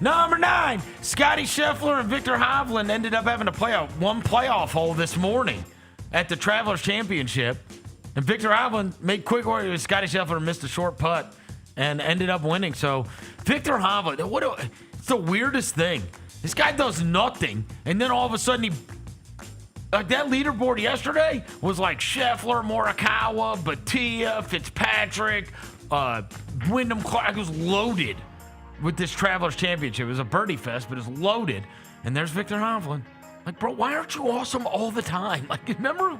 Number 9, Scotty Scheffler and Victor Hovland ended up having to play one playoff hole this morning at the Travelers Championship. And Victor Hovland made quick work. Scotty Scheffler missed a short putt and ended up winning. So Victor Hovland, it's the weirdest thing. This guy does nothing, and then all of a sudden that leaderboard yesterday was like Scheffler, Morikawa, Batia, Fitzpatrick, Wyndham Clark. It was loaded with this Travelers Championship. It was a birdie fest, but it's loaded. And there's Victor Hovland. Like, bro, why aren't you awesome all the time? Like, remember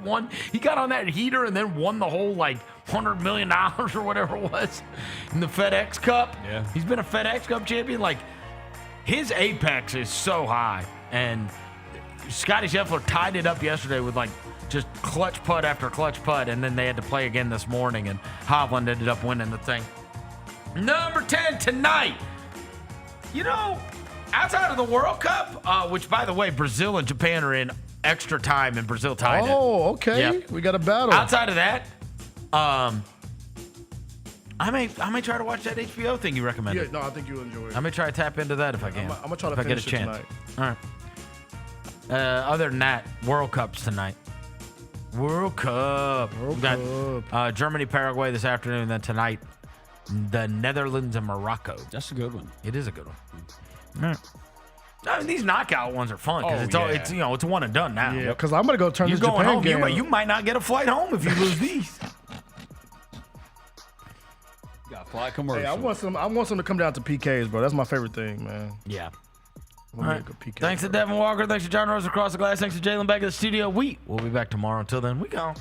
he got on that heater and then won the whole, like, $100 million or whatever it was in the FedEx Cup? Yeah. He's been a FedEx Cup champion. Like, his apex is so high. And Scotty Scheffler tied it up yesterday with, like, just clutch putt after clutch putt, and then they had to play again this morning, and Hovland ended up winning the thing. Number 10 tonight. You know, outside of the World Cup, which, by the way, Brazil and Japan are in extra time, and Brazil tied it. Oh, okay. Yep. We got a battle. Outside of that, I may try to watch that HBO thing you recommended. Yeah, no, I think you'll enjoy it. I may try to tap into that if I can. I'm gonna try to if I get a finish it chance. tonight. All right. Other than that, World Cup's tonight. World Cup. We got Germany, Paraguay this afternoon, and then tonight, the Netherlands and Morocco. That's a good one. It is a good one. All right. I mean, these knockout ones are fun because it's a one and done now. Yeah, because I'm gonna go turn this Japan home. game. You might not get a flight home if you lose these. Fly commercial. Hey, I want some to come down to PKs, bro. That's my favorite thing, man. Yeah. All right. PK, Thanks to Devin Walker. Thanks to John Rose across the glass. Thanks to Jaylen back in the studio. We will be back tomorrow. Until then, we gone.